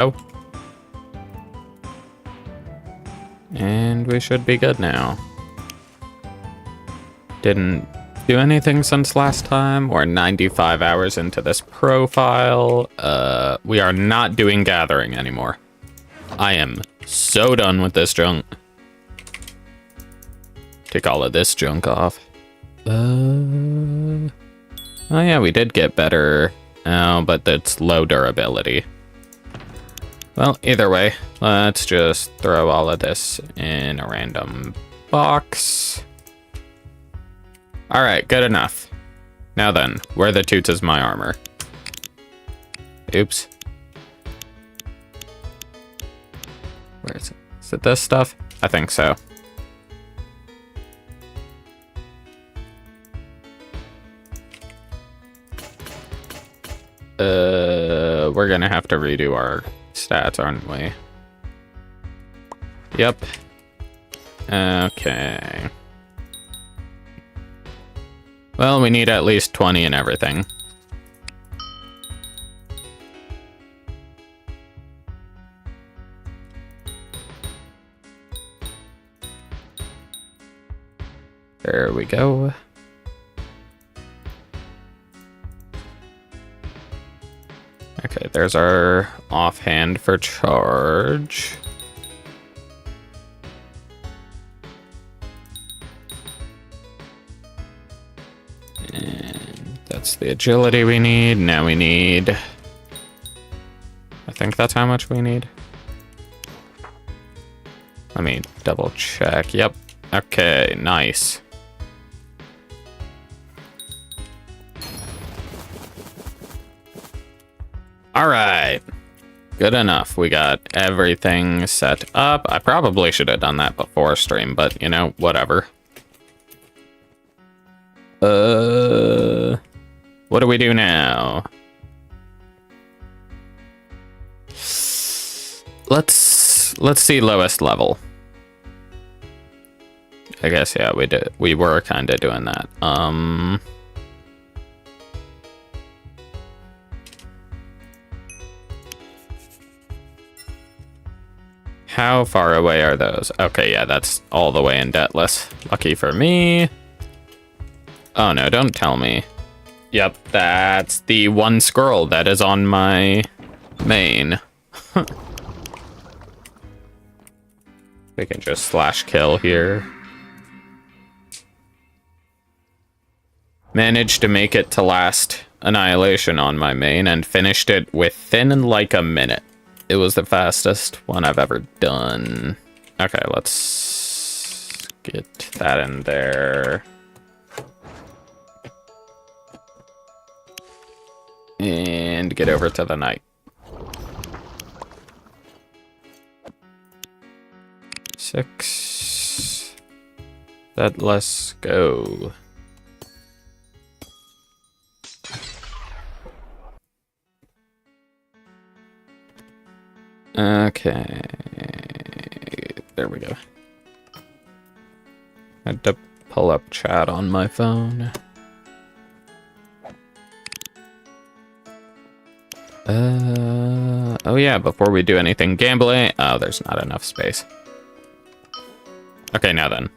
Oh. And we should be good now. Didn't do anything since last time. We're 95 hours into this profile. We are not doing gathering anymore. I am so done with this junk. Take all of this junk off. Oh yeah, we did get better. Oh, but that's low durability. Well, either way, let's just throw all of this in a random box. All right, good enough. Now then, where the toots is my armor? Oops. Where is it? Is it this stuff? I think so. We're gonna have to redo our stats, aren't we? Yep. Okay. Well, we need at least 20 and everything. There we go. Okay, there's our offhand for charge. And that's the agility we need. Now we need... I think that's how much we need. Let me double check. Yep. Okay, nice. All right, good enough. We got everything set up. I probably should have done that before stream, but you know, whatever. What do we do now? Let's see lowest level. I guess, yeah, we were kind of doing that. How far away are those? Okay, yeah, that's all the way in Debtless. Lucky for me. Oh no, don't tell me. Yep, that's the one scroll that is on my main. We can just slash kill here. Managed to make it to last annihilation on my main and finished it within like a minute. It was the fastest one I've ever done. Okay, let's get that in there. And get over to the knight. 6. Let's go. Okay, there we go. I had to pull up chat on my phone. Oh yeah, before we do anything gambling. Oh, there's not enough space. Okay, now then.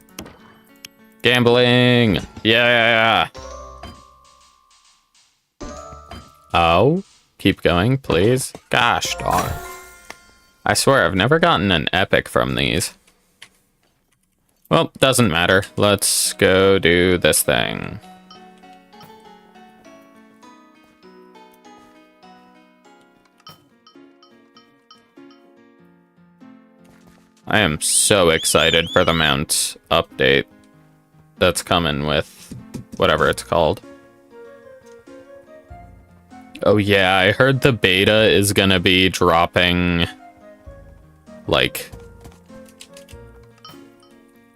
Gambling! Yeah! Oh, keep going, please. Gosh darn. I swear, I've never gotten an epic from these. Well, doesn't matter. Let's go do this thing. I am so excited for the mount update that's coming with whatever it's called. Oh yeah, I heard the beta is gonna be dropping... like,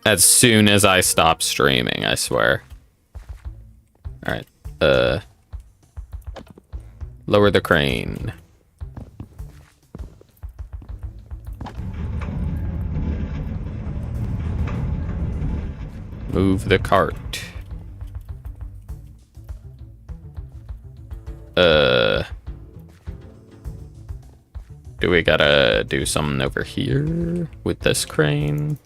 as soon as I stop streaming, I swear. Alright, lower the crane. Move the cart. Do Do we gotta do something over here with this crane?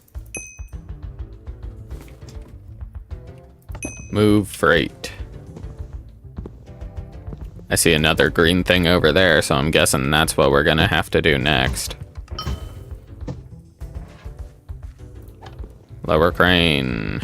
Move freight. I see another green thing over there, so I'm guessing that's what we're gonna have to do next. Lower crane.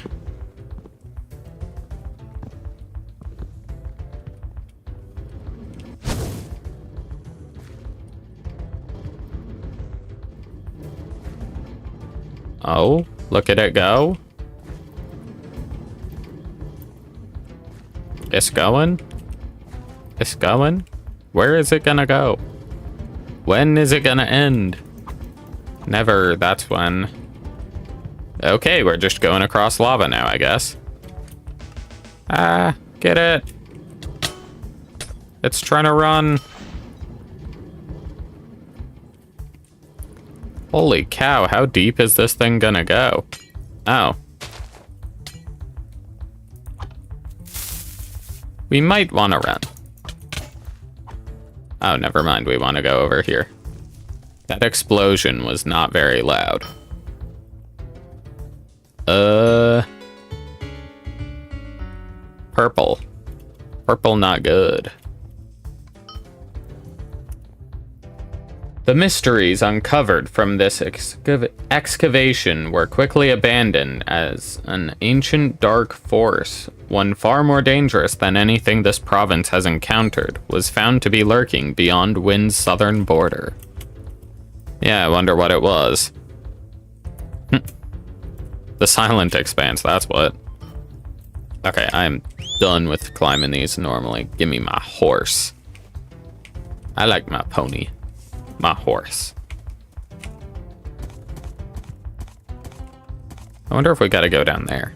Oh, look at it go. It's going. It's going. Where is it gonna go? When is it gonna end? Never, that's when. Okay, we're just going across lava now, I guess. Ah, get it. It's trying to run. Holy cow, how deep is this thing gonna go? Oh. We might want to run. Oh, never mind, we want to go over here. That explosion was not very loud. Purple. Purple not good. The mysteries uncovered from this excavation were quickly abandoned as an ancient dark force, one far more dangerous than anything this province has encountered, was found to be lurking beyond Wynn's southern border. Yeah, I wonder what it was. The Silent Expanse, that's what. Okay, I'm done with climbing these normally. Give me my horse. I like my pony. My horse. I wonder if we gotta go down there.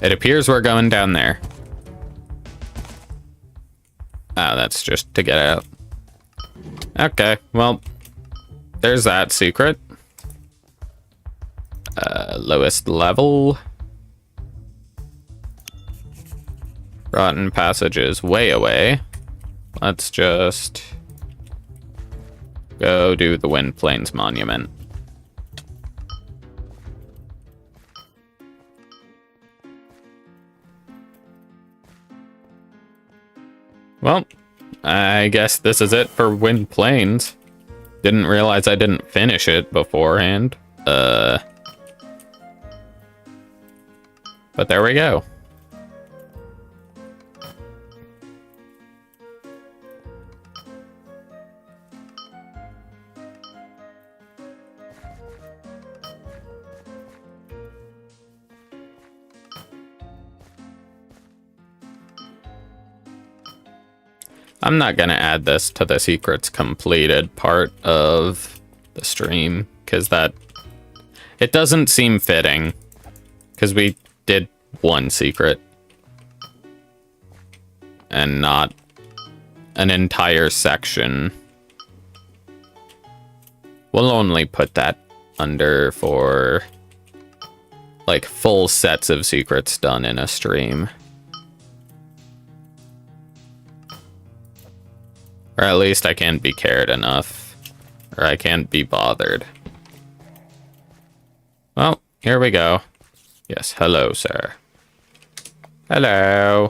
It appears we're going down there. Oh, that's just to get out. Okay, well, there's that secret. Lowest level. Rotten passages way away. Let's just go do the Wind Plains Monument. Well, I guess this is it for Wind Plains. Didn't realize I didn't finish it beforehand. But there we go. I'm not gonna add this to the secrets completed part of the stream, because it doesn't seem fitting, because we did one secret and not an entire section. We'll only put that under for like full sets of secrets done in a stream. Or at least I can't be cared enough. Or I can't be bothered. Well, here we go. Yes, hello, sir. Hello.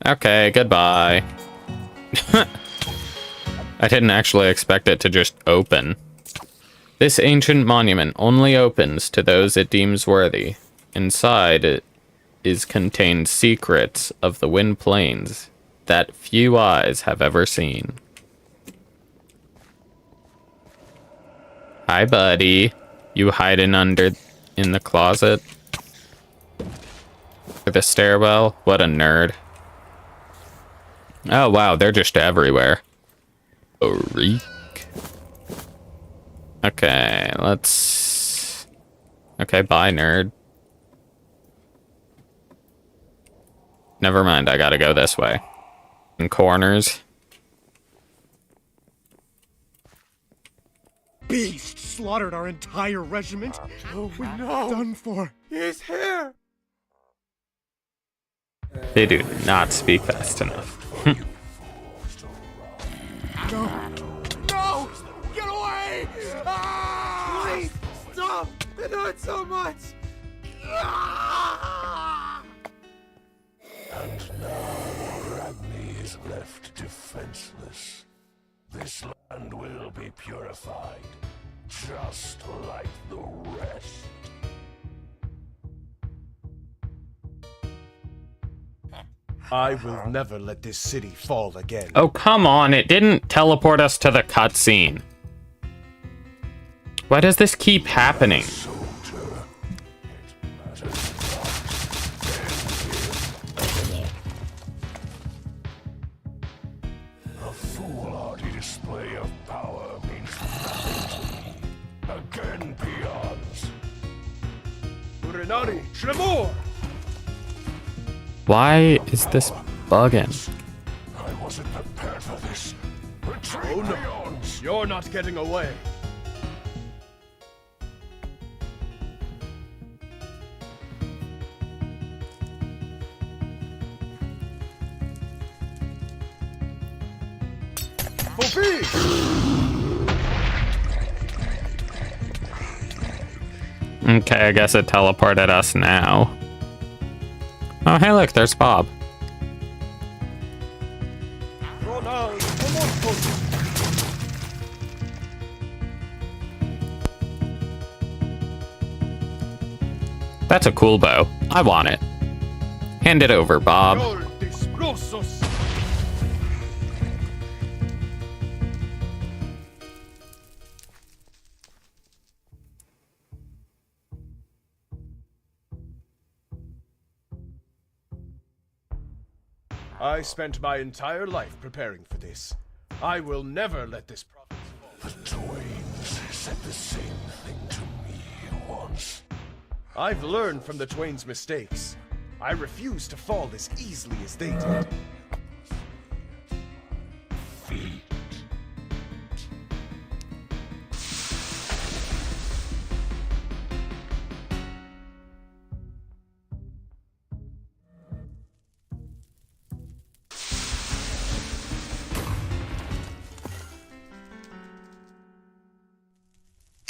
Okay, goodbye. I didn't actually expect it to just open. This ancient monument only opens to those it deems worthy. Inside it is contained secrets of the Wind Plains that few eyes have ever seen. Hi, buddy. You hiding in the closet? Or the stairwell? What a nerd. Oh, wow, they're just everywhere. Reek. Okay, let's... Okay, bye, nerd. Never mind, I gotta go this way. In corners. Beast slaughtered our entire regiment. Oh, we know. Done for. He's here. They do not speak fast enough. No! No! Get away! Ah! Please! Stop! It hurts so much! Ah! And now Ragni is left defenseless. This land will be purified, just like the rest. I will never let this city fall again. Oh, come on. It didn't teleport us to the cutscene. Why does this keep happening? A foolhardy display of power means nothing to me. Again, peons. Urinari, Shremor! Why is this bugging? I wasn't prepared for this. Retreat, Oh no, peons! you're not getting away. Okay, I guess it teleported us now. Oh, hey, look, there's Bob. That's a cool bow. I want it. Hand it over, Bob. I spent my entire life preparing for this. I will never let this province fall. The Twains said the same thing to me once. I've learned from the Twain's mistakes. I refuse to fall as easily as they did. Feet.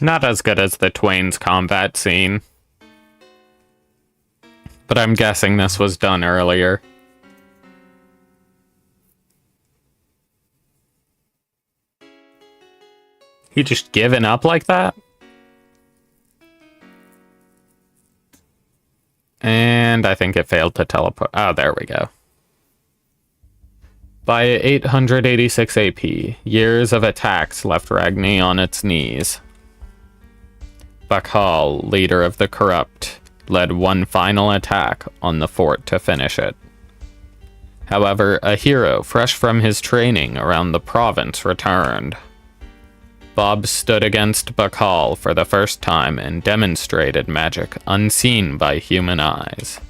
Not as good as the Twain's combat scene. But I'm guessing this was done earlier. He just given up like that? And I think it failed to teleport. Oh, there we go. By 886 AP, years of attacks left Ragni on its knees. Bakal, leader of the corrupt, led one final attack on the fort to finish it. However, a hero fresh from his training around the province returned. Bob stood against Bakal for the first time and demonstrated magic unseen by human eyes.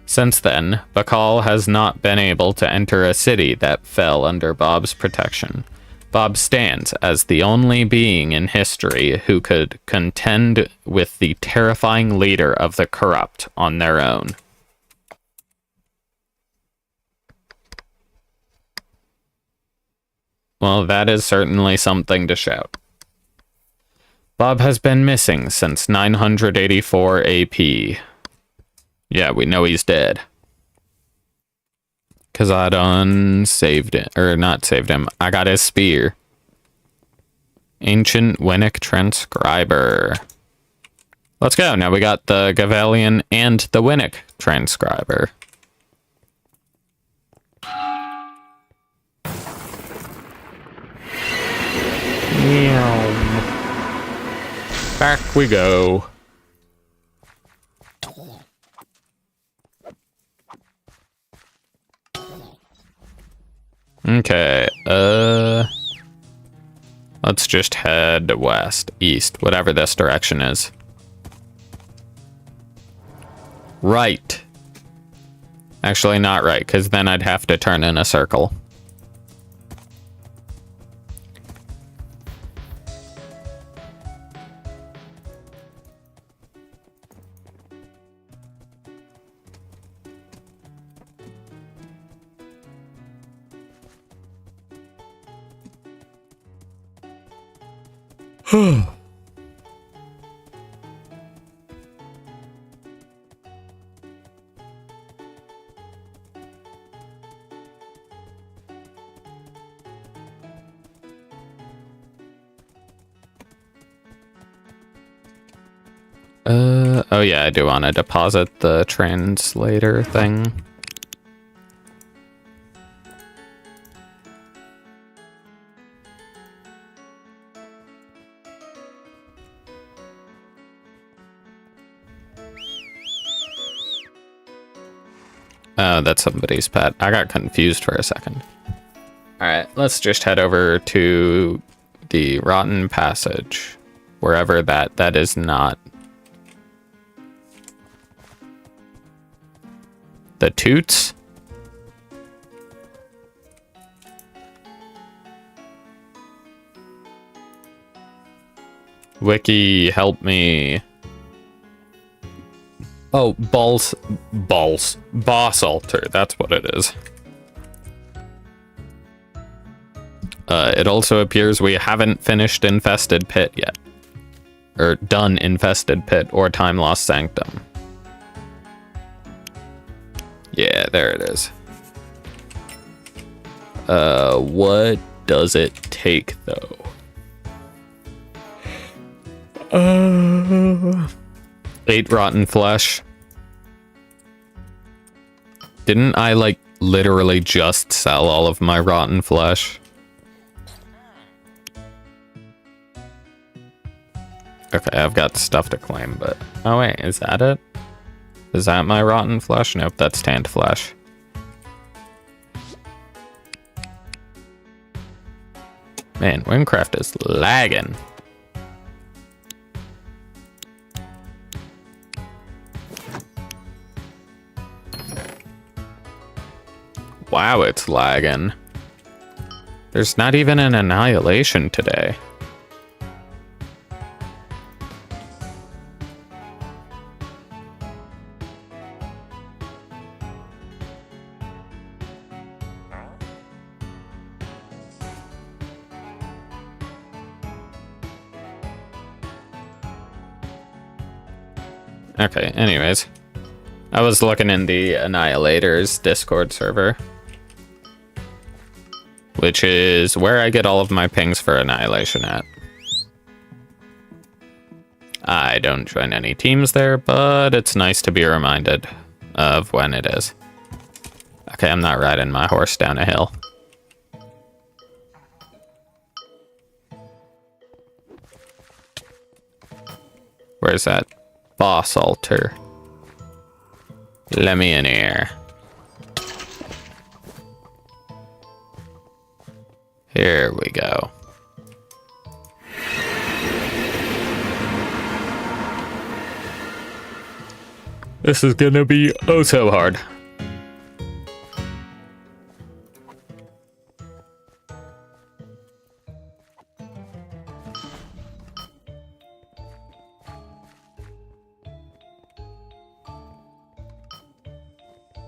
Since then, Bakal has not been able to enter a city that fell under Bob's protection. Bob stands as the only being in history who could contend with the terrifying leader of the corrupt on their own. Well, that is certainly something to shout. Bob has been missing since 984 AP. Yeah, we know he's dead. Because I done saved it. Or not saved him. I got his spear. Ancient Wynnic Transcriber. Let's go. Now we got the Gavelian and the Wynnic Transcriber. Back we go. Okay, let's just head west, east, whatever this direction is. Right. Actually, not right, because then I'd have to turn in a circle. Oh yeah, I do want to deposit the translator thing. Oh, that's somebody's pet. I got confused for a second. Alright, let's just head over to the Rotten Passage. Wherever that is not. The Toots? Wiki, help me. Oh, Boss Altar, that's what it is. It also appears we haven't finished Infested Pit yet. Or done Infested Pit or Time Lost Sanctum. Yeah, there it is. What does it take, though? 8 rotten flesh. Didn't I, like, literally just sell all of my rotten flesh? Okay, I've got stuff to claim, but... Oh, wait, is that it? Is that my rotten flesh? Nope, that's tanned flesh. Man, Wynncraft is lagging. Wow, it's lagging. There's not even an annihilation today. Okay, anyways. I was looking in the Annihilator's Discord server. Which is where I get all of my pings for Annihilation at. I don't join any teams there, but it's nice to be reminded of when it is. Okay, I'm not riding my horse down a hill. Where's that boss altar? Let me in here. Here we go. This is gonna be oh so hard.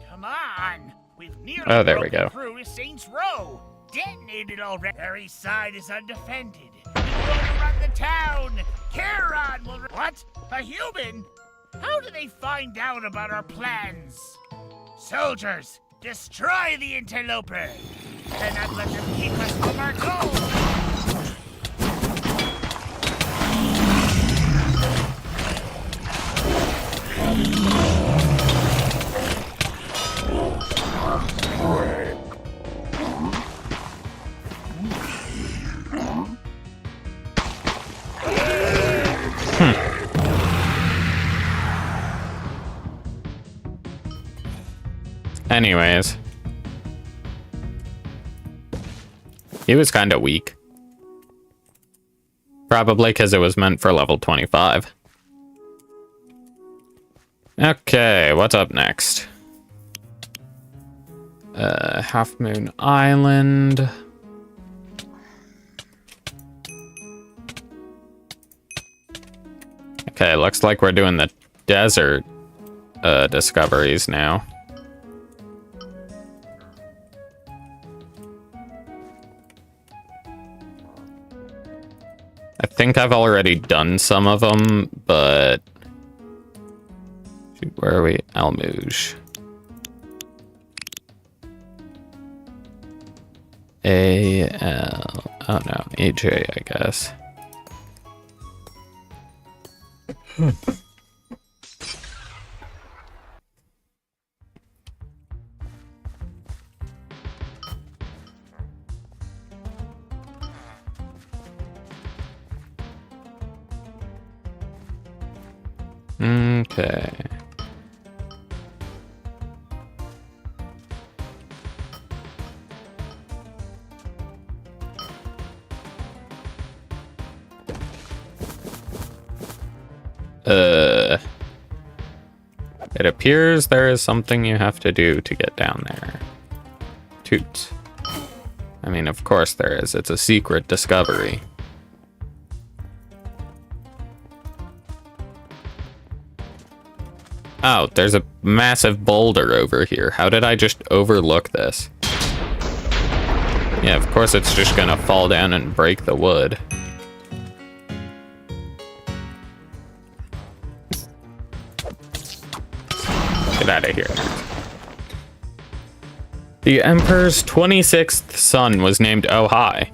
Come on! We've nearly Oh, there we go. through to Saints Row. Detonated already. Every side is undefended. We will overrun the town. Charon will. What? A human? How do they find out about our plans? Soldiers, destroy the interloper. Cannot let them keep us from our goal. Anyways. He was kind of weak. Probably because it was meant for level 25. Okay, what's up next? Half Moon Island. Okay, looks like we're doing the desert discoveries now. I think I've already done some of them, but... Shoot, where are we? Almouge. A-L... Oh no, E-J, I guess. Okay. It appears there is something you have to do to get down there. Toot. I mean, of course there is. It's a secret discovery. Oh, there's a massive boulder over here. How did I just overlook this? Yeah, of course it's just gonna fall down and break the wood. Get out of here. The Emperor's 26th son was named Ojai.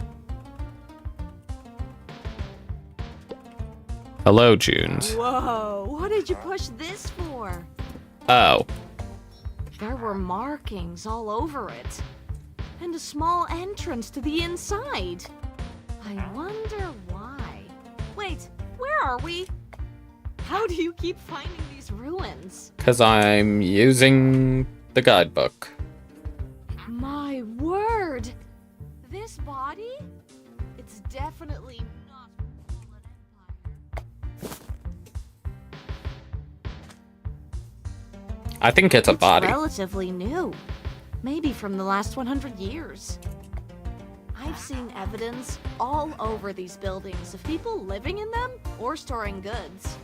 Hello, Junes. Whoa, what did you push this for? Oh. There were markings all over it. And a small entrance to the inside. I wonder why. Wait, where are we? How do you keep finding these ruins? 'Cause I'm using the guidebook. My word! This body? It's definitely not from the Empire. I think it's a body. Relatively new. Maybe from the last 100 years. I've seen evidence all over these buildings of people living in them or storing goods.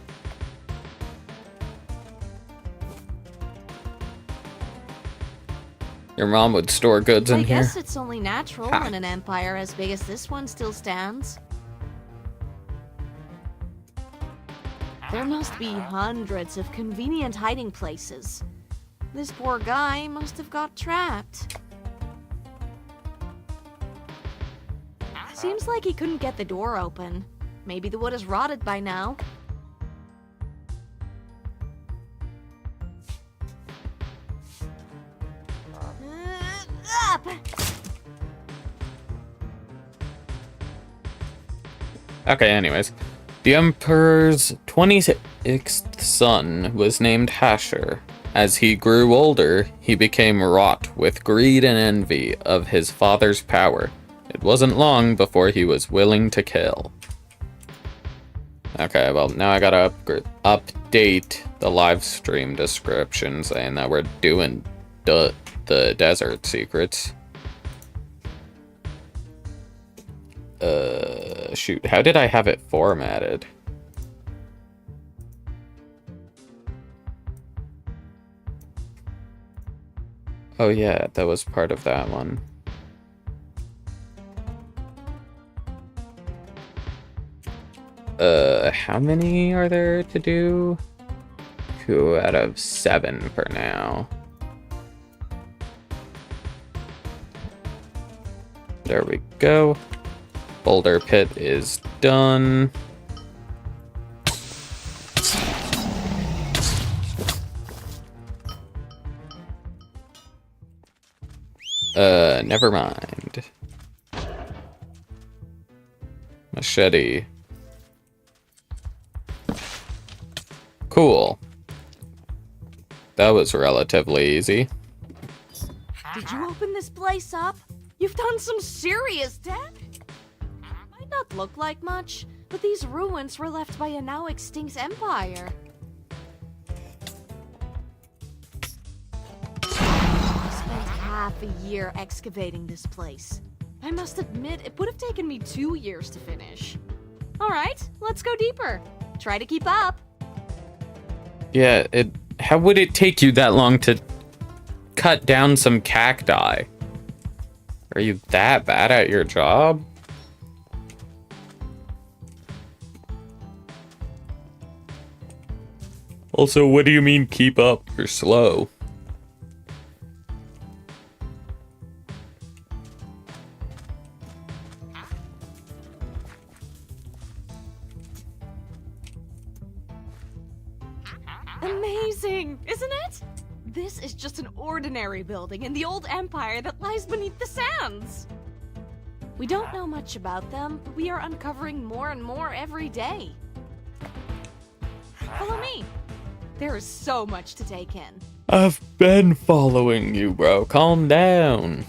Your mom would store goods in I here. guess it's only natural when an empire as big as this one still stands. There must be hundreds of convenient hiding places. This poor guy must have got trapped. Seems like he couldn't get the door open. Maybe the wood is rotted by now. Up! Okay, anyways. The Emperor's 26th son was named Hasher. As he grew older, he became wrought with greed and envy of his father's power. It wasn't long before he was willing to kill. Okay, well, now I gotta update the live stream description saying that we're doing the desert secrets. Shoot, how did I have it formatted? Oh yeah, that was part of that one. How many are there to do? 2 out of 7 for now. There we go. Boulder pit is done. Never mind. Machete. Cool. That was relatively easy. Did you open this place up? You've done some serious damage. Might not look like much, but these ruins were left by a now extinct empire. I spent half a year excavating this place. I must admit, it would have taken me 2 years to finish. Alright, let's go deeper. Try to keep up. Yeah, how would it take you that long to cut down some cacti? Are you that bad at your job? Also, what do you mean keep up? You're slow. Amazing, isn't it? This is just an ordinary building in the old empire that lies beneath the sands. We don't know much about them, but we are uncovering more and more every day. Follow me. There is so much to take in. I've been following you, bro. Calm down.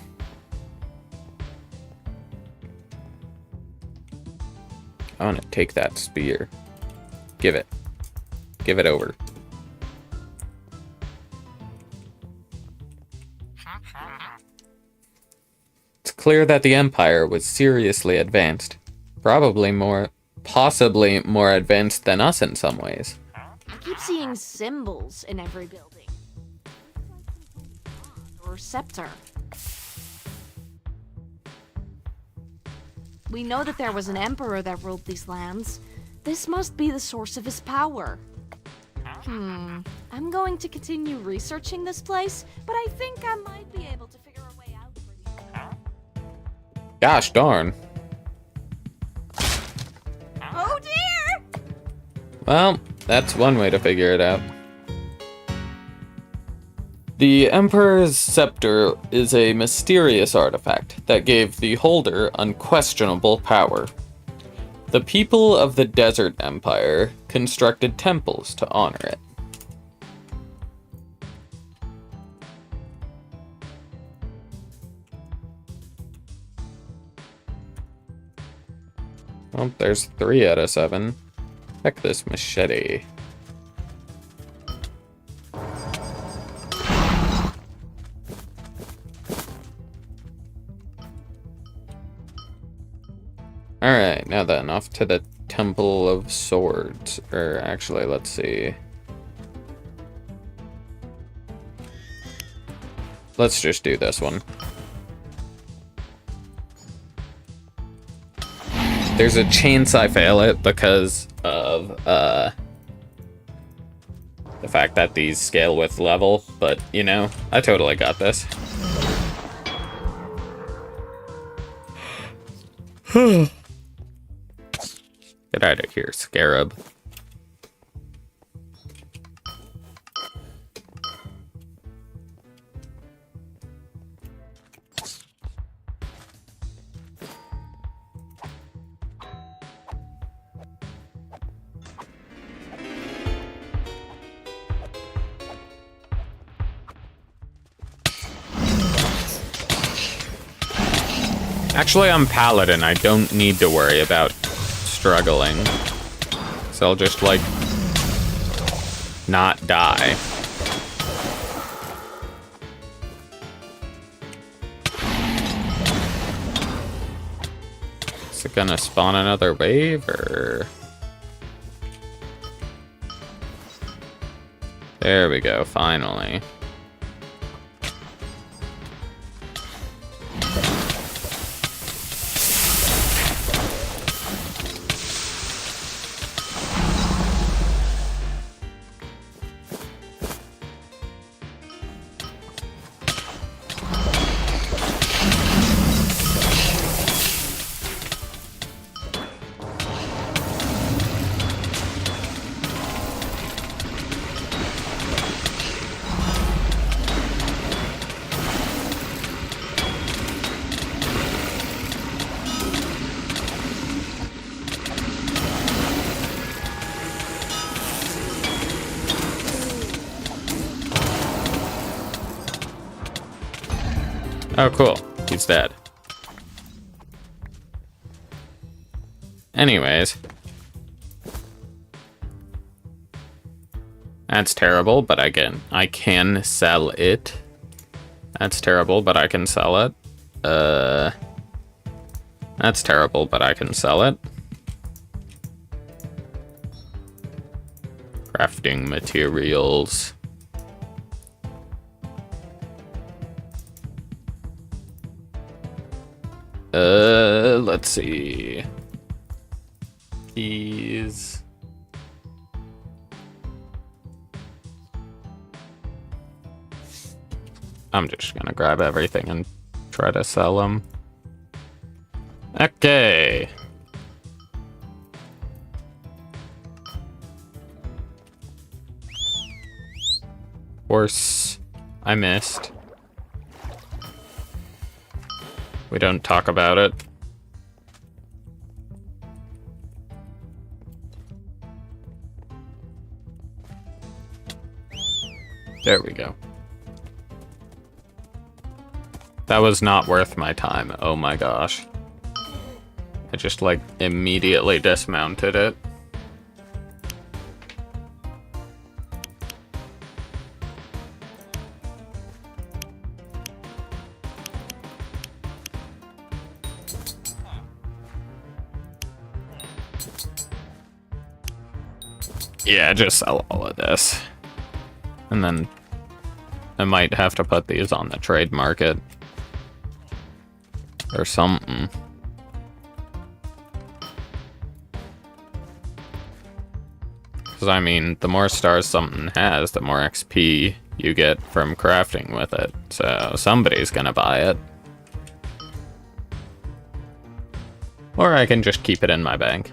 I want to take that spear. Give it. Give it over. It's clear that the Empire was seriously advanced. Possibly more advanced than us in some ways. I keep seeing symbols in every building. Or scepter. We know that there was an emperor that ruled these lands. This must be the source of his power. I'm going to continue researching this place, but I think I might be able to figure a way out pretty soon. Gosh darn. Oh dear! Well, that's one way to figure it out. The Emperor's Scepter is a mysterious artifact that gave the holder unquestionable power. The people of the Desert Empire constructed temples to honor it. Well, there's 3 out of 7. Check this machete. Alright, now then, off to the Temple of Swords. Or actually, let's see. Let's just do this one. There's a chance I fail it because of the fact that these scale with level, but you know, I totally got this. Get out of here, Scarab. Actually, I'm Paladin. I don't need to worry about struggling. So I'll just, like, not die. Is it gonna spawn another wave, or...? There we go, finally. Oh, cool. He's dead. Anyways. That's terrible, but I can sell it. That's terrible, but I can sell it. That's terrible, but I can sell it. Crafting materials. Let's see. Keys. I'm just gonna grab everything and try to sell them. Okay. Horse. I missed. We don't talk about it. There we go. That was not worth my time. Oh my gosh. I just like immediately dismounted it. Yeah, just sell all of this. And then I might have to put these on the trade market. Or something. Because, I mean, the more stars something has, the more XP you get from crafting with it. So, somebody's gonna buy it. Or I can just keep it in my bank.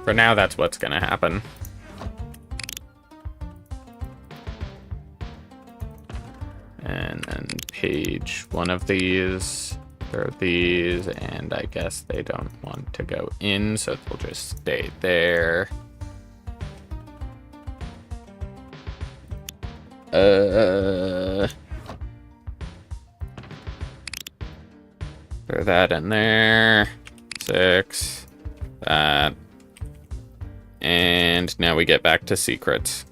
For now, that's what's gonna happen. And then page one of these, throw these, and I guess they don't want to go in, so they'll just stay there. Throw that in there. 6. That. And now we get back to secrets.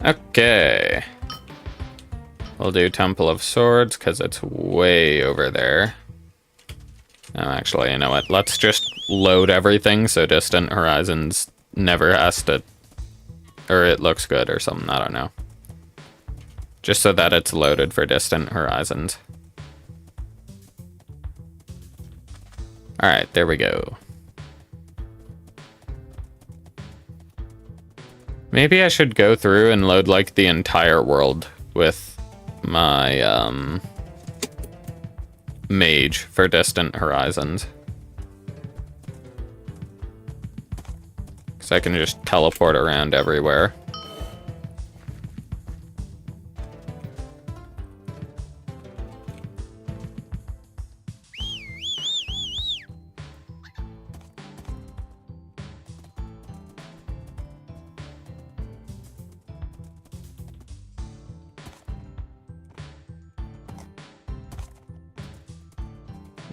Okay. We'll do Temple of Swords because it's way over there. Oh, actually, you know what? Let's just load everything so Distant Horizons never has to... Or it looks good or something, I don't know. Just so that it's loaded for Distant Horizons. Alright, there we go. Maybe I should go through and load, like, the entire world with my, mage for Distant Horizons. Because I can just teleport around everywhere.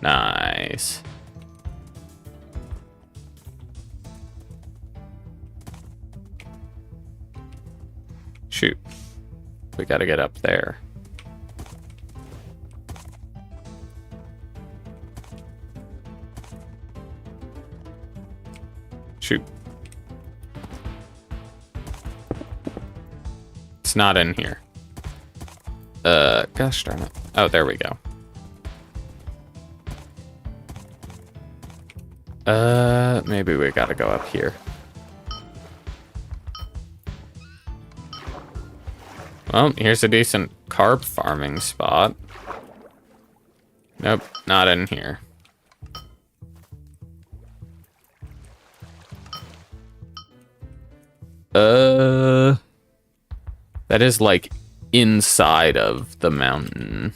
Nice. Shoot. We gotta get up there. Shoot. It's not in here. Gosh darn it. Oh, there we go. Maybe we gotta go up here. Well, here's a decent carp farming spot. Nope, not in here. That is like inside of the mountain.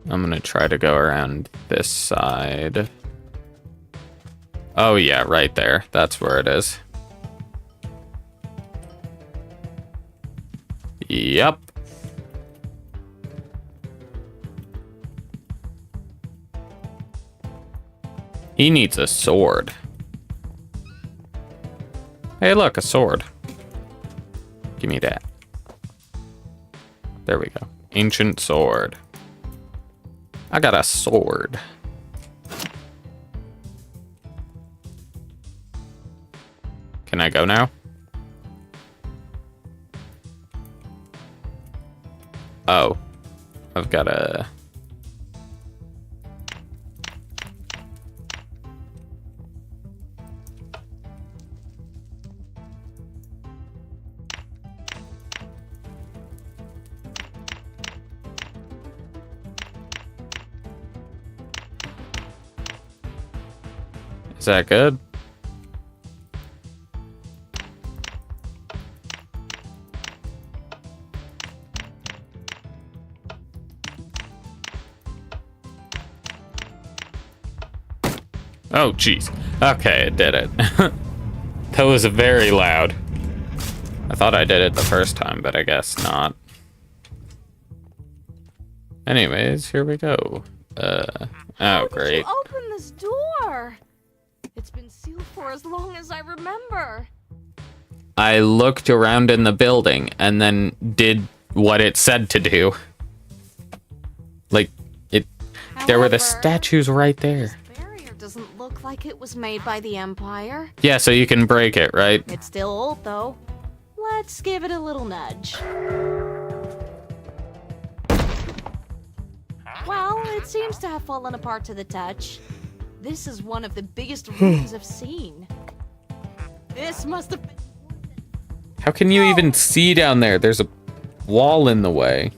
I'm gonna try to go around this side. Oh yeah, right there. That's where it is. Yep. He needs a sword. Hey look, a sword. Give me that. There we go. Ancient sword. I got a sword. Can I go now? Oh. I've got a... Is that good? Oh, jeez. Okay, it did it. That was very loud. I thought I did it the first time, but I guess not. Anyways, here we go. Oh, great. How did you open this door? It's been sealed for as long as I remember. I looked around in the building and then did what it said to do. Like, there were the statues right there. This barrier doesn't look like it was made by the Empire. Yeah, so you can break it, right? It's still old, though. Let's give it a little nudge. Well, it seems to have fallen apart to the touch. This is one of the biggest rooms I've seen. This must have been... How can you even see down there? There's a wall in the way.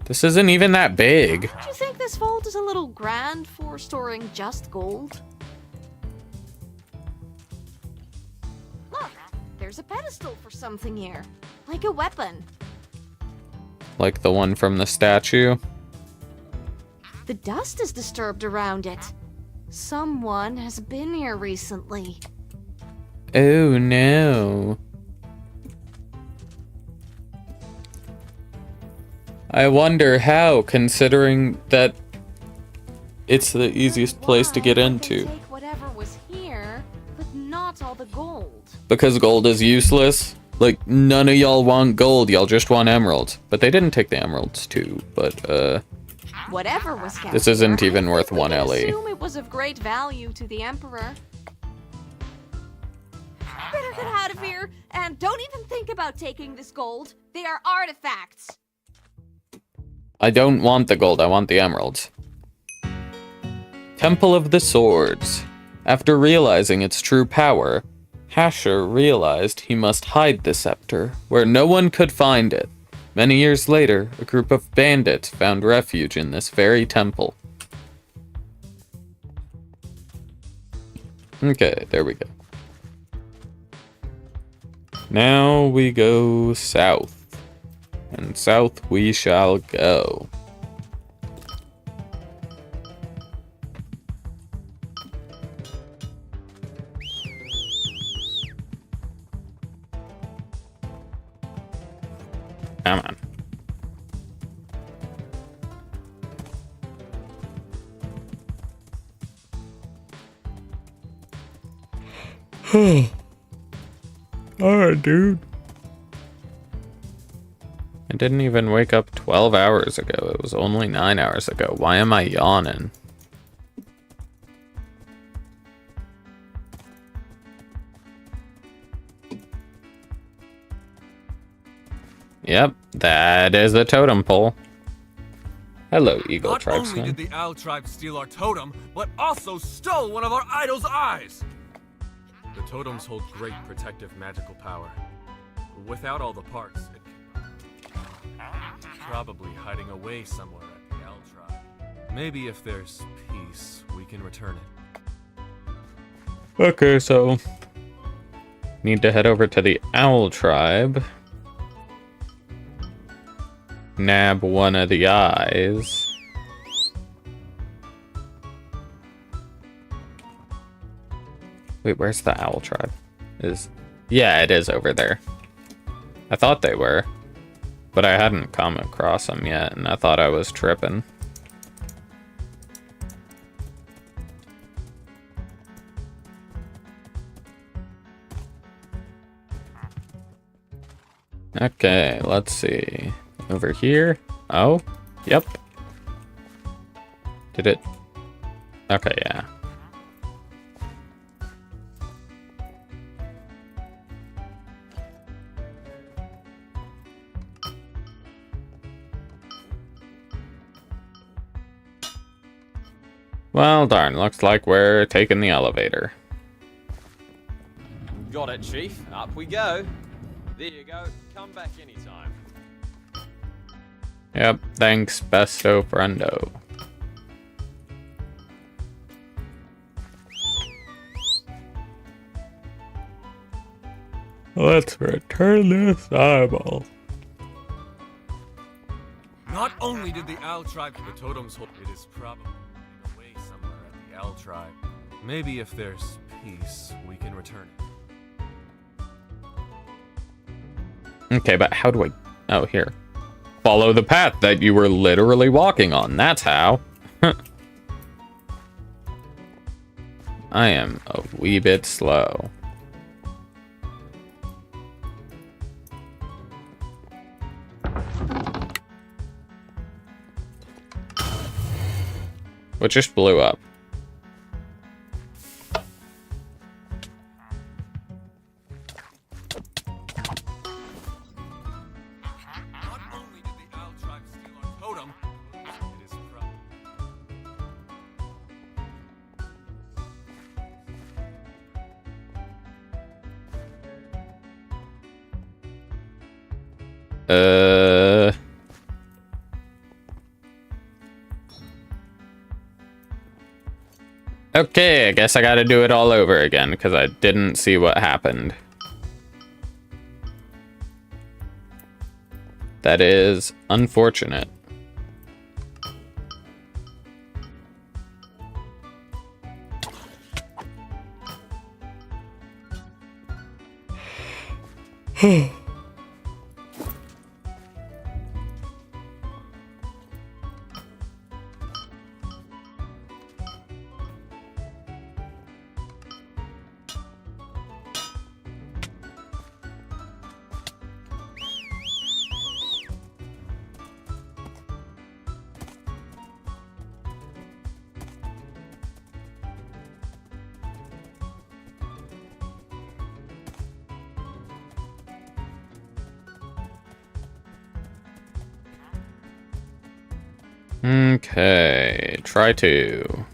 This isn't even that big. Do you think this vault is a little grand for storing just gold? Look, there's a pedestal for something here. Like a weapon. Like the one from the statue. The dust is disturbed around it. Someone has been here recently. Oh no. I wonder how, considering that it's the easiest place to get into. Take whatever was here, but not all the gold. Because gold is useless? Like, none of y'all want gold, y'all just want emeralds. But they didn't take the emeralds too, but Whatever was kept this isn't here, even worth we one can LE. assume it was of great value to the Emperor. Better get out of here, and don't even think about taking this gold. They are artifacts. I don't want the gold, I want the emeralds. Temple of the Swords. After realizing its true power, Hasher realized he must hide the scepter, where no one could find it. Many years later, a group of bandits found refuge in this very temple. Okay, there we go. Now we go south. And south we shall go. Come on. Alright, dude. I didn't even wake up 12 hours ago. It was only 9 hours ago. Why am I yawning? Yep, that is the totem pole. Hello, Eagle Not Tribesman. only did the Owl Tribe steal our totem, but also stole one of our idol's eyes! The totems hold great protective magical power. Without all the parts, it's probably hiding away somewhere at the Owl Tribe. Maybe if there's peace, we can return it. Okay, so need to head over to the Owl Tribe. Nab one of the eyes. Wait, where's the Owl Tribe? Yeah, it is over there. I thought they were, but I hadn't come across them yet, and I thought I was tripping. Okay, let's see. Over here. Oh, yep. Did it? Okay, yeah. Well, darn, looks like we're taking the elevator. Got it, Chief. Up we go. There you go. Come back anytime. Yep, thanks, besto friendo. Let's return this eyeball. Not only did the Owl tribe the totems hold, it is probably away somewhere at the Owl tribe. Maybe if there's peace, we can return it. Okay, but how do I... Oh, here. Follow the path that you were literally walking on. That's how. I am a wee bit slow. What just blew up? Not only did the Owl tribe steal our totem, it is Okay, I guess I gotta do it all over again, because I didn't see what happened. That is unfortunate. Okay, try to.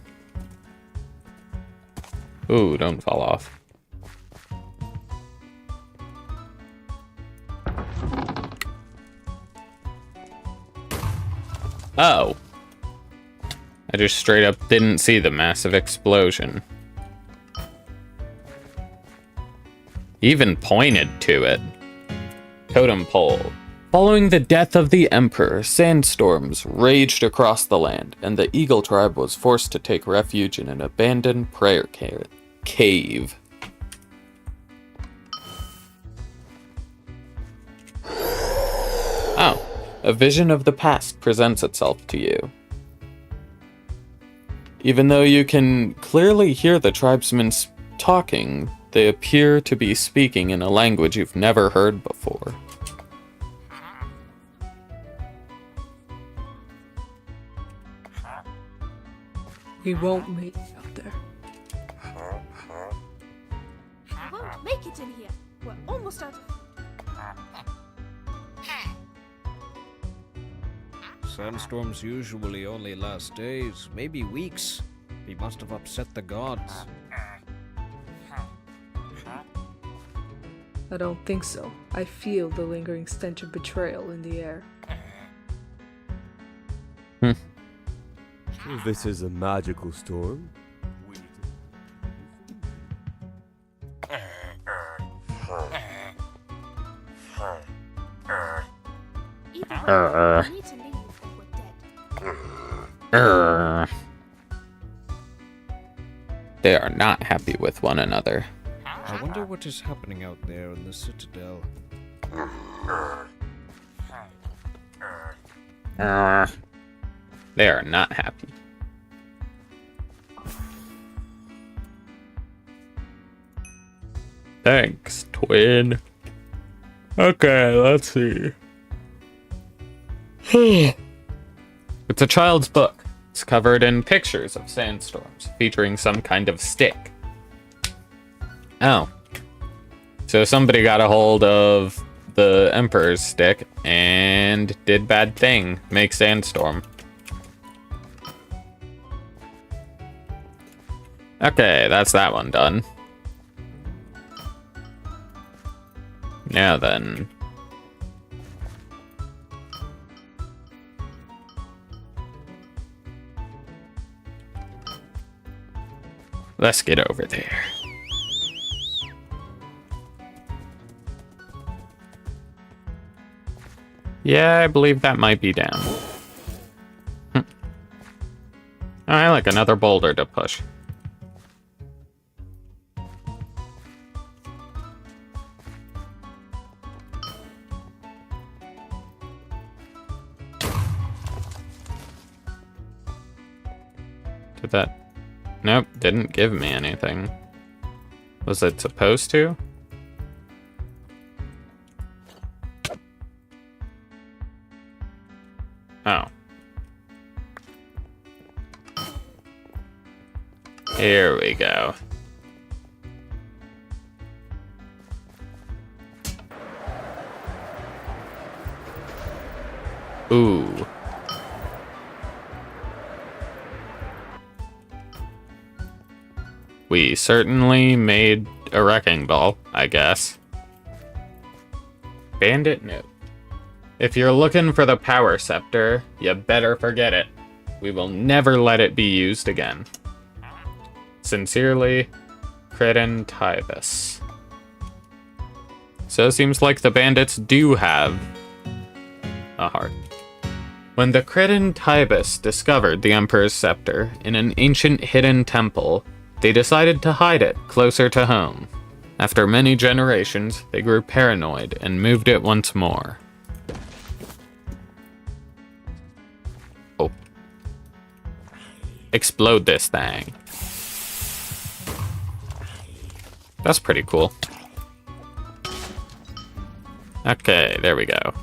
Ooh, don't fall off. Oh. I just straight up didn't see the massive explosion. Even pointed to it. Totem pole. Following the death of the Emperor, sandstorms raged across the land, and the Eagle tribe was forced to take refuge in an abandoned prayer cave. Oh, a vision of the past presents itself to you. Even though you can clearly hear the tribesmen talking, they appear to be speaking in a language you've never heard before. We won't make it out there. We won't make it in here. We're almost out of... Sandstorms usually only last days, maybe weeks. We must have upset the gods. I don't think so. I feel the lingering stench of betrayal in the air. This is a magical storm. Either way, we need to leave or we're dead. They are not happy with one another. I wonder what is happening out there in the citadel. They are not happy. Thanks, twin. Okay, let's see. It's a child's book. It's covered in pictures of sandstorms, featuring some kind of stick. Oh. So somebody got a hold of the Emperor's stick and did bad thing. Make sandstorm. Okay, that's that one done. Now then. Let's get over there. Yeah, I believe that might be down. I like another boulder to push. Did that? Nope, didn't give me anything. Was it supposed to? Oh. Here we go. Ooh. We certainly made a wrecking ball, I guess. Bandit note. If you're looking for the power scepter, you better forget it. We will never let it be used again. Sincerely, Creden Tybus. So it seems like the bandits do have a heart. When the Creden Tybus discovered the Emperor's scepter in an ancient hidden temple, they decided to hide it closer to home. After many generations, they grew paranoid and moved it once more. Oh. Explode this thing. That's pretty cool. Okay, there we go.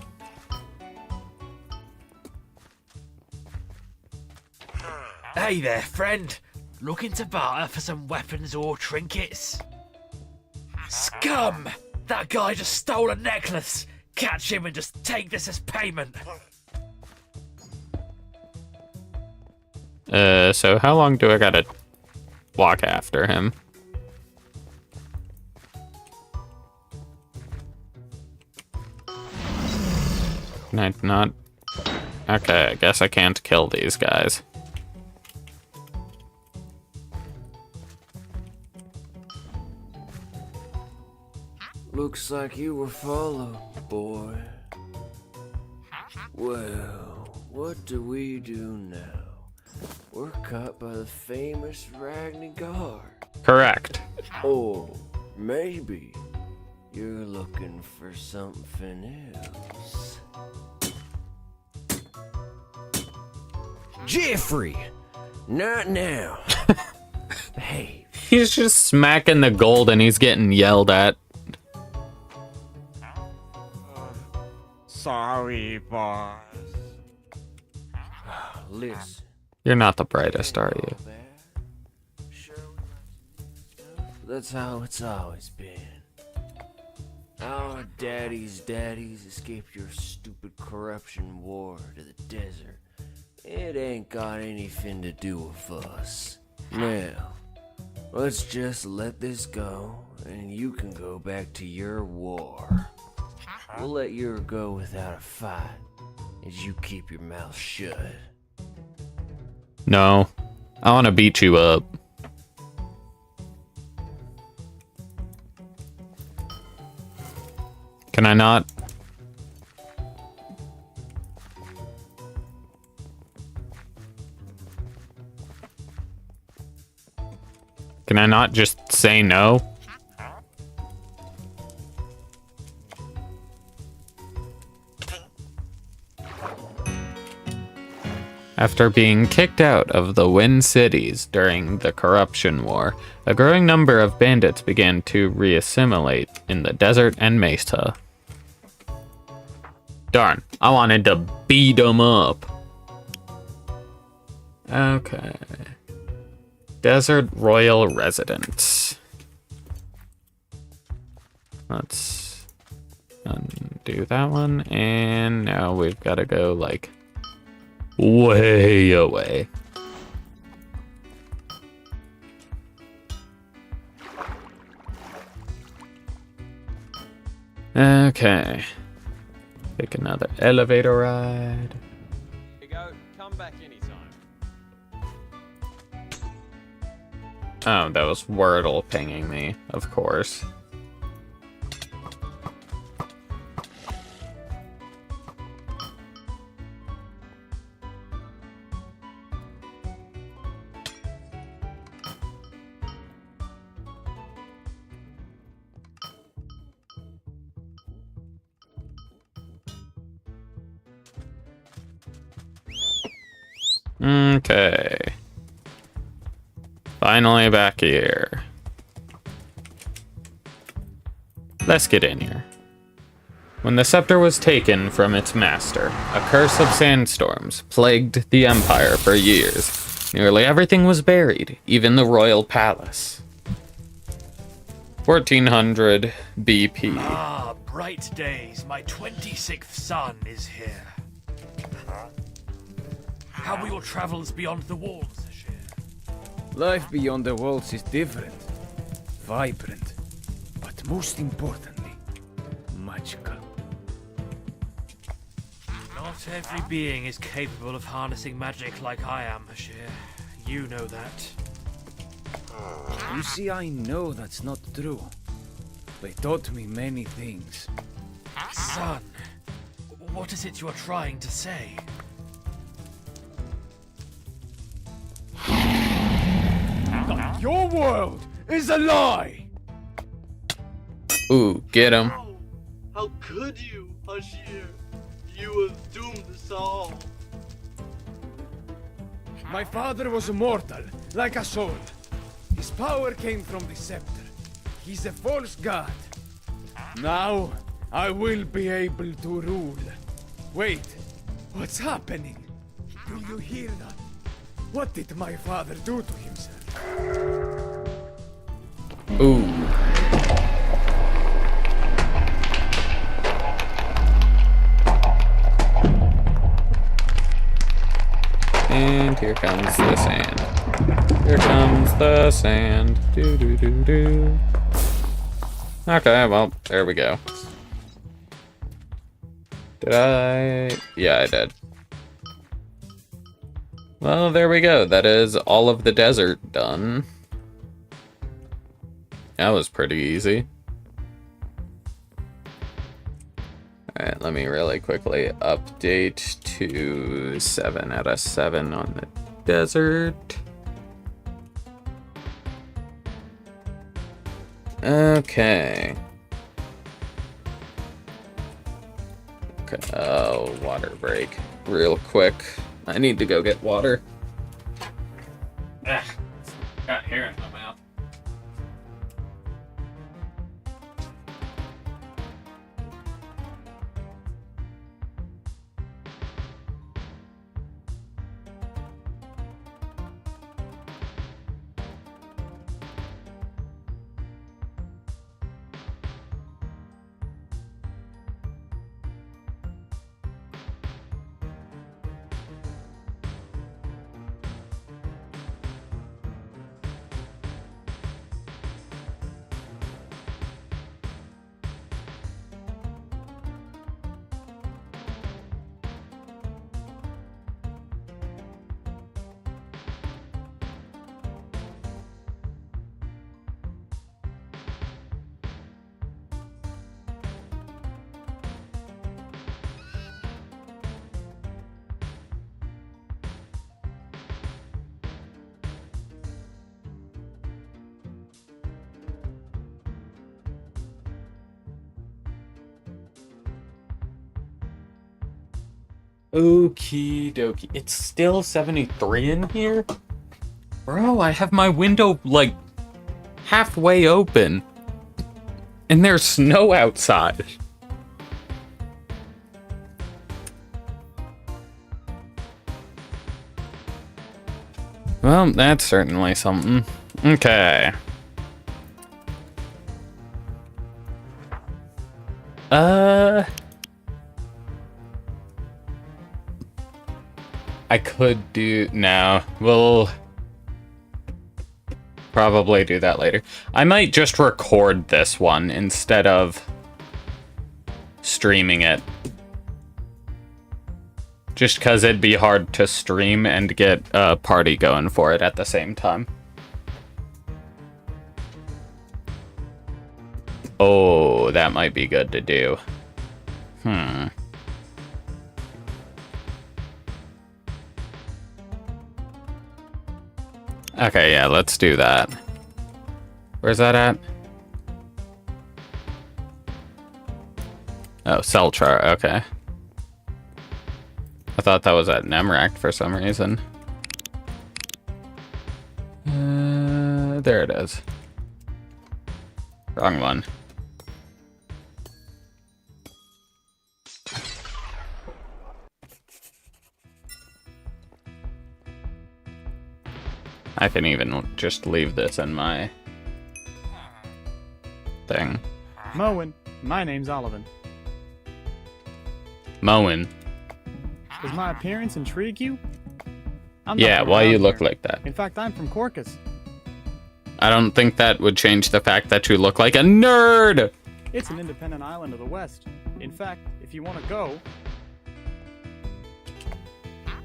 Hey there, friend. Looking to barter for some weapons or trinkets? Scum! That guy just stole a necklace! Catch him and just take this as payment! So how long do I gotta walk after him? Can I not? Okay, I guess I can't kill these guys. Looks like you were followed, boy. Well, what do we do now? We're caught by the famous Llevigar. Correct. Or maybe you're looking for something else. Jeffrey! Not now. Hey. He's just smacking the gold and he's getting yelled at. Sorry, boss. Listen. You're not the brightest, are you? That's how it's always been. Our daddies escaped your stupid corruption war to the desert. It ain't got anything to do with us. Now, let's just let this go, and you can go back to your war. We'll let you go without a fight, as you keep your mouth shut. No. I want to beat you up. Can I not? Can I not just say no? After being kicked out of the Wynn cities during the Corruption War, a growing number of bandits began to reassimilate in the desert and Mesa. Darn, I wanted to beat them up. Okay. Desert Royal Residence. Let's undo that one, and now we've got to go, like, way away. Okay. Take another elevator ride. Here you go. Come back anytime. Oh, that was Wordle pinging me, of course. Okay. Finally back here. Let's get in here. When the scepter was taken from its master, a curse of sandstorms plagued the empire for years. Nearly everything was buried, even the royal palace. 1400 BP. Ah, bright days. My 26th son is here. How were your travels beyond the walls, Ashir? Life beyond the walls is different, vibrant, but most importantly, magical. Not every being is capable of harnessing magic like I am, Ashir. You know that. You see, I know that's not true. They taught me many things. Son, what is it you are trying to say? Your world is a lie! Ooh, get him. How could you, Ashir? You have doomed us all. My father was immortal, like a soul. His power came from the scepter. He's a false god. Now, I will be able to rule. Wait, what's happening? Do you hear that? What did my father do to himself? Ooh. And here comes the sand. Here comes the sand. Do do do do. Okay, well, there we go. Did I? Yeah, I did. Well, there we go. That is all of the desert done. That was pretty easy. Alright, let me really quickly update to 7 out of 7 on the desert. Okay. Okay, oh, water break. Real quick. I need to go get water. Ah, got hair in my mouth. Okie dokie. It's still 73 in here? Bro, I have my window, like, halfway open. And there's snow outside. Well, that's certainly something. Okay. I could do... No, we'll probably do that later. I might just record this one instead of streaming it. Just because it'd be hard to stream and get a party going for it at the same time. Oh, that might be good to do. Okay, yeah, let's do that. Where's that at? Oh, Selchar, okay. I thought that was at Nemrak for some reason. There it is. Wrong one. I can even just leave this in my thing. Moen, my name's Olivan. Moen. Does my appearance intrigue you? Yeah, why you look like that? In fact, I'm from Corcus. I don't think that would change the fact that you look like a nerd! It's an independent island of the west. In fact, if you want to go,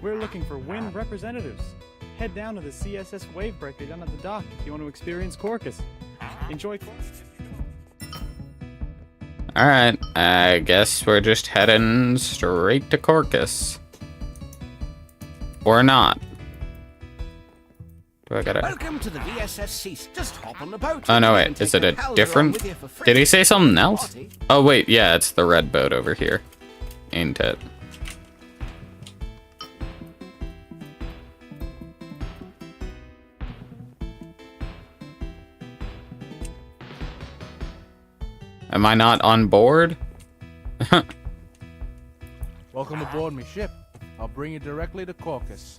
we're looking for Wynn representatives. Head down to the CSS Wavebreaker down at the dock if you want to experience Corcus. Enjoy Corcus. Alright, I guess we're just heading straight to Corcus. Or not. Do I gotta... Welcome to the VSS. Just hop on the boat. Oh no, wait, is it a different... Did he say something else? Oh wait, yeah, it's the red boat over here. Ain't it? Am I not on board? Welcome aboard my ship. I'll bring you directly to Corcus.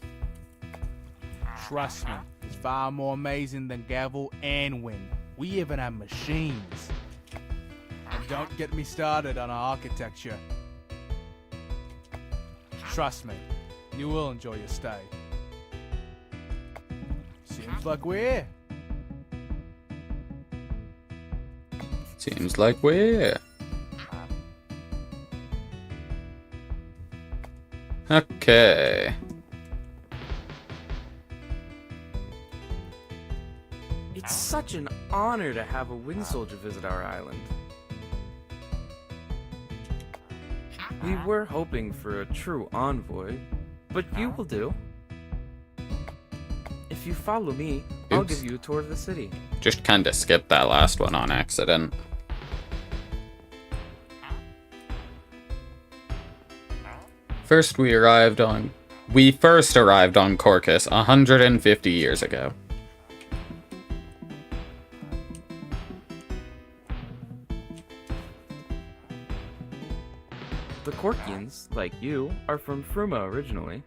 Trust me, it's far more amazing than Gavel and Wynn. We even have machines. And don't get me started on our architecture. Trust me, you will enjoy your stay. Seems like we're here. Seems like we're... Okay. It's such an honor to have a Wynn soldier visit our island. We were hoping for a true envoy, but you will do. If you follow me, I'll give you a tour of the city. Just kinda skipped that last one on accident. We first arrived on Corcus 150 years ago. The Corkians, like you, are from Fruma originally.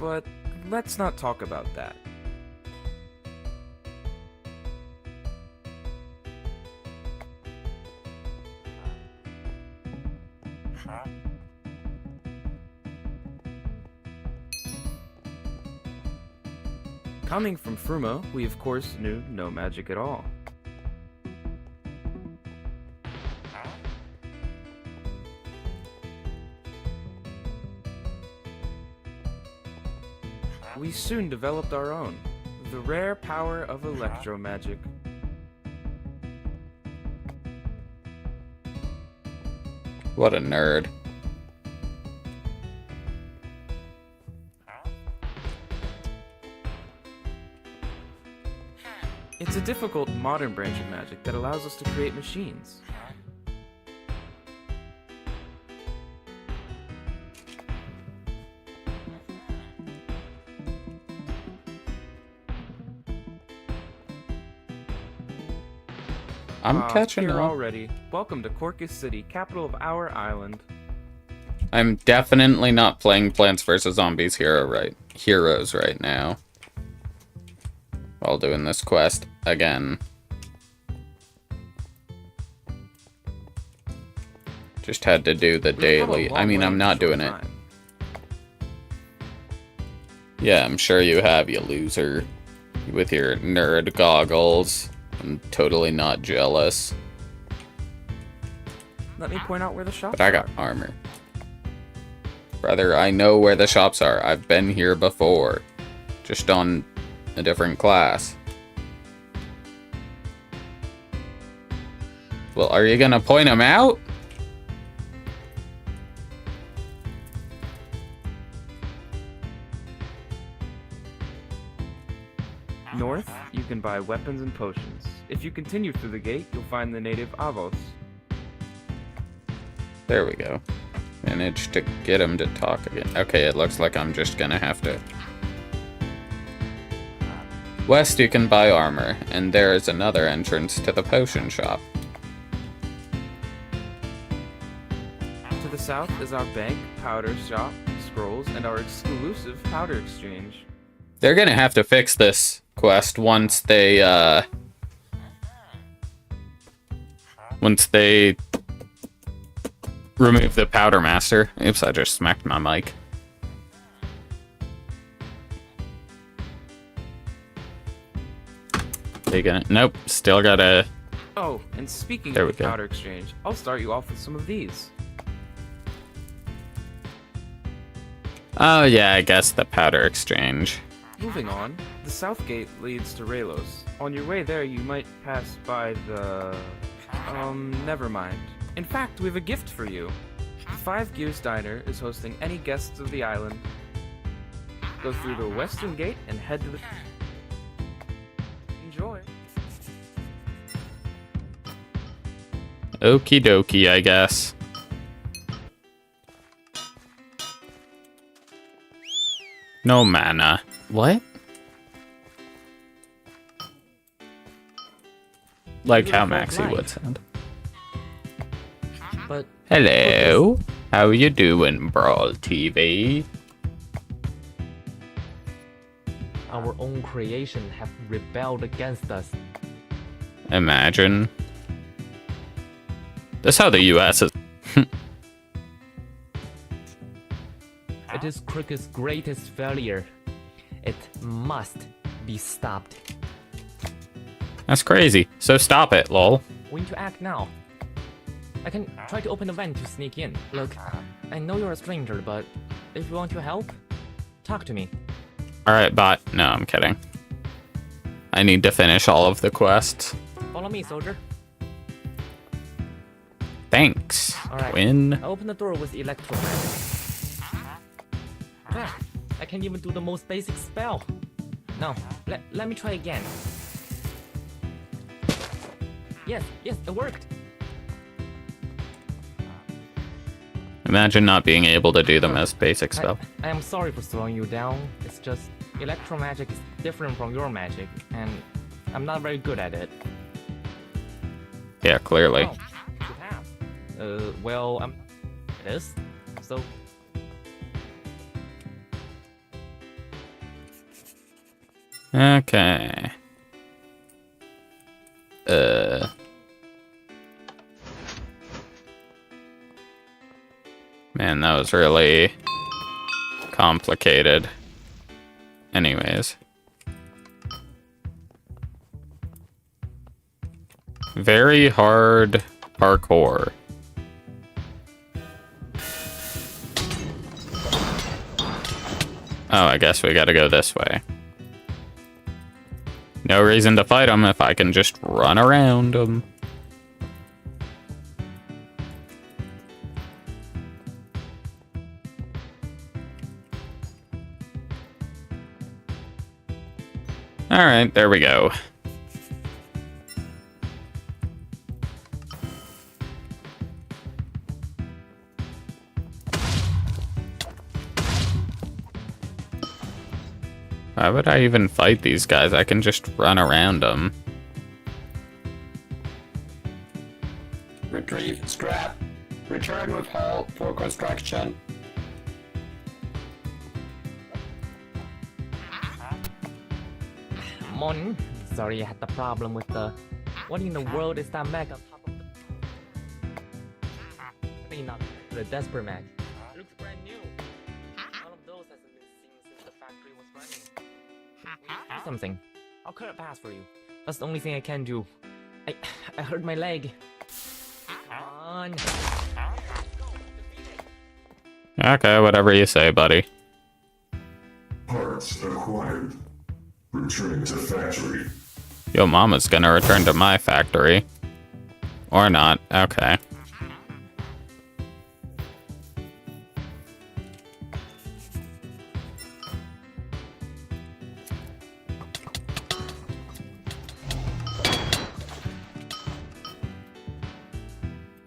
But let's not talk about that. Coming from Fruma, we of course knew no magic at all. We soon developed our own, the rare power of electromagic. What a nerd. It's a difficult modern branch of magic that allows us to create machines. I'm catching here up. already. Welcome to Corcus City, capital of our island. I'm definitely not playing Plants vs. Zombies Heroes right now. While doing this quest again. Just had to do the daily. I mean, I'm not doing it Yeah, I'm sure you have, you loser. With your nerd goggles. I'm totally not jealous. Let me point out where the shops But I got armor. Brother, I know where the shops are. I've been here before. Just on a different class. Well, are you gonna point them out? North, you can buy weapons and potions. If you continue through the gate, you'll find the native Avos. There we go. Managed to get him to talk again. Okay, it looks like I'm just gonna have to... West, you can buy armor, and there is another entrance to the potion shop. To the south is our bank, powder shop, scrolls, and our exclusive powder exchange. They're gonna have to fix this quest once they, remove the powder master. Oops, I just smacked my mic. Taking it. Nope, still gotta... Oh, and speaking There of we the go. powder exchange, I'll start you off with some of these. Oh yeah, I guess the powder exchange. Moving on, the south gate leads to Raylos. On your way there, you might pass by the... never mind. In fact, we have a gift for you. The Five Gears Diner is hosting any guests of the island. Go through the western gate and head to the... Enjoy. Okie dokie, I guess. No mana. What? Like how Maxie would sound. But hello, how you doing, Brawl TV? our own creation have rebelled against us. Imagine. That's how the US is. It is Cricket's greatest failure. It must be stopped. That's crazy. So stop it, lol. We need to act now. I can try to open the vent to sneak in. Look, I know you're a stranger, but if you want to help, talk to me. Alright, bot. No, I'm kidding. I need to finish all of the quests. Follow me, soldier. Thanks, Alright, Wynn. I open the door with electro magic. Ah, I can even do the most basic spell. No, let me try again. Yes, it worked. Imagine not being able to do the most basic spell. I am sorry for slowing you down. It's just electro magic is different from your magic, and I'm not very good at it. Yeah, clearly. Oh, you have. Well, it is. So. Okay. Man, that was really complicated. Anyways. Very hard parkour. Oh, I guess we gotta go this way. No reason to fight them if I can just run around them. Alright, there we go. Why would I even fight these guys? I can just run around them. Retrieve scrap. Return with hull for construction. Morning. Sorry I had the problem with the... What in the world is that mag on top of the... Maybe not the Desperate mag. It looks brand new. One of those hasn't been seen since the Do something. I'll cut a path for you. That's the only thing I can do. I hurt my leg. Come on. Okay, whatever you say, buddy. Parts acquired. Returning to factory. Yo, mama's gonna return to my factory. Or not. Okay.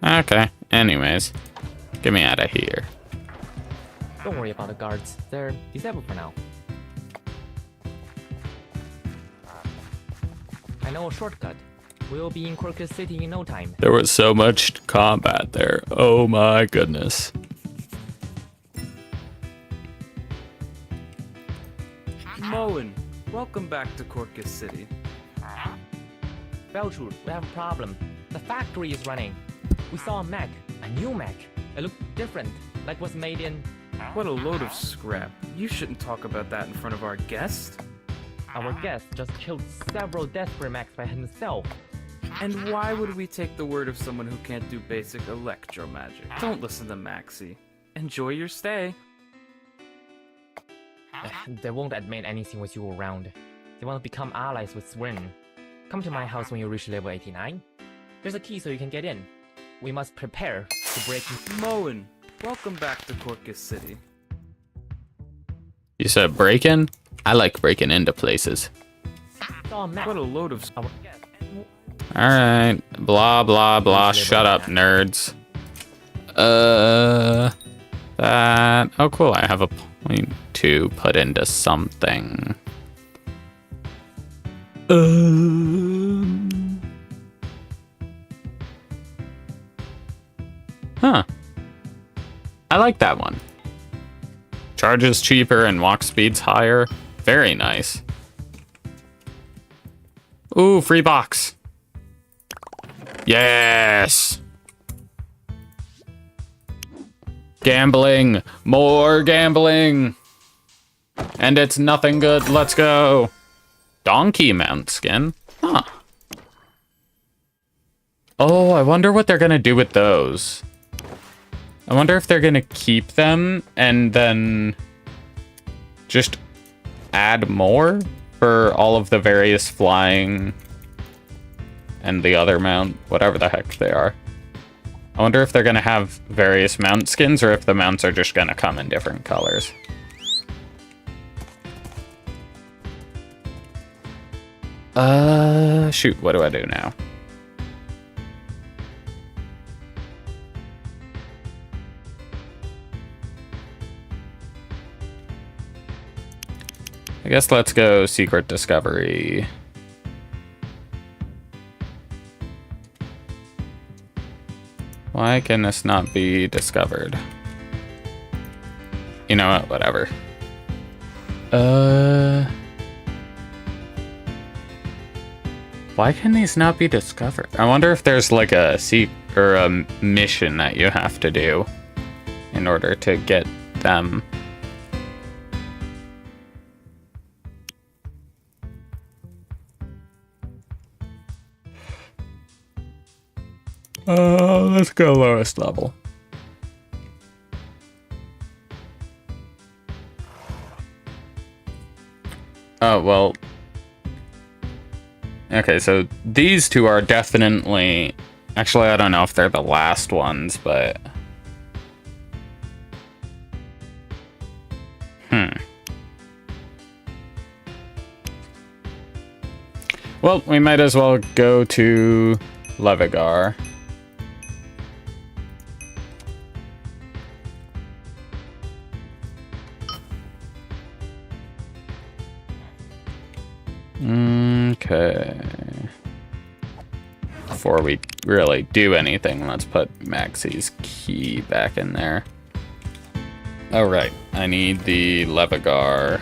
Okay, anyways. Get me out of here. Don't worry about the guards. They're disabled for now. I know a shortcut. We'll be in Quirkus City in no time. There was so much combat there. Oh my goodness. Moen, welcome back to Quirkus City. Belcher, we have a problem. The factory is running. We saw a mech, a new mech. It looked different, like was made in... What a load of scrap. You shouldn't talk about that in front of our guest. Our guest just killed several desperate mechs by himself. And why would we take the word of someone who can't do basic electro magic? Don't listen to Maxie. Enjoy your stay. They won't admit anything with you around. They want to become allies with Wynn. Come to my house when you reach level 89. There's a key so you can get in. We must prepare to break in. Moen, welcome back to Quirkus City. You said break-in? I like breaking into places. What a load of... Alright. Blah, blah, blah. Shut up, nerds. That... Oh, cool. I have a point to put into something. Huh. I like that one. Charges cheaper and walk speeds higher. Very nice. Ooh, free box. Yes. Gambling. More gambling. And it's nothing good. Let's go. Donkey mount skin. Huh. Oh, I wonder what they're gonna do with those. I wonder if they're gonna keep them and then just add more for all of the various flying and the other mount, whatever the heck they are. I wonder if they're gonna have various mount skins or if the mounts are just gonna come in different colors. Shoot, what do I do now? I guess let's go secret discovery. Why can this not be discovered? You know what, whatever. Why can these not be discovered? I wonder if there's like a mission that you have to do in order to get them. Let's go lowest level. Oh, well. Okay, so these two are definitely... Actually, I don't know if they're the last ones, but... Well, we might as well go to Llevigar. Okay. Before we really do anything, let's put Maxie's key back in there. Alright, I need the Llevigar.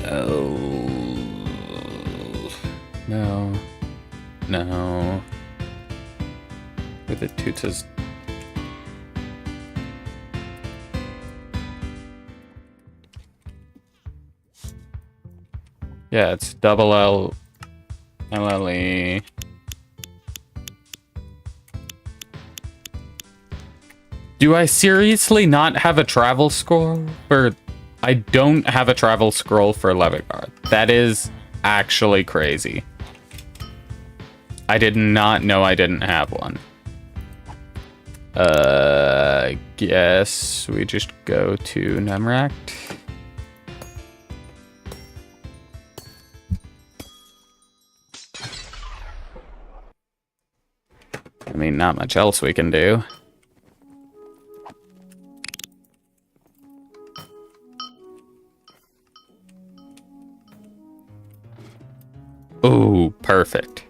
Oh. No. No. Where the toots is... Yeah, it's double L LLE. Do I seriously not have a travel scroll? Or I don't have a travel scroll for Llevigar. That is actually crazy. I did not know I didn't have one. I guess we just go to Nemract. I mean, not much else we can do. Oh, perfect.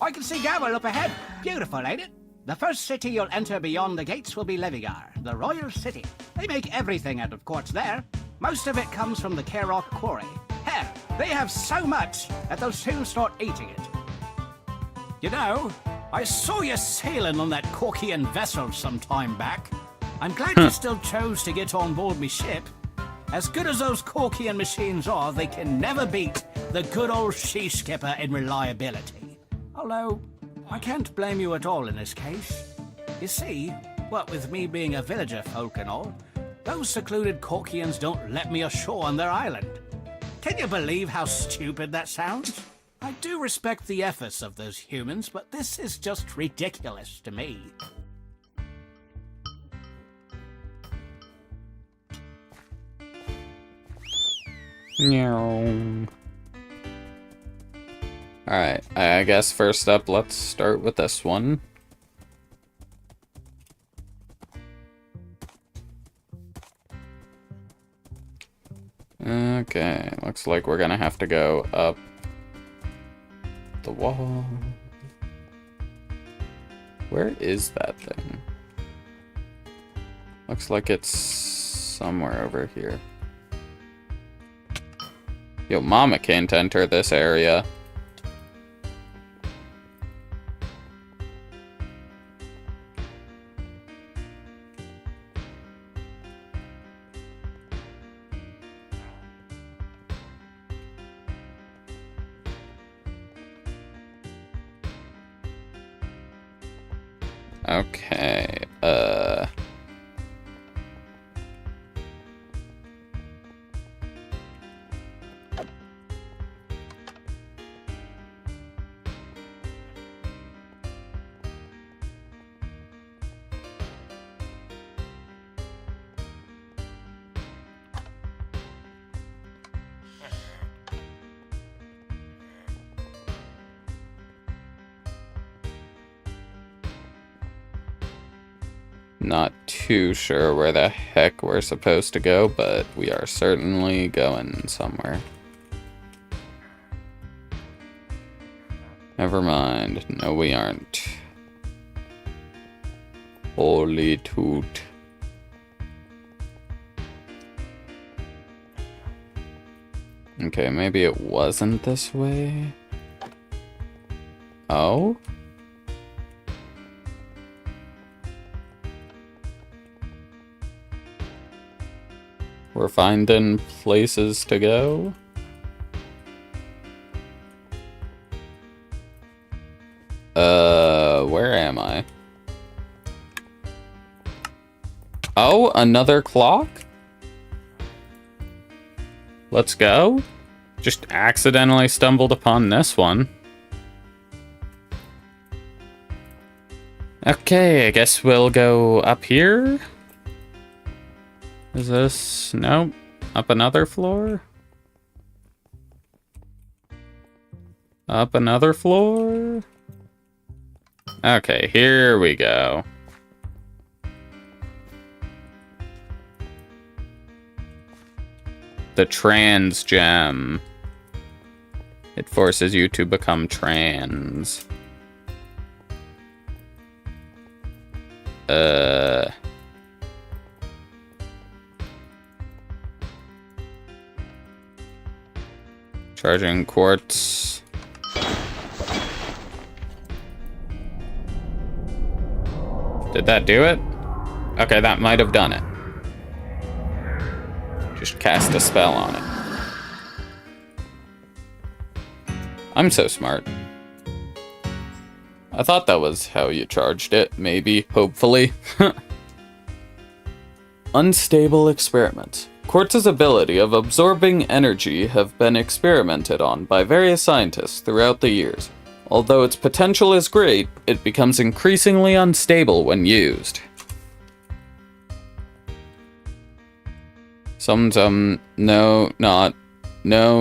I can see Gavel up ahead. Beautiful, ain't it? The first city you'll enter beyond the gates will be Llevigar, the royal city. They make everything out of quartz there. Most of it comes from the Kerok quarry. Hell, they have so much that they'll soon start eating it. You know, I saw you sailing on that Corkian vessel some time back. I'm glad you still chose to get on board me ship. As good as those Corkian machines are, they can never beat the good old sea skipper in reliability. Although, I can't blame you at all in this case. You see, what with me being a villager folk and all, those secluded Corkians don't let me ashore on their island. Can you believe how stupid that sounds? I do respect the efforts of those humans, but this is just ridiculous to me. Meow. Alright, I guess first up, let's start with this one. Okay, looks like we're gonna have to go up the wall. Where is that thing? Looks like it's somewhere over here. Yo, Mama can't enter this area. Okay, not too sure where the heck we're supposed to go, but we are certainly going somewhere. Never mind. No, we aren't. Holy toot. Okay, maybe it wasn't this way. Oh? We're finding places to go. Where am I? Oh, another clock? Let's go. Just accidentally stumbled upon this one. Okay, I guess we'll go up here. Is this... Nope. Up another floor? Up another floor? Okay, here we go. The trans gem. It forces you to become trans. Charging quartz. Did that do it? Okay, that might have done it. Just cast a spell on it. I'm so smart. I thought that was how you charged it, maybe, hopefully. Unstable experiments. Quartz's ability of absorbing energy have been experimented on by various scientists throughout the years. Although its potential is great, it becomes increasingly unstable when used.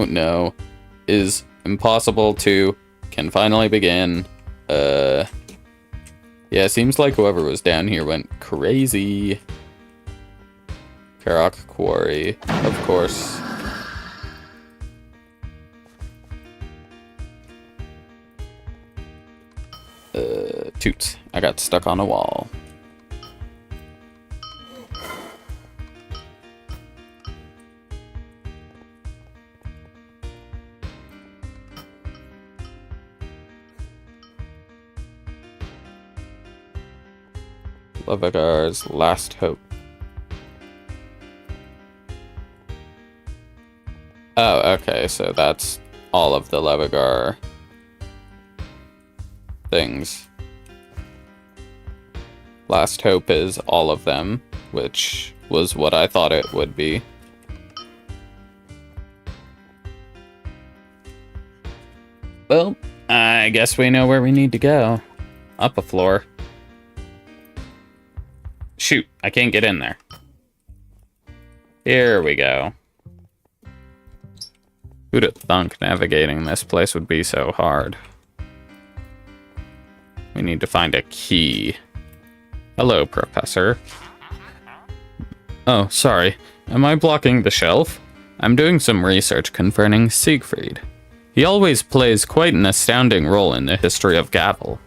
No, is impossible to, can finally begin. Yeah, seems like whoever was down here went crazy. Karok Quarry, of course. Toots. I got stuck on a wall. Llevigar's last hope. Oh, okay, so that's all of the Llevigar things. Last hope is all of them, which was what I thought it would be. Well, I guess we know where we need to go. Up a floor. Shoot, I can't get in there. Here we go. Who'd have thunk navigating this place would be so hard? We need to find a key. Hello, Professor. Oh, sorry. Am I blocking the shelf? I'm doing some research concerning Siegfried. He always plays quite an astounding role in the history of Gavel.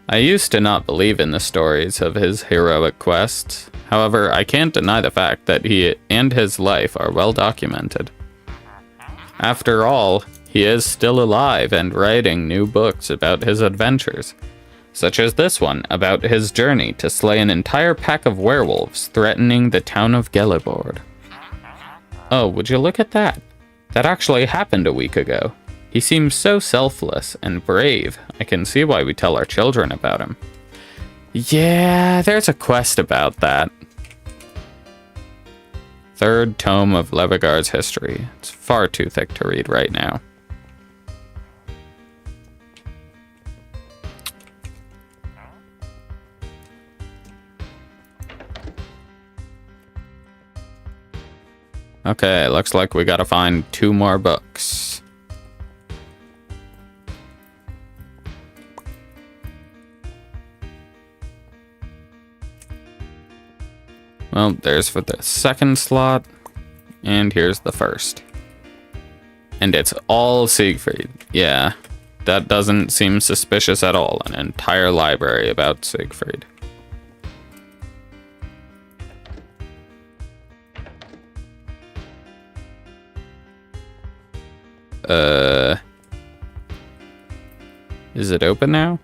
I used to not believe in the stories of his heroic quests. However, I can't deny the fact that he and his life are well documented. After all, he is still alive and writing new books about his adventures, such as this one about his journey to slay an entire pack of werewolves threatening the town of Llevigar. Oh, would you look at that? That actually happened a week ago. He seems so selfless and brave. I can see why we tell our children about him. Yeah, there's a quest about that. Third tome of Llevigar's history. It's far too thick to read right now. Okay, looks like we gotta find 2 more books. Well, there's for the second slot, and here's the first. And it's all Siegfried. Yeah, that doesn't seem suspicious at all. An entire library about Siegfried. Is it open now?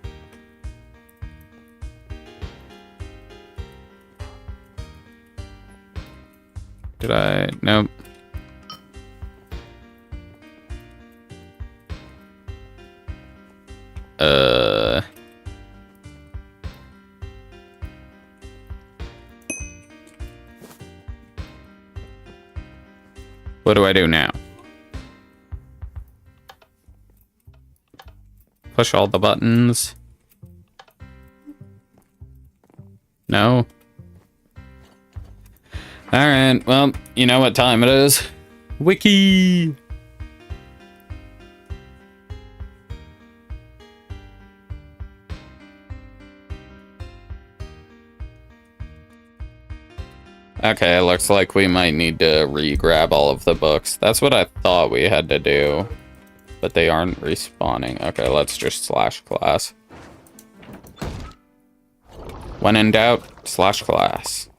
Did I? Nope. What do I do now? Push all the buttons. No. Alright, well, you know what time it is. Wiki! Okay, looks like we might need to re-grab all of the books. That's what I thought we had to do. But they aren't respawning. Okay, let's just slash class. When in doubt, slash class.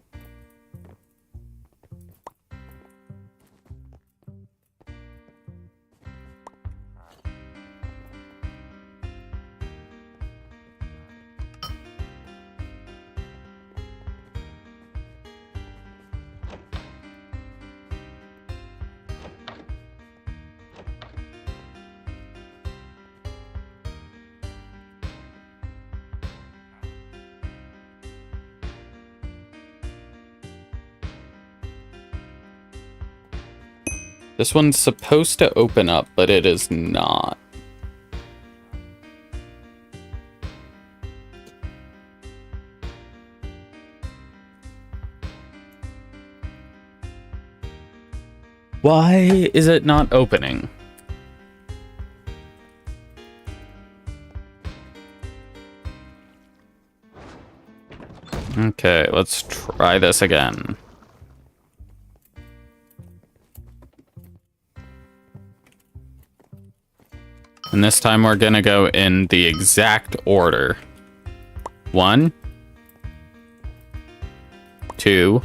This one's supposed to open up, but it is not. Why is it not opening? Okay, let's try this again. And this time we're gonna go in the exact order. 1, 2,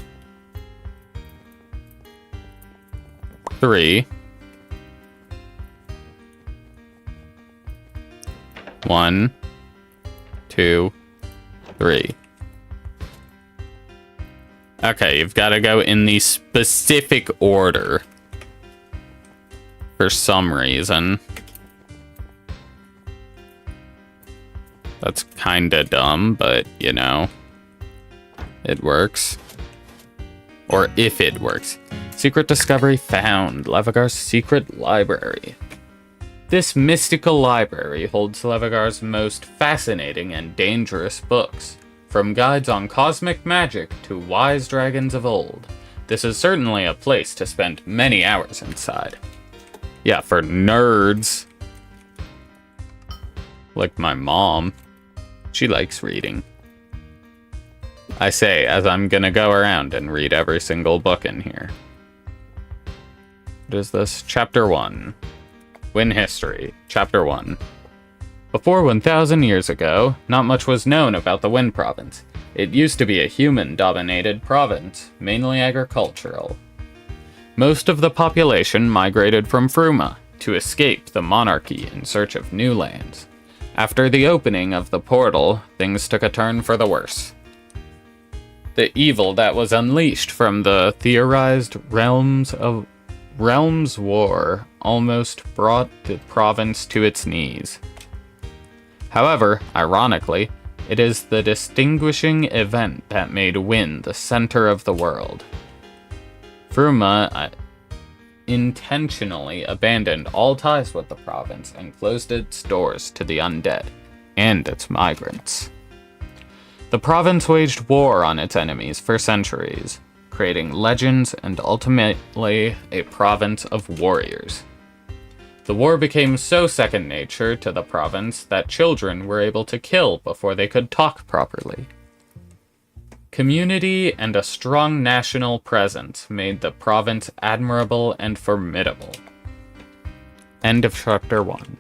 3, 1, 2, 3. Okay, you've got to go in the specific order for some reason. That's kinda dumb, but you know, it works. Or if it works. Secret discovery found. Llevigar's secret library. This mystical library holds Llevigar's most fascinating and dangerous books. From guides on cosmic magic to wise dragons of old. This is certainly a place to spend many hours inside. Yeah, for nerds. Like my mom. She likes reading. I say, as I'm gonna go around and read every single book in here. What is this? Chapter 1. Wynn History. Chapter 1. Before 1,000 years ago, not much was known about the Wynn province. It used to be a human-dominated province, mainly agricultural. Most of the population migrated from Fruma to escape the monarchy in search of new lands. After the opening of the portal, things took a turn for the worse. The evil that was unleashed from the theorized Realms War almost brought the province to its knees. However, ironically, it is the distinguishing event that made Wynn the center of the world. Fruma intentionally abandoned all ties with the province and closed its doors to the undead and its migrants. The province waged war on its enemies for centuries, creating legends and ultimately a province of warriors. The war became so second nature to the province that children were able to kill before they could talk properly. Community and a strong national presence made the province admirable and formidable. End of Chapter 1.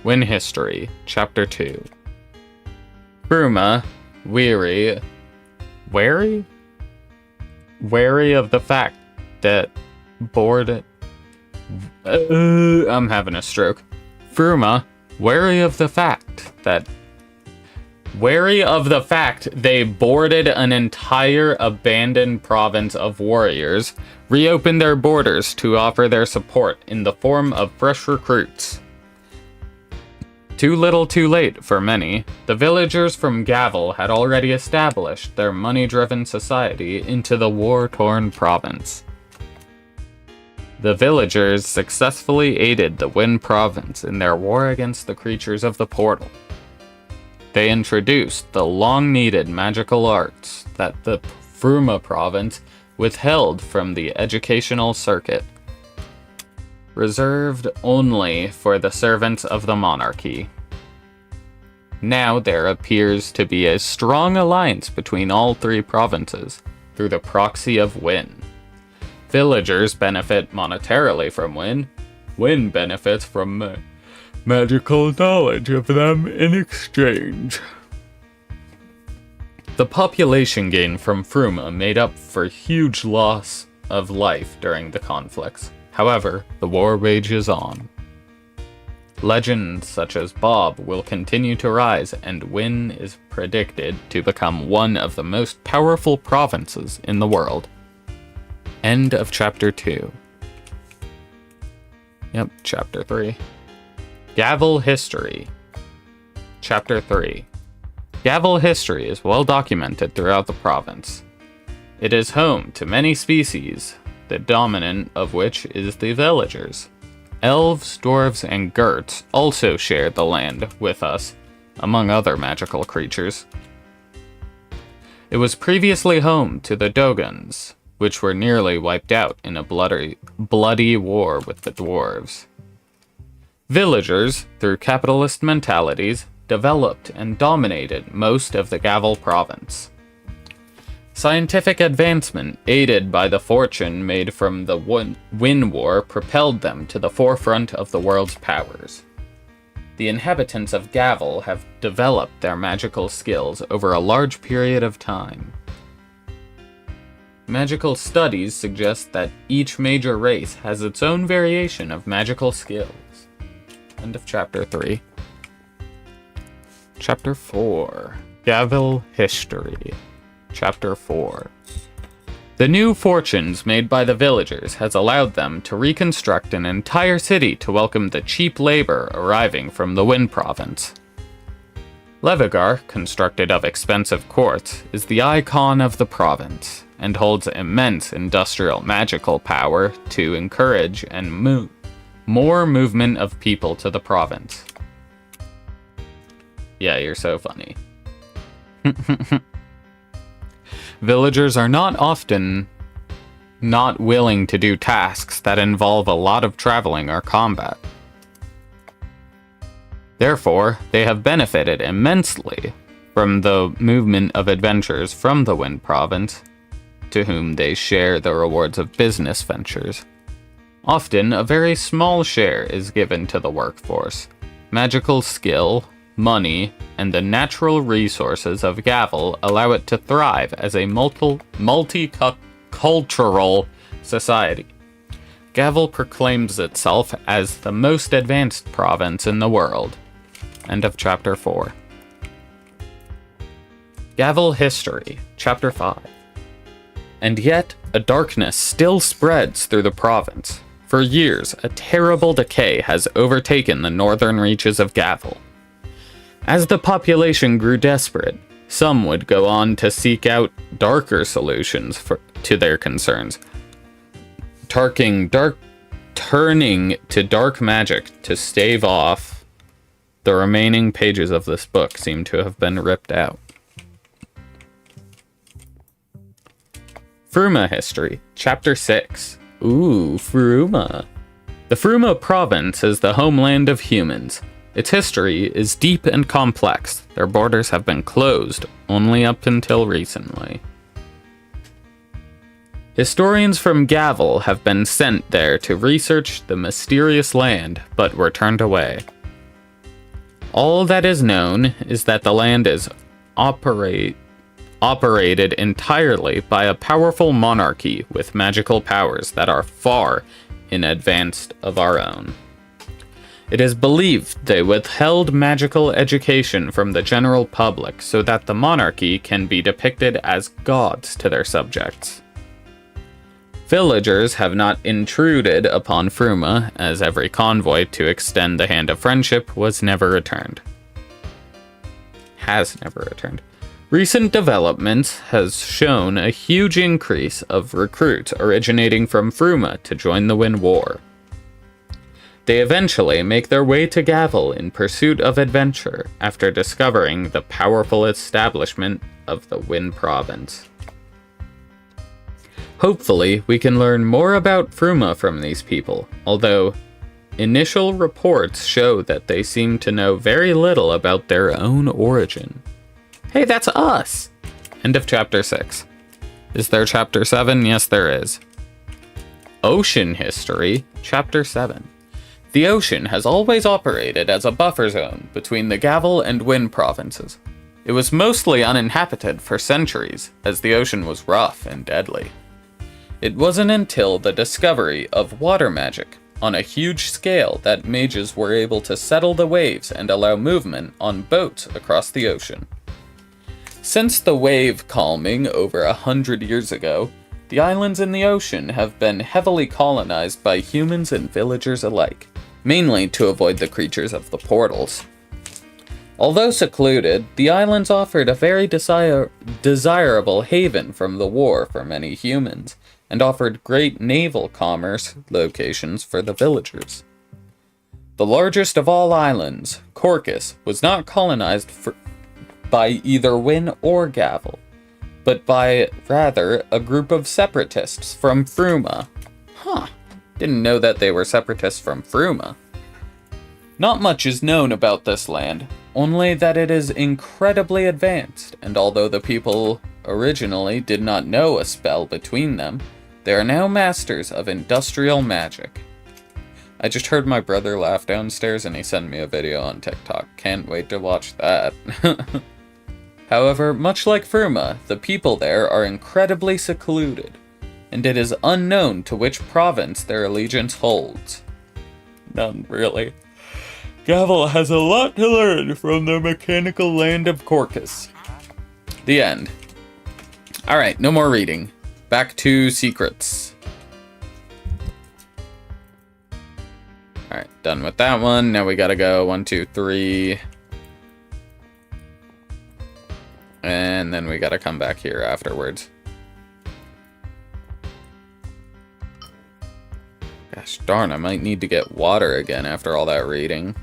Wynn History, Chapter 2. Fruma, wary of the fact that I'm having a stroke. Fruma, wary of the fact they boarded an entire abandoned province of warriors, reopened their borders to offer their support in the form of fresh recruits. Too little too late for many, the villagers from Gavel had already established their money-driven society into the war-torn province. The villagers successfully aided the Wynn province in their war against the creatures of the portal. They introduced the long-needed magical arts that the Fruma province withheld from the educational circuit, reserved only for the servants of the monarchy. Now there appears to be a strong alliance between all three provinces through the proxy of Wynn. Villagers benefit monetarily from Wynn. Wynn benefits from magical knowledge of them in exchange. The population gain from Fruma made up for huge loss of life during the conflicts. However, the war rages on. Legends such as Bob will continue to rise, and Wynn is predicted to become one of the most powerful provinces in the world. End of Chapter 2. Yep, Chapter 3. Gavel History. Chapter 3. Gavel history is well documented throughout the province. It is home to many species the dominant of which is the villagers. Elves, dwarves, and Gerts also share the land with us, among other magical creatures. It was previously home to the Dogons, which were nearly wiped out in a bloody war with the dwarves. Villagers, through capitalist mentalities, developed and dominated most of the Gavel province. Scientific advancement, aided by the fortune made from the Wynn War, propelled them to the forefront of the world's powers. The inhabitants of Gavel have developed their magical skills over a large period of time. Magical studies suggest that each major race has its own variation of magical skills. End of Chapter 3. Chapter 4. Gavel History. Chapter 4. The new fortunes made by the villagers has allowed them to reconstruct an entire city to welcome the cheap labor arriving from the Wynn province. Llevigar, constructed of expensive quartz, is the icon of the province, and holds immense industrial magical power to encourage and more movement of people to the province. Yeah, you're so funny. Villagers are not often not willing to do tasks that involve a lot of traveling or combat. Therefore, they have benefited immensely from the movement of adventurers from the Wynn province, to whom they share the rewards of business ventures. Often, a very small share is given to the workforce. Magical skill, money, and the natural resources of Gavel allow it to thrive as a multicultural society. Gavel proclaims itself as the most advanced province in the world. End of Chapter 4. Gavel History, Chapter 5. And yet, a darkness still spreads through the province. For years, a terrible decay has overtaken the northern reaches of Gavel. As the population grew desperate, some would go on to seek out darker solutions to their concerns, turning to dark magic to stave off. The remaining pages of this book seem to have been ripped out. Fruma History, Chapter 6. Ooh, Fruma. The Fruma province is the homeland of humans. Its history is deep and complex. Their borders have been closed only up until recently. Historians from Gavel have been sent there to research the mysterious land, but were turned away. All that is known is that the land is operated entirely by a powerful monarchy with magical powers that are far in advance of our own. It is believed they withheld magical education from the general public so that the monarchy can be depicted as gods to their subjects. Villagers have not intruded upon Fruma, as every convoy to extend the hand of friendship has never returned. Recent developments has shown a huge increase of recruits originating from Fruma to join the Wynn War. They eventually make their way to Gavel in pursuit of adventure after discovering the powerful establishment of the Wynn province. Hopefully, we can learn more about Fruma from these people, although initial reports show that they seem to know very little about their own origin. Hey, that's us! End of Chapter 6. Is there Chapter 7? Yes, there is. Ocean History, Chapter 7. The ocean has always operated as a buffer zone between the Gavel and Wynn provinces. It was mostly uninhabited for centuries, as the ocean was rough and deadly. It wasn't until the discovery of water magic on a huge scale that mages were able to settle the waves and allow movement on boats across the ocean. Since the wave calming over 100 years ago, the islands in the ocean have been heavily colonized by humans and villagers alike, mainly to avoid the creatures of the portals. Although secluded, the islands offered a very desirable haven from the war for many humans, and offered great naval commerce locations for the villagers. The largest of all islands, Corcus, was not colonized by either Wynn or Gavel, but by, rather, a group of separatists from Fruma. Huh, didn't know that they were separatists from Fruma. Not much is known about this land, only that it is incredibly advanced, and although the people originally did not know a spell between them, they are now masters of industrial magic. I just heard my brother laugh downstairs and he sent me a video on TikTok. Can't wait to watch that. However, much like Fruma, the people there are incredibly secluded, and it is unknown to which province their allegiance holds. None, really. Gavel has a lot to learn from the mechanical land of Corcus. The end. Alright, no more reading. Back to secrets. Alright, done with that one. Now we gotta go 1, 2, 3. And then we gotta come back here afterwards. Gosh darn, I might need to get water again after all that reading.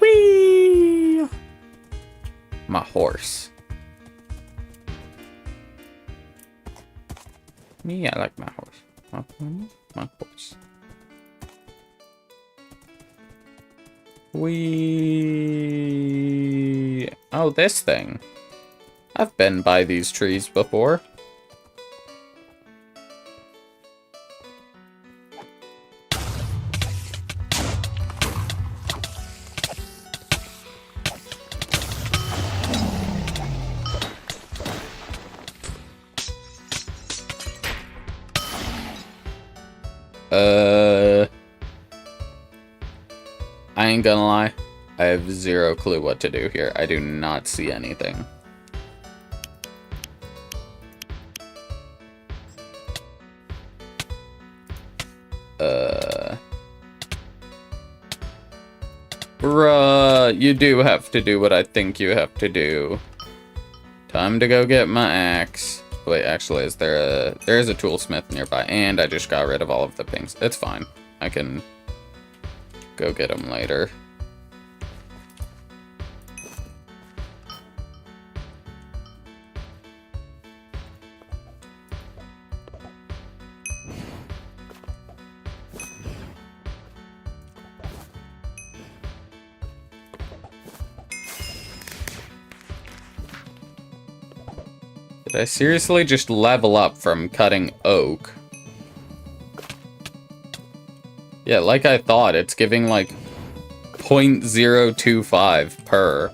Whee! My horse. Me, I like my horse. My horse. Oh, this thing. I've been by these trees before. I ain't gonna lie. I have zero clue what to do here. I do not see anything. Bruh, you do have to do what I think you have to do. Time to go get my axe. Wait, actually, there is a toolsmith nearby, and I just got rid of all of the pings. It's fine. I can go get them later. Did I seriously just level up from cutting oak? Yeah, like I thought, it's giving like 0.025 per.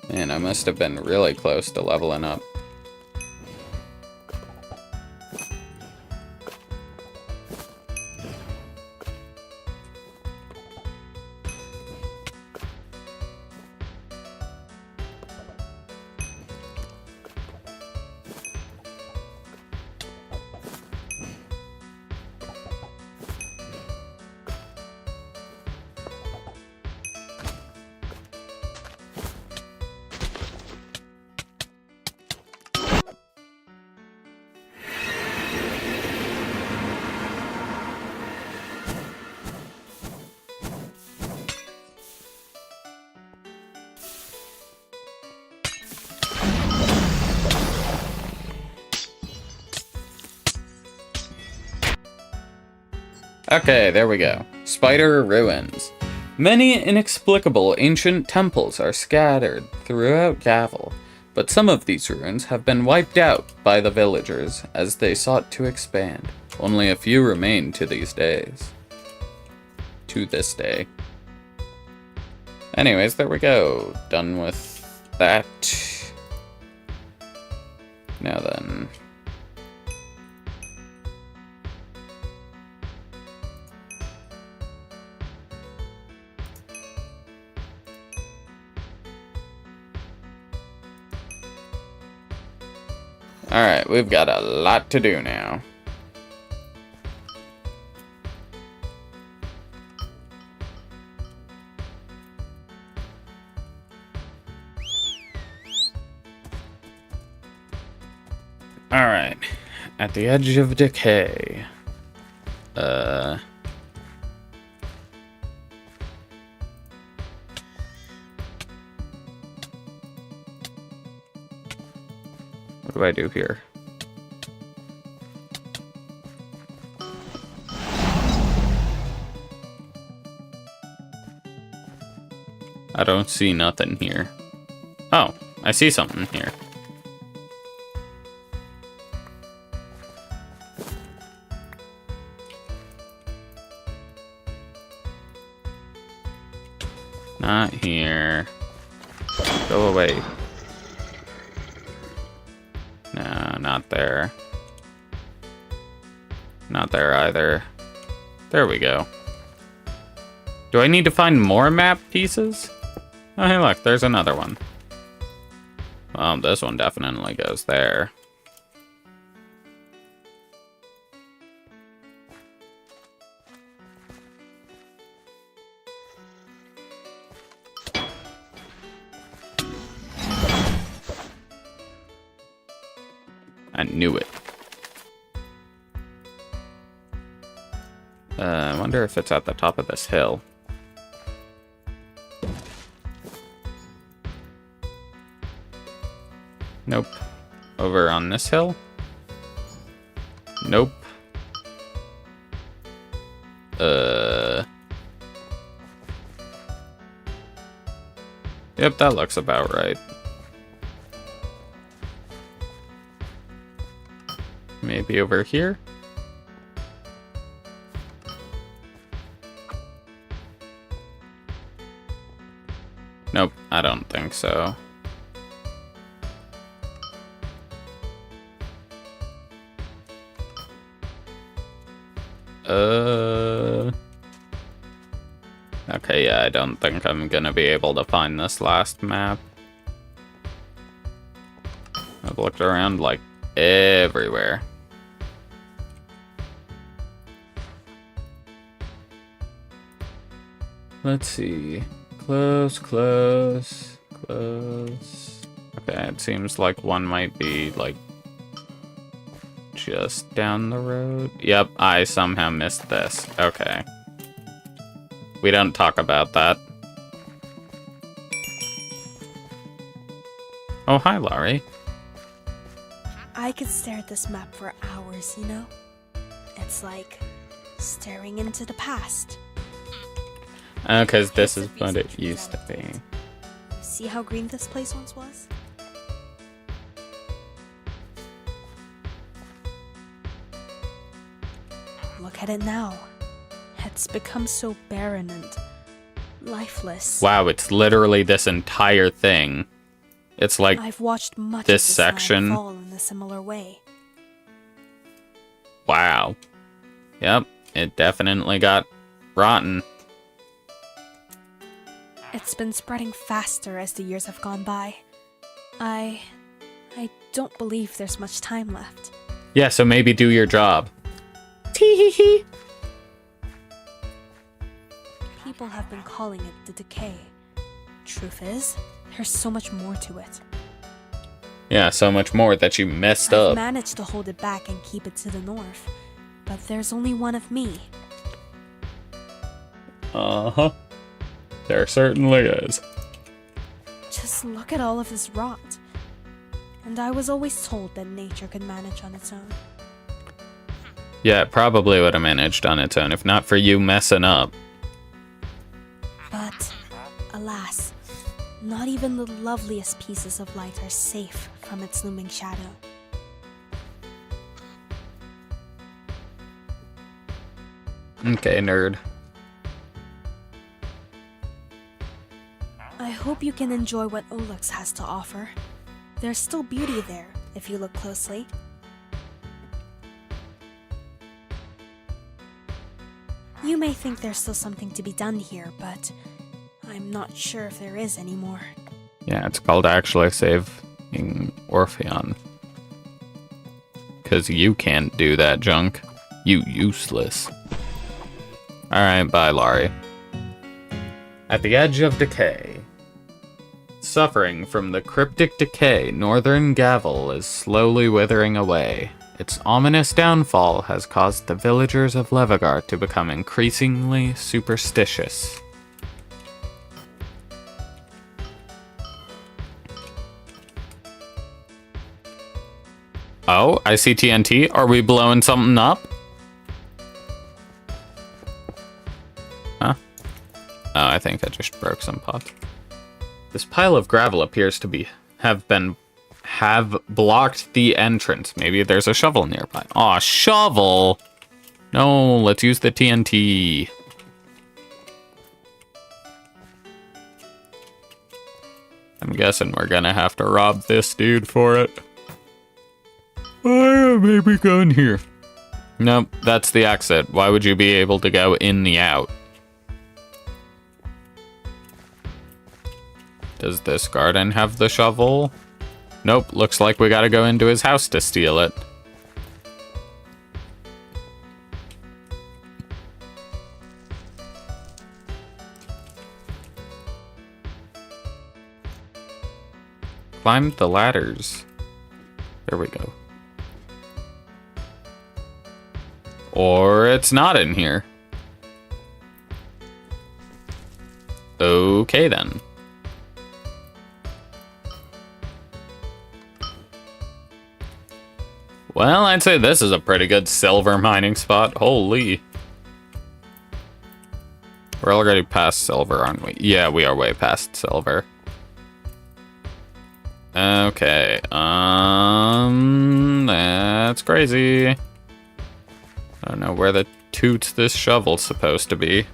Man, I must have been really close to leveling up. Okay, there we go. Spider ruins. Many inexplicable ancient temples are scattered throughout Gavel, but some of these ruins have been wiped out by the villagers as they sought to expand. Only a few remain to these days. To this day. Anyways, there we go. Done with that. Now then. Alright, we've got a lot to do now. Alright. At the edge of decay. What do I do here? I don't see nothing here. Oh, I see something here. Not here. Go away. No, not there. Not there either. There we go. Do I need to find more map pieces? Oh, hey, look, there's another one. Well, this one definitely goes there. I knew it. I wonder if it's at the top of this hill. Nope. Over on this hill? Nope. Yep, that looks about right. Maybe over here? Nope, I don't think so. Okay, yeah, I don't think I'm gonna be able to find this last map. I've looked around, like, everywhere. Let's see. Close, close, close. Okay, it seems like one might be, like, just down the road. Yep, I somehow missed this. Okay. We don't talk about that. Oh, hi, Laurie. I could stare at this map for hours, you know? It's like staring into the past. Because this is what it used to be. See how green this place once was? Look at it now. It's become so barren and lifeless. Wow, it's literally this entire thing. It's like I've watched much this of the land section. fall in a similar way. Wow. Yep, it definitely got rotten. It's been spreading faster as the years have gone by. I don't believe there's much time left. Yeah, so maybe do your job. Tee-hee-hee. People have been calling it the decay. Truth is, there's so much more to it. Yeah, so much more that you messed I've up. managed to hold it back and keep it to the north, but there's only one of me. Uh-huh. There certainly is. Just look at all of this rot. And I was always told that nature could manage on its own. Yeah, it probably would have managed on its own if not for you messing up. But, alas, not even the loveliest pieces of light are safe from its looming shadow. Okay, nerd. I hope you can enjoy what Olux has to offer. There's still beauty there, if you look closely. You may think there's still something to be done here, but I'm not sure if there is anymore. Yeah, it's called actually saving Orpheon. Because you can't do that junk. You useless. Alright, bye, Laurie. At the edge of decay. Suffering from the cryptic decay, northern Gavel is slowly withering away. Its ominous downfall has caused the villagers of Llevigar to become increasingly superstitious. Oh, I see TNT. Are we blowing something up? Huh? Oh, I think I just broke some pots. This pile of gravel appears to have blocked the entrance. Maybe there's a shovel nearby. Aw, shovel! No, let's use the TNT. I'm guessing we're gonna have to rob this dude for it. Oh, maybe go in here. Nope, that's the exit. Why would you be able to go in the out? Does this garden have the shovel? Nope, looks like we gotta go into his house to steal it. Climb the ladders. There we go. Or it's not in here. Okay then. Well, I'd say this is a pretty good silver mining spot. Holy. We're already past silver, aren't we? Yeah, we are way past silver. Okay, that's crazy. I don't know where the toots this shovel's supposed to be,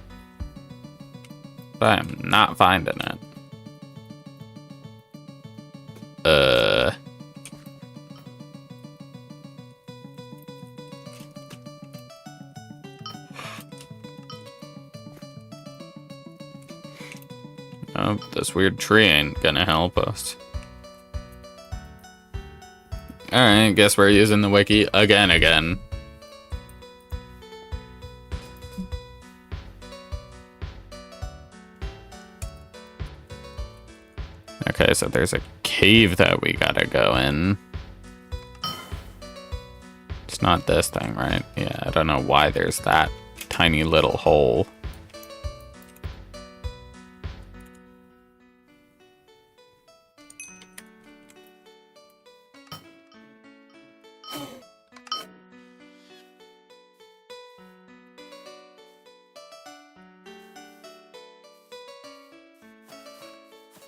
but I am not finding it. Oh, this weird tree ain't gonna help us. Alright, guess we're using the wiki again. Okay, so there's a cave that we gotta go in. It's not this thing, right? Yeah, I don't know why there's that tiny little hole.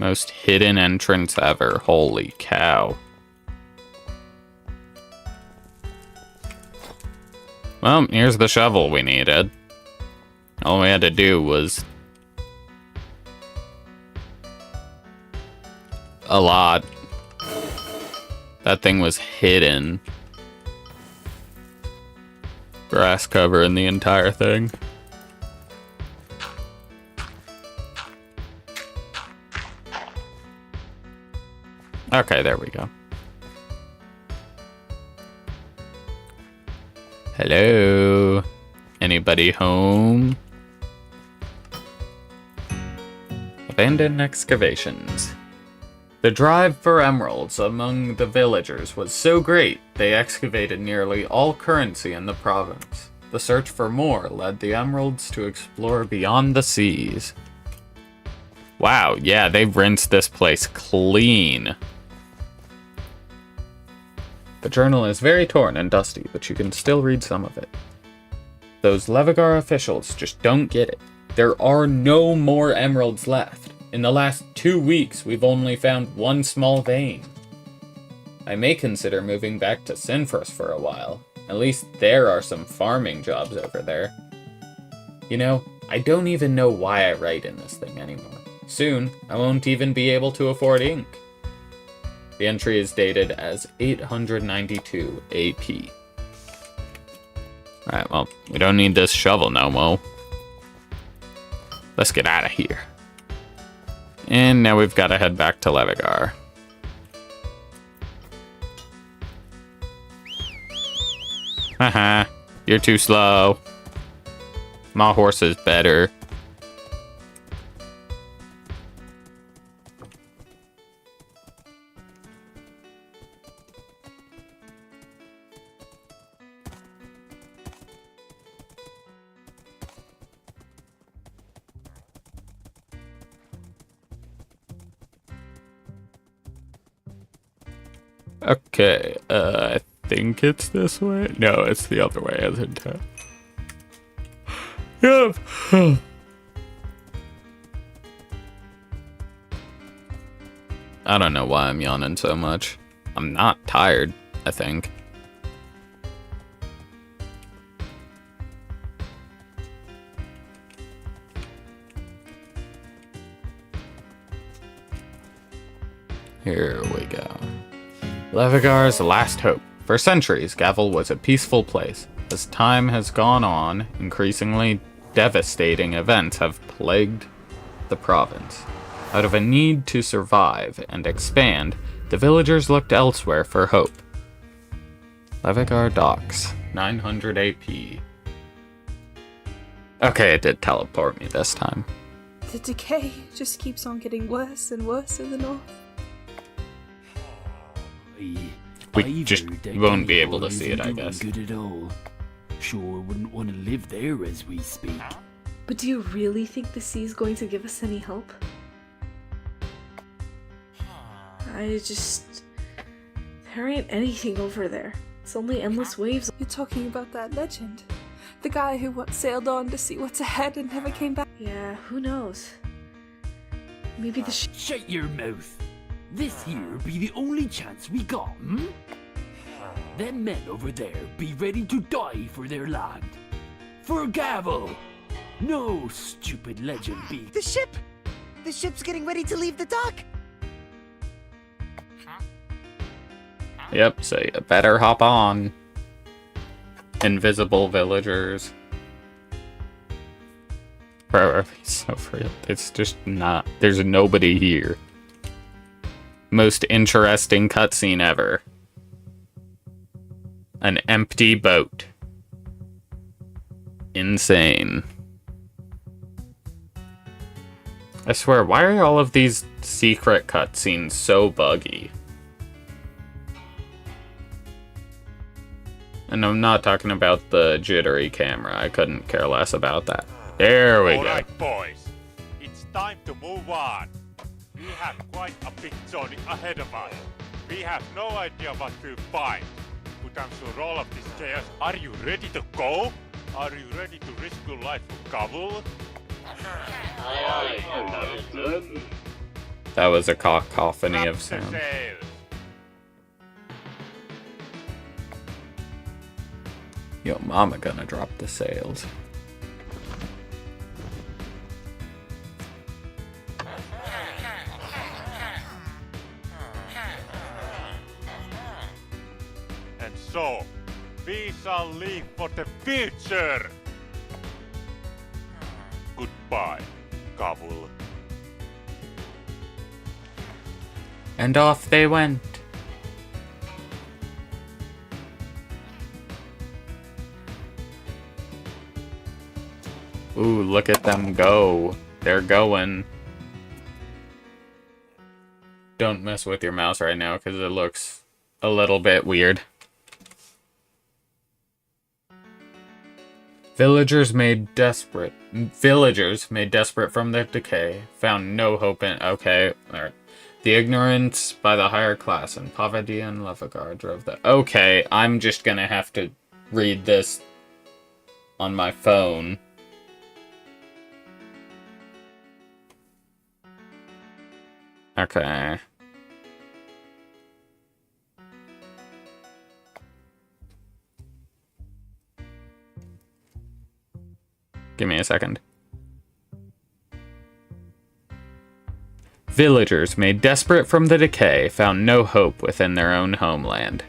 Most hidden entrance ever. Holy cow. Well, here's the shovel we needed. All we had to do was a lot. That thing was hidden. Grass covering the entire thing. Okay, there we go. Hello? Anybody home? Abandoned excavations. The drive for emeralds among the villagers was so great, they excavated nearly all currency in the province. The search for more led the emeralds to explore beyond the seas. Wow, yeah, they rinsed this place clean. The journal is very torn and dusty, but you can still read some of it. Those Llevigar officials just don't get it. There are no more emeralds left. In the last 2 weeks, we've only found one small vein. I may consider moving back to Sinfros for a while. At least there are some farming jobs over there. You know, I don't even know why I write in this thing anymore. Soon, I won't even be able to afford ink. The entry is dated as 892 AP. Alright, well, we don't need this shovel no more. Let's get out of here. And now we've got to head back to Llevigar. Haha, you're too slow. My horse is better. Okay, I think it's this way. No, it's the other way, isn't it? Yep. I don't know why I'm yawning so much. I'm not tired, I think. Here we go. Llevigar's last hope. For centuries, Gavel was a peaceful place. As time has gone on, increasingly devastating events have plagued the province. Out of a need to survive and expand, the villagers looked elsewhere for hope. Llevigar docks, 900 AP. Okay, it did teleport me this time. The decay just keeps on getting worse and worse in the north. We just won't be able to see it, I guess. Good at all. Sure wouldn't want to live there as we speak. But do you really think the sea is going to give us any help? There ain't anything over there. It's only endless waves. You're talking about that legend? The guy who once sailed on to see what's ahead and never came back? Yeah, who knows? Maybe the Shut your mouth. This here be the only chance we got, hmm? Them men over there be ready to die for their land. For Gavel! No stupid legend be. The ship! The ship's getting ready to leave the dock! Yep, so you better hop on. Invisible villagers. Bro, so real. It's just not. There's nobody here. Most interesting cutscene ever. An empty boat. Insane. I swear, why are all of these secret cutscenes so buggy? And I'm not talking about the jittery camera. I couldn't care less about that. There we go. Alright, boys. It's time to move on. We have quite a big journey ahead of us. We have no idea what to find. But I'm sure all of this chaos. Are you ready to go? Are you ready to risk your life for Kabul? That was a cacophony of sound. Yo, mama gonna drop the sails. And so, we shall leave for the future. Goodbye, Kabul. And off they went. Ooh, look at them go. They're going. Don't mess with your mouse right now because it looks a little bit weird. Villagers made desperate from their decay, found no hope in. Okay, alright. The ignorance by the higher class and poverty and Llevigar drove the. Okay, I'm just gonna have to read this on my phone. Okay. Give me a second. Villagers, made desperate from the decay, found no hope within their own homeland.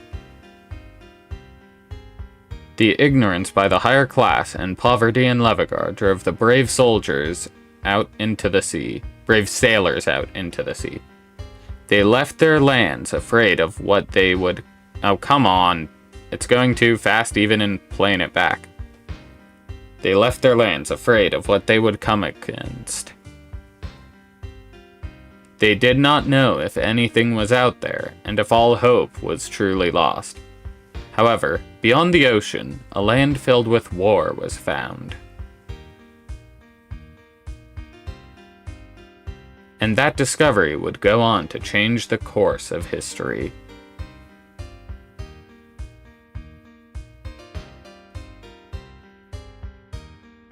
The ignorance by the higher class and poverty in Llevigar drove the brave soldiers out into the sea. Brave sailors out into the sea. They left their lands afraid of what they would... Oh, come on. It's going too fast even in playing it back. They left their lands afraid of what they would come against. They did not know if anything was out there, and if all hope was truly lost. However, beyond the ocean, a land filled with war was found. And that discovery would go on to change the course of history.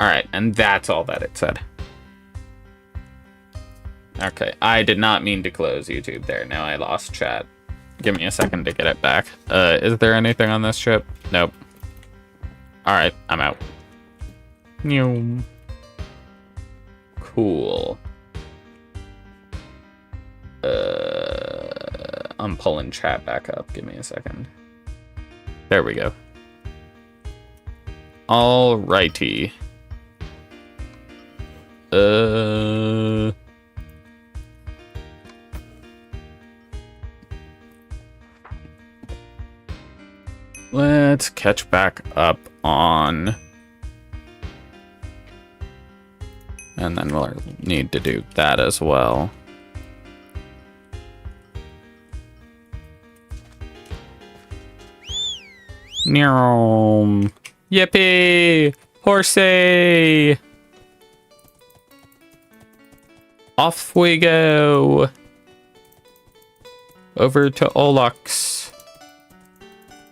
Alright, and that's all that it said. Okay, I did not mean to close YouTube there. Now I lost chat. Give me a second to get it back. Is there anything on this ship? Nope. Alright, I'm out. Cool. I'm pulling chat back up. Give me a second. There we go. Alrighty. Let's catch back up on... And then we'll need to do that as well. Yippee! Horsey! Off we go! Over to Olux.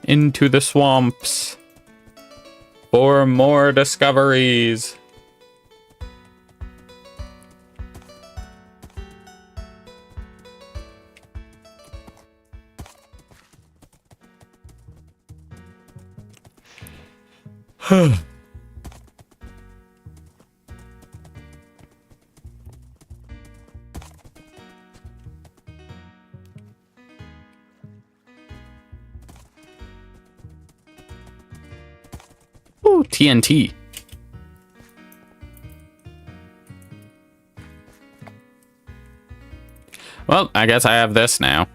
Into the swamps. For more discoveries. Ooh, TNT. Well, I guess I have this now.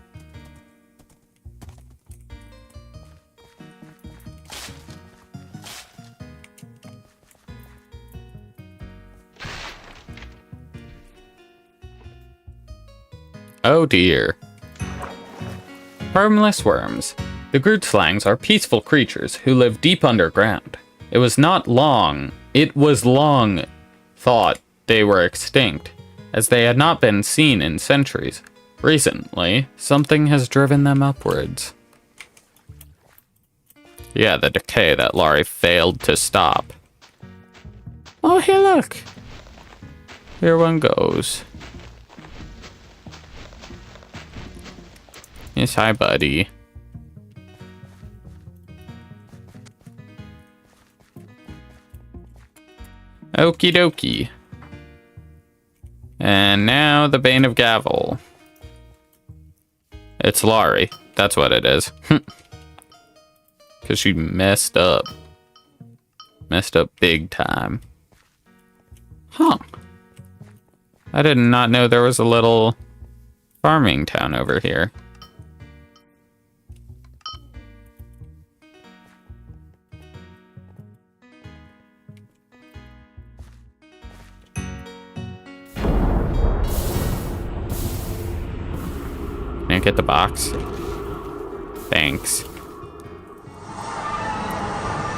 Oh dear. Harmless worms. The Grootslangs are peaceful creatures who live deep underground. It was long thought they were extinct, as they had not been seen in centuries. Recently, something has driven them upwards. Yeah, the decay that Laurie failed to stop. Oh, hey, look! Here one goes. Yes, hi, buddy. Okie dokie. And now the Bane of Gavel. It's Laurie. That's what it is. Because she messed up. Messed up big time. Huh. I did not know there was a little farming town over here. Can I get the box? Thanks.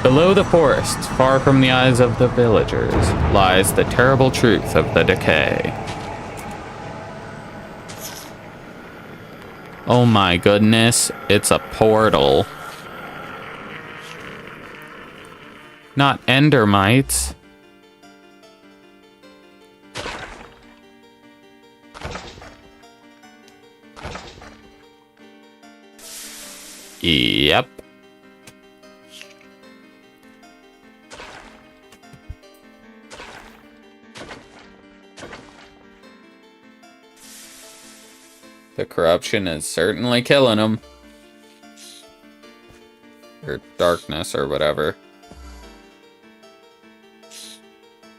Below the forests, far from the eyes of the villagers, lies the terrible truth of the decay. Oh my goodness, it's a portal. Not endermites. Yep. The corruption is certainly killing them. Or darkness or whatever.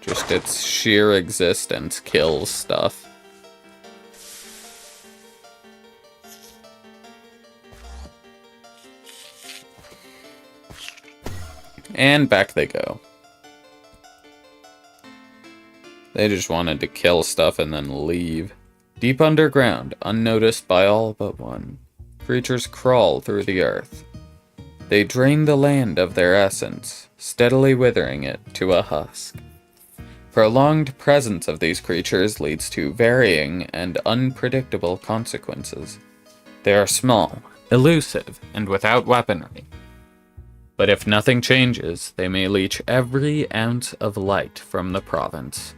Just its sheer existence kills stuff. And back they go. They just wanted to kill stuff and then leave. Deep underground, unnoticed by all but one, creatures crawl through the earth. They drain the land of their essence, steadily withering it to a husk. Prolonged presence of these creatures leads to varying and unpredictable consequences. They are small, elusive, and without weaponry. But if nothing changes, they may leech every ounce of light from the province.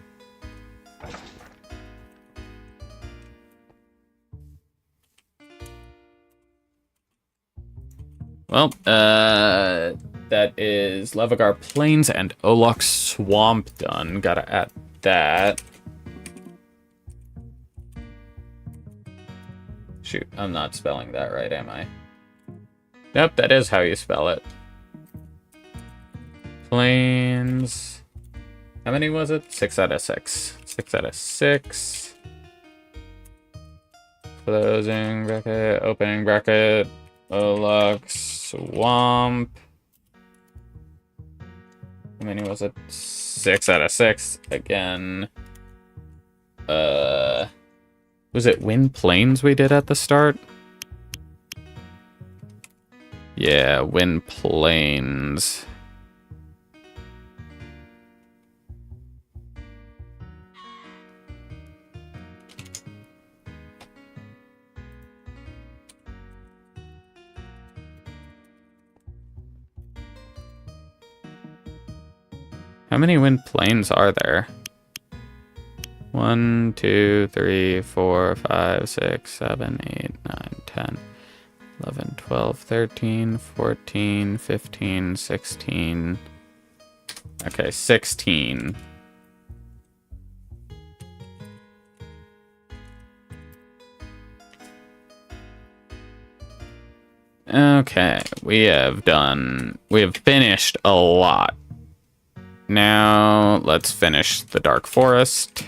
Well, that is Llevigar Plains and Olux Swamp done. Gotta add that. Shoot, I'm not spelling that right, am I? Nope, that is how you spell it. Plains. How many was it? 6 out of 6. 6 out of 6. Closing bracket, opening bracket. Olux Swamp. How many was it? 6 out of 6. Again. Was it Wynn Plains we did at the start? Yeah, Wynn Plains. How many Wynn Plains are there? 1, 2, 3, 4, 5, 6, 7, 8, 9, 10, 11, 12, 13, 14, 15, 16. Okay, 16. Okay, we have finished a lot. Now, let's finish the Dark Forest.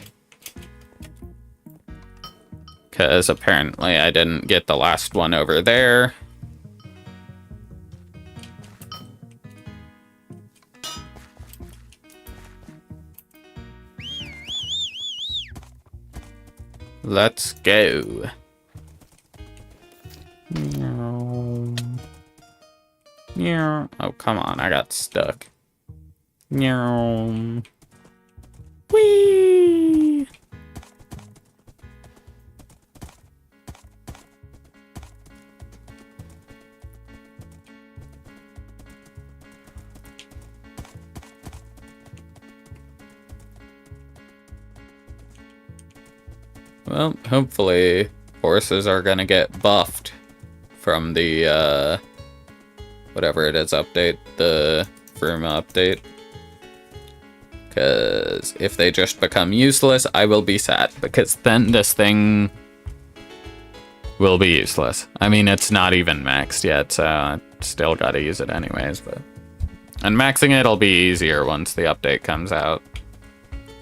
Because apparently I didn't get the last one over there. Let's go. Oh, come on, I got stuck. Whee! Well, hopefully horses are gonna get buffed from the, whatever it is update, the Fruma update. Because if they just become useless, I will be sad, because then this thing will be useless. I mean, it's not even maxed yet, so I still gotta use it anyways, but... And maxing it'll be easier once the update comes out.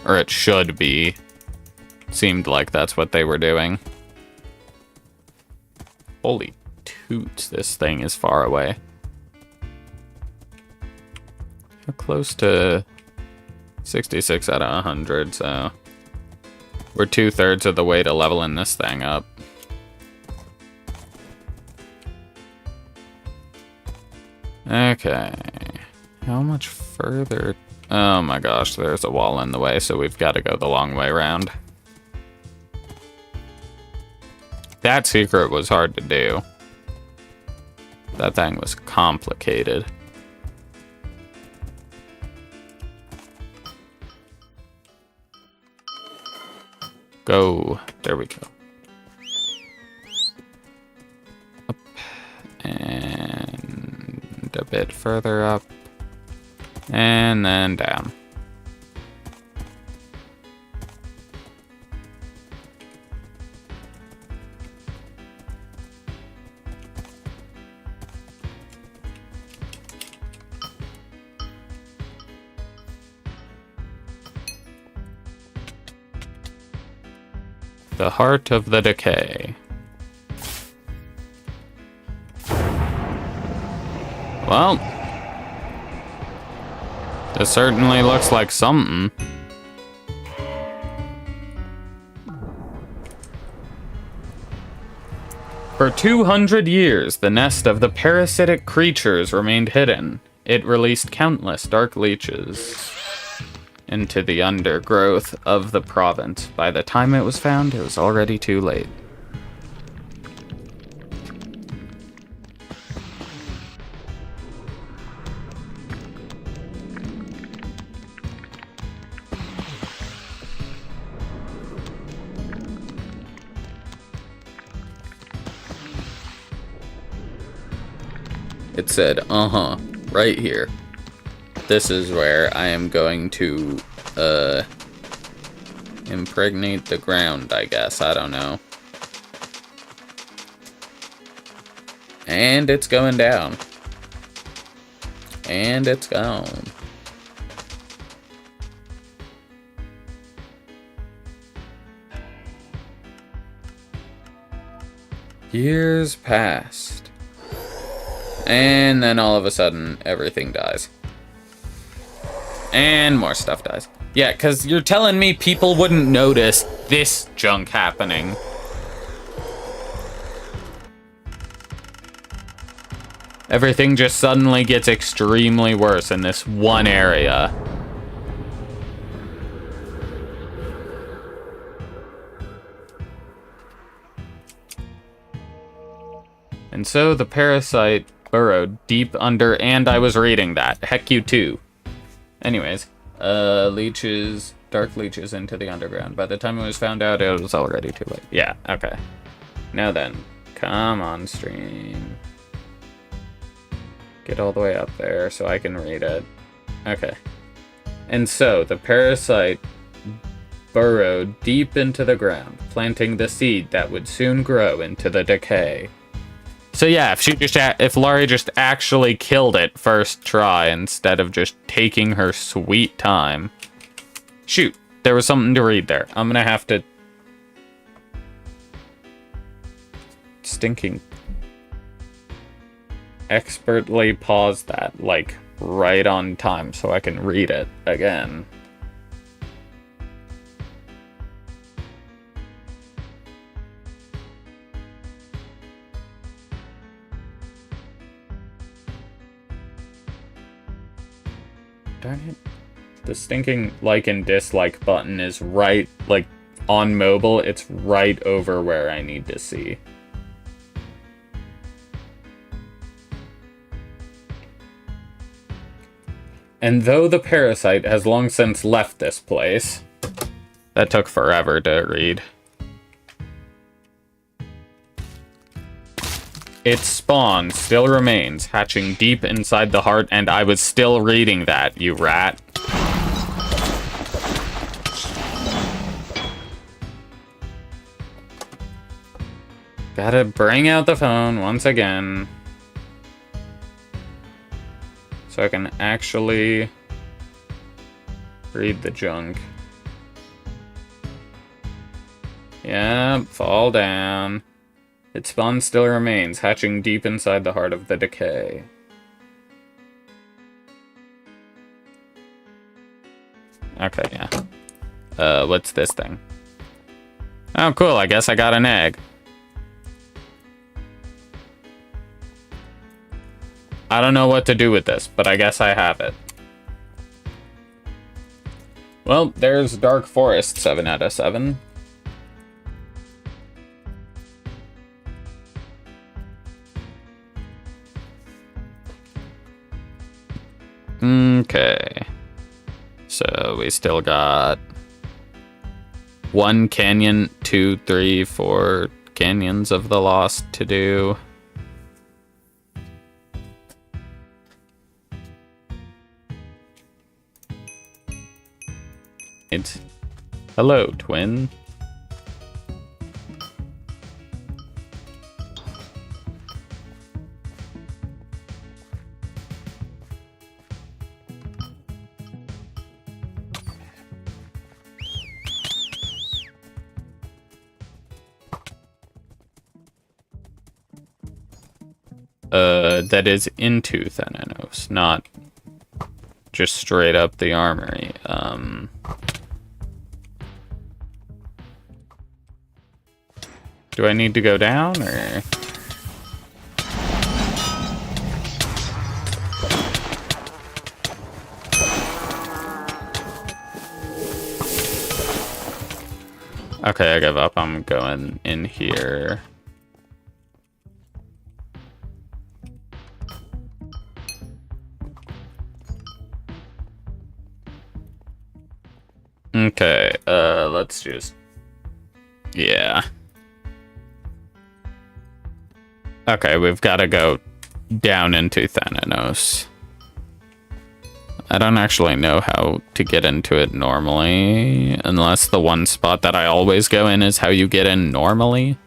Or it should be. Seemed like that's what they were doing. Holy toots, this thing is far away. How close to 66 out of 100, so we're 2/3 of the way to leveling this thing up. Okay, how much further? Oh my gosh, there's a wall in the way, so we've got to go the long way around. That secret was hard to do. That thing was complicated. Go. There we go. Up. And a bit further up. And then down. The Heart of the Decay. Well, this certainly looks like something. For 200 years, the nest of the parasitic creatures remained hidden. It released countless dark leeches into the undergrowth of the province. By the time it was found, it was already too late. it said, right here. This is where I am going to, impregnate the ground, I guess. I don't know. And it's going down. And it's gone. Years passed. And then all of a sudden, everything dies. And more stuff dies. Yeah, because you're telling me people wouldn't notice this junk happening. Everything just suddenly gets extremely worse in this one area. And so the parasite burrowed deep under, and I was reading that. Heck you too. Anyways, leeches, dark leeches into the underground. By the time it was found out, it was already too late. Yeah, okay. Now then, come on, stream. Get all the way up there so I can read it. Okay. And so, the parasite burrowed deep into the ground, planting the seed that would soon grow into the decay. So yeah, if Laurie just actually killed it first try instead of just taking her sweet time. Shoot, there was something to read there. I'm gonna have to... expertly pause that, like, right on time so I can read it again. Darn it. The stinking like and dislike button is right, like, on mobile, it's right over where I need to see. And though the parasite has long since left this place, that took forever to read. Its spawn still remains, hatching deep inside the heart, and I was still reading that, you rat. Gotta bring out the phone once again. So I can actually read the junk. Yeah, fall down. Its spawn still remains, hatching deep inside the heart of the decay. Okay, yeah. What's this thing? Oh, cool, I guess I got an egg. I don't know what to do with this, but I guess I have it. Well, there's Dark Forest, 7 out of 7. Okay. So we still got 1 canyon, 2, 3, 4 canyons of the lost to do. Hello, twin. That is into Thananos, not just straight up the armory. Do I need to go down, or...? Okay, I give up. I'm going in here. Okay, let's just... Yeah. Okay, we've got to go down into Thanatos. I don't actually know how to get into it normally, unless the one spot that I always go in is how you get in normally.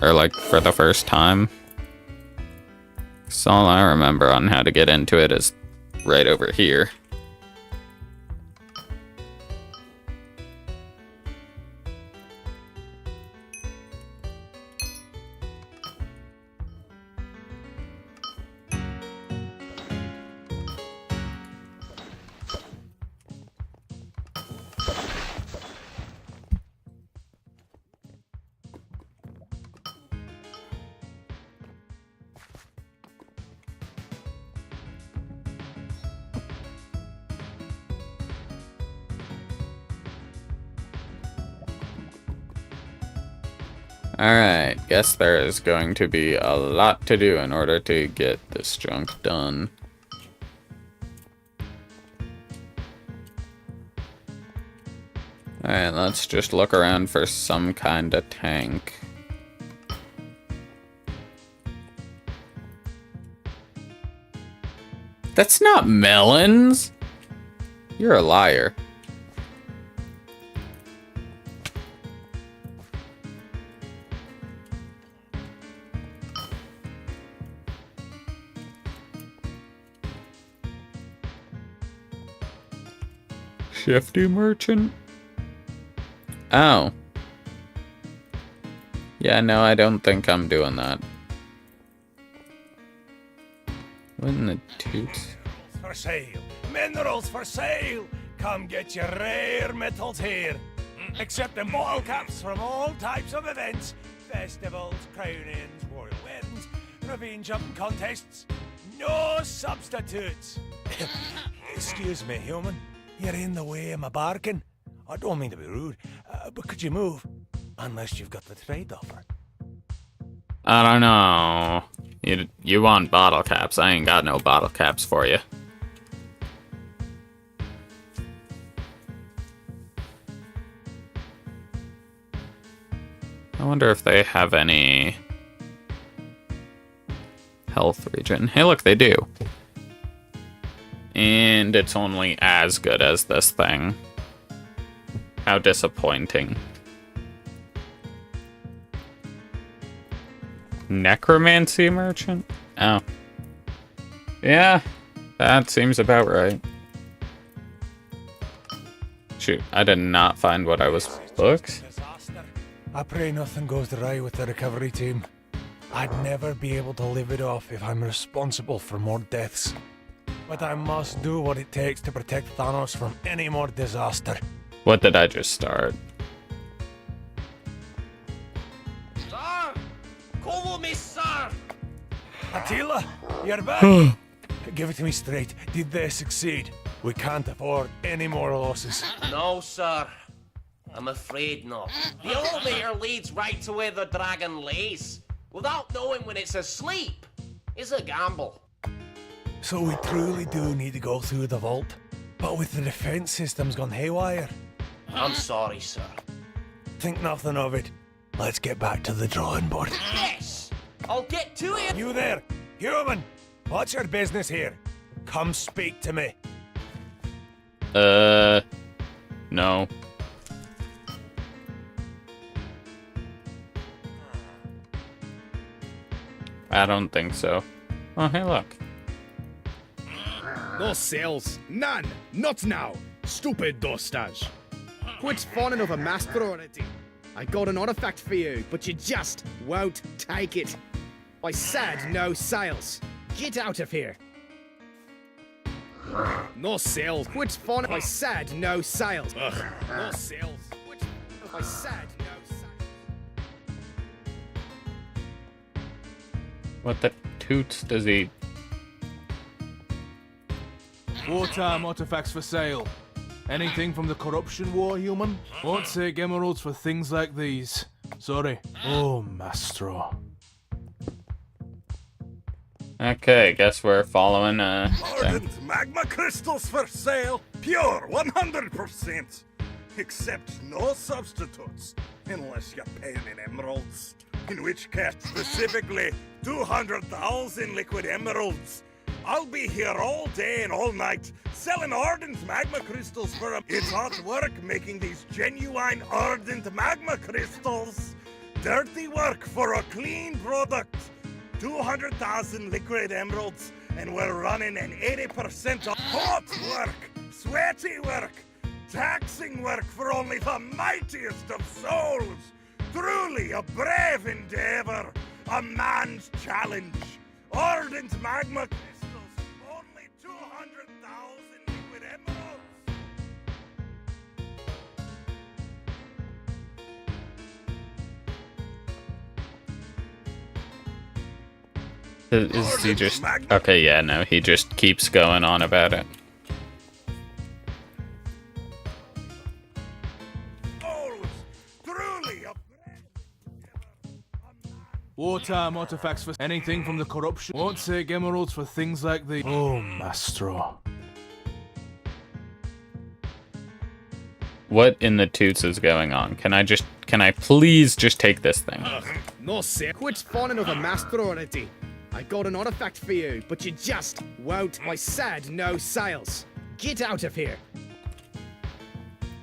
Or like for the first time. So all I remember on how to get into it is right over here. Alright, guess there is going to be a lot to do in order to get this junk done. Alright, let's just look around for some kind of tank. That's not melons! You're a liar. Shifty merchant? Oh. Yeah, no, I don't think I'm doing that. What in the toots? For sale. Minerals for sale. Come get your rare metals here. Accepting bottle caps from all types of events. Festivals, crownings, royal weddings, ravine jumping contests. No substitutes. Excuse me, human. You're in the way of my bargain. I don't mean to be rude, but could you move? Unless you've got the trade offer. I don't know. You want bottle caps? I ain't got no bottle caps for you. I wonder if they have any health regen. Hey, look, they do. And it's only as good as this thing. How disappointing. Necromancy merchant? Oh. Yeah, that seems about right. Shoot, I did not find what I was... Books? I pray nothing goes right with the recovery team. I'd never be able to live it off if I'm responsible for more deaths. But I must do what it takes to protect Thanos from any more disaster. What did I just start? Sir! Call me, sir! Attila, you're back! Give it to me straight. Did they succeed? We can't afford any more losses. No, sir. I'm afraid not. The elevator leads right to where the dragon lays. Without knowing when it's asleep, it's a gamble. So we truly do need to go through the vault? But with the defense systems gone haywire? I'm sorry, sir. Think nothing of it. Let's get back to the drawing board. Yes! I'll get to it! You there, human! What's your business here? Come speak to me. No. I don't think so. Oh, hey, look. No sales. None. Not now. Stupid dostage. Quit fawning over master already. I got an artifact for you, but you just won't take it. I said no sales. Get out of here. No sales. Quit fawning. I said no sales. Ugh. No sales. Quit. I said no sales. What the toots does he... Wartime artifacts for sale. Anything from the corruption war, human? Won't take emeralds for things like these. Sorry. Oh, Mastro. Okay, guess we're following, Ardent magma crystals for sale. Pure 100%. Except no substitutes. Unless you're paying in emeralds. In which case, specifically, 200,000 liquid emeralds. I'll be here all day and all night, selling ardent magma crystals for them. It's hard work making these genuine ardent magma crystals. Dirty work for a clean product. 200,000 liquid emeralds, and we're running an 80% of hot work, sweaty work, taxing work for only the mightiest of souls. Truly a brave endeavor, a man's challenge. Ardent magma crystals, only 200,000 liquid emeralds. Is he just... Okay, yeah, no, he just keeps going on about it. Wartime artifacts for anything from the corruption. Won't take emeralds for things like the... Oh, Mastro. What in the toots is going on? Can I please just take this thing? No, sir. Quit fawning over Master already. I got an artifact for you, but you just won't. I said no sales. Get out of here.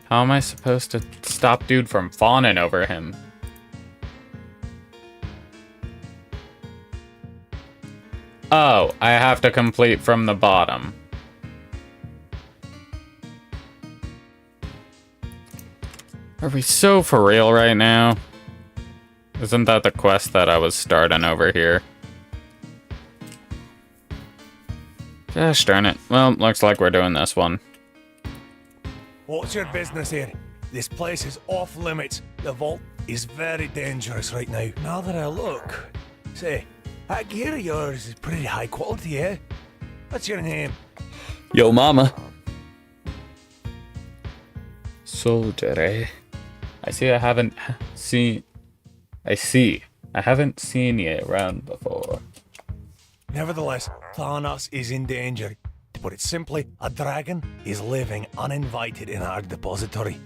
How am I supposed to stop dude from fawning over him? Oh, I have to complete from the bottom. Are we so for real right now? Isn't that the quest that I was starting over here? Gosh darn it. Well, looks like we're doing this one. What's your business here? This place is off limits. The vault is very dangerous right now. Now that I look, say, that gear of yours is pretty high quality, eh? What's your name? Yo, mama. Soldier, eh? I haven't seen you around before. Nevertheless, Thanos is in danger. To put it simply, a dragon is living uninvited in our depository.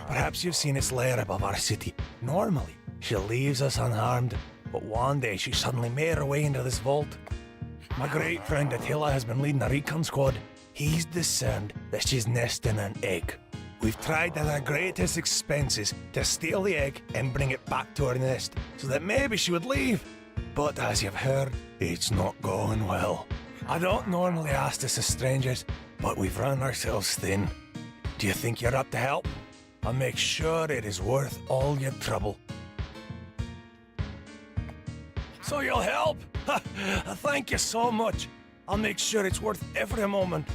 Perhaps you've seen its lair above our city. Normally, she leaves us unharmed, but one day she suddenly made her way into this vault. My great friend Attila has been leading a recon squad. He's discerned that she's nesting an egg. We've tried at our greatest expenses to steal the egg and bring it back to her nest, so that maybe she would leave. But as you've heard, it's not going well. I don't normally ask this of strangers, but we've run ourselves thin. Do you think you're up to help? I'll make sure it is worth all your trouble. So you'll help? Thank you so much. I'll make sure it's worth every moment.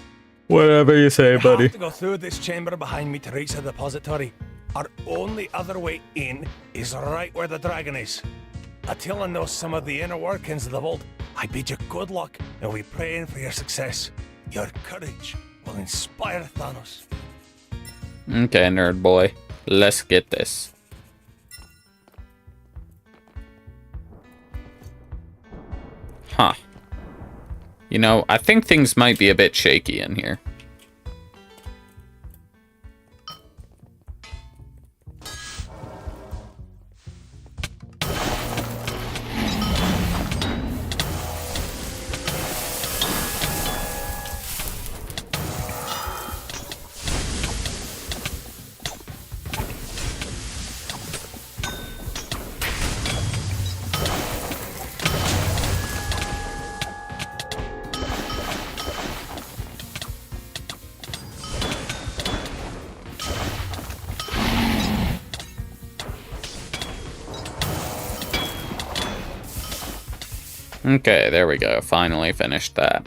Whatever you say, buddy. I have to go through this chamber behind me to reach the depository. Our only other way in is right where the dragon is. Attila knows some of the inner workings of the vault. I bid you good luck, and we praying for your success. Your courage will inspire Thanos. Okay, nerd boy. Let's get this. Huh. You know, I think things might be a bit shaky in here. Okay, there we go. Finally finished that.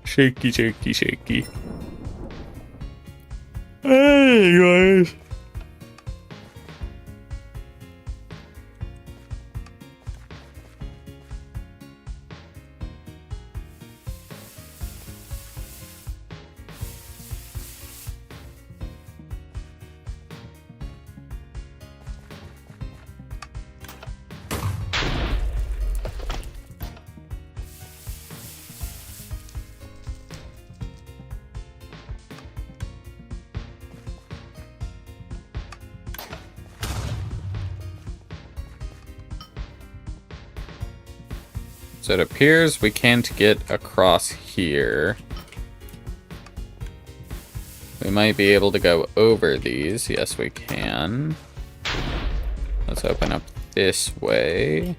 Shaky, shaky, shaky. Hey, guys. So it appears we can't get across here. We might be able to go over these. Yes, we can. Let's open up this way.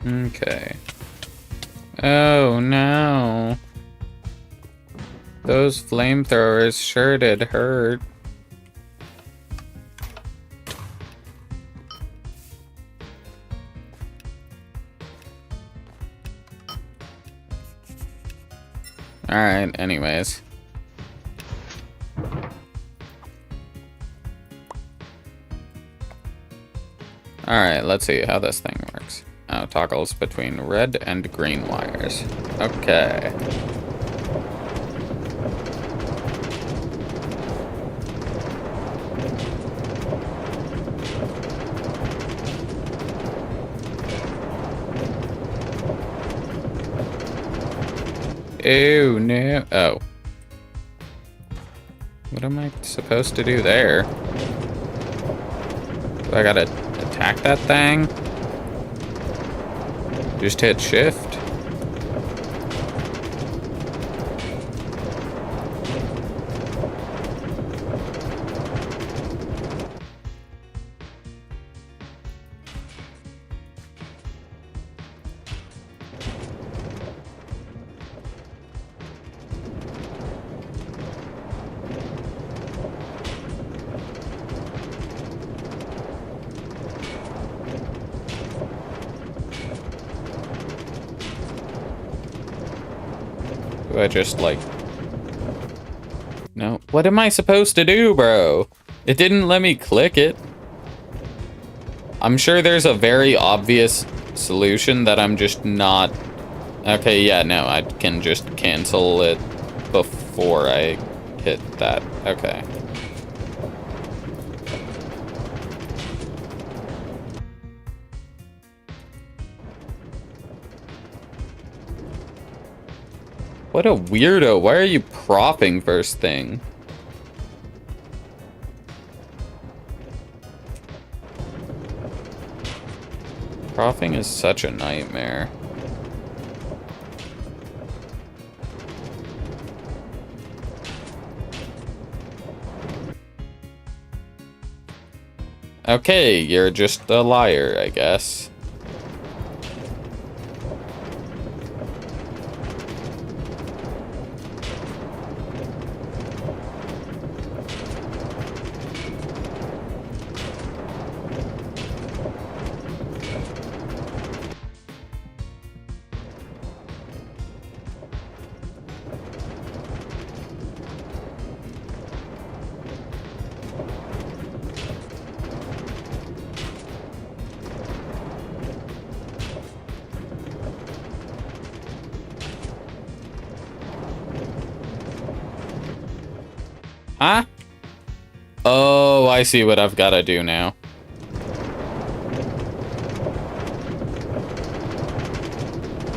Okay. Oh no. Those flamethrowers sure did hurt. Alright, anyways. Alright, let's see how this thing works. Oh, toggles between red and green wires. Okay. Oh, no. Oh. What am I supposed to do there? Do I gotta attack that thing? Just hit shift. Do I just, like... No. What am I supposed to do, bro? It didn't let me click it. I'm sure there's a very obvious solution that I'm just not... Okay, yeah, no, I can just cancel it before I hit that. Okay. What a weirdo. Why are you propping first thing? Propping is such a nightmare. Okay, you're just a liar, I guess. Huh? Oh, I see what I've got to do now.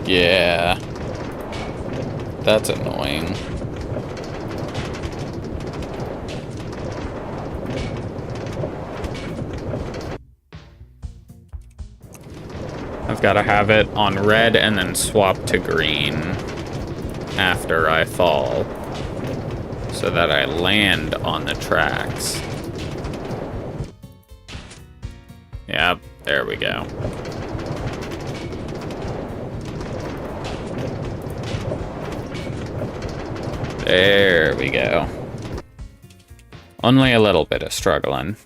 Yeah. That's annoying. I've got to have it on red and then swap to green after I fall, so that I land on the tracks. Yep, there we go. There we go. Only a little bit of struggling.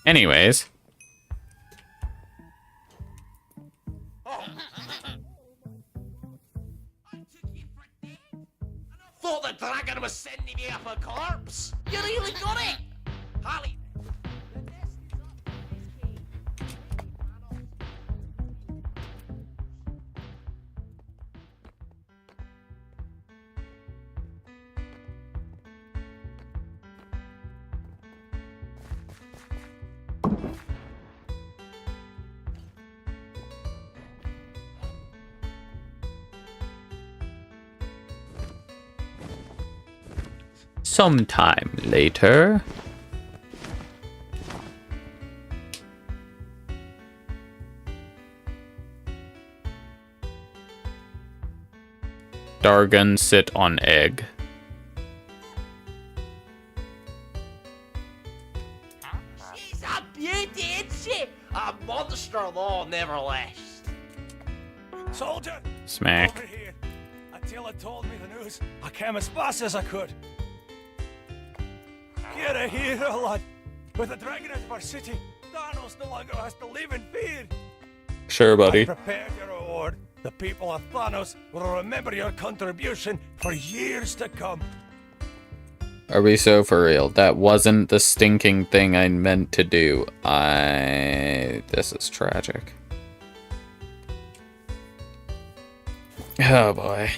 Anyways. Thought the dragon was sending me up a corpse. You really got it, Harley. Sometime later. Dargon sit on egg. She's a beauty, isn't she? A monster, though, nevertheless. Soldier! Smack. Over here. Attila told me the news. I came as fast as I could. Get a hero, lad. With the dragon out of our city, Thanos no longer has to live in fear. Sure, buddy. I prepared your reward. The people of Thanos will remember your contribution for years to come. Are we so for real? That wasn't the stinking thing I meant to do. This is tragic. Oh boy.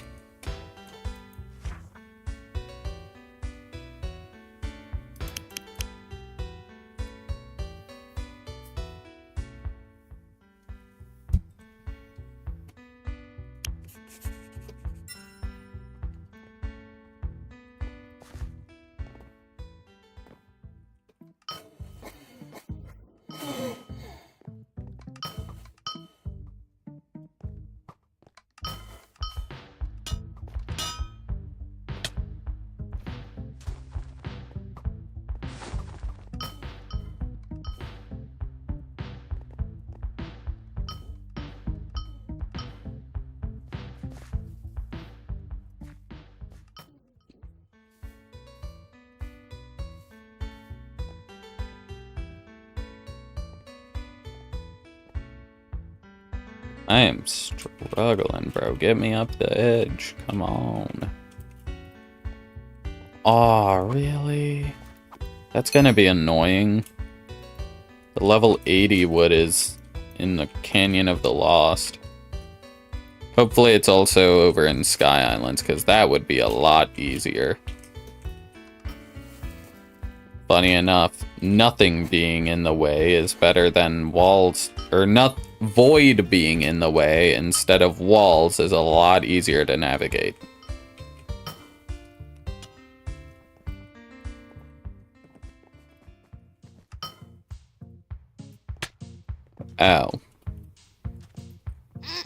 I am struggling, bro. Get me up the edge. Come on. Aw, really? That's gonna be annoying. The level 80 wood is in the Canyon of the Lost. Hopefully it's also over in Sky Islands, because that would be a lot easier. Funny enough, nothing being in the way is better than walls, or void being in the way instead of walls is a lot easier to navigate. Ow.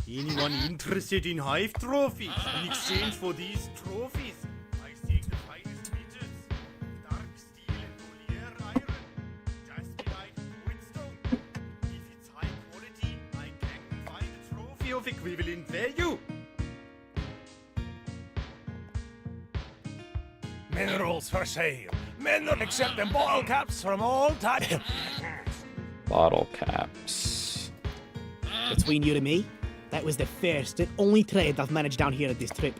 Anyone interested in hive trophies? In exchange for these trophies, I seek the finest metals. Dark steel and Moliere iron. Just be like Woodstone. If it's high quality, I can find a trophy of equivalent value. Minerals for sale. Mineral accepting bottle caps from all types. Bottle caps. Between you and me, that was the first and only trade I've managed down here at this trip.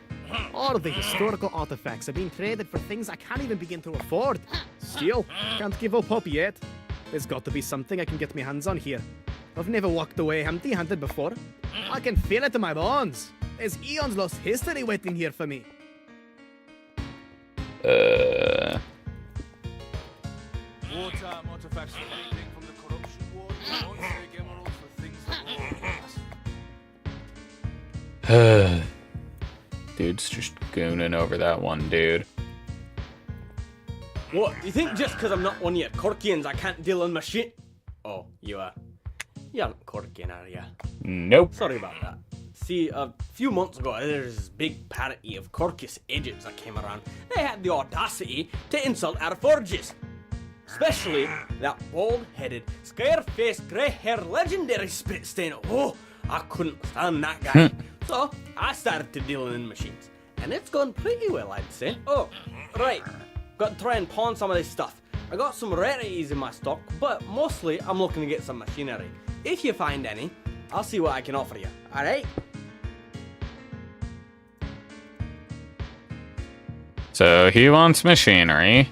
All of the historical artifacts are being traded for things I can't even begin to afford. Still, can't give up yet. There's got to be something I can get my hands on here. I've never walked away empty-handed before. I can feel it in my bones. There's eons lost history waiting here for me. Wartime artifacts for anything from the corruption war. Monster emeralds for things that will Dude's just gooning over that one dude. What? You think just because I'm not one of your Corkians I can't deal in my shit? Oh, you are. You aren't Corkian, are ya? Nope. Sorry about that. See, a few months ago, there's this big party of Corcus Egypts that came around. They had the audacity to insult our forges. Especially that bald-headed, square-faced, grey-haired, legendary spit stain. Oh, I couldn't stand that guy. So, I started to deal in machines. And it's gone pretty well, I'd say. Oh, right. Got to try and pawn some of this stuff. I got some rarities in my stock, but mostly I'm looking to get some machinery. If you find any, I'll see what I can offer you, alright? So he wants machinery.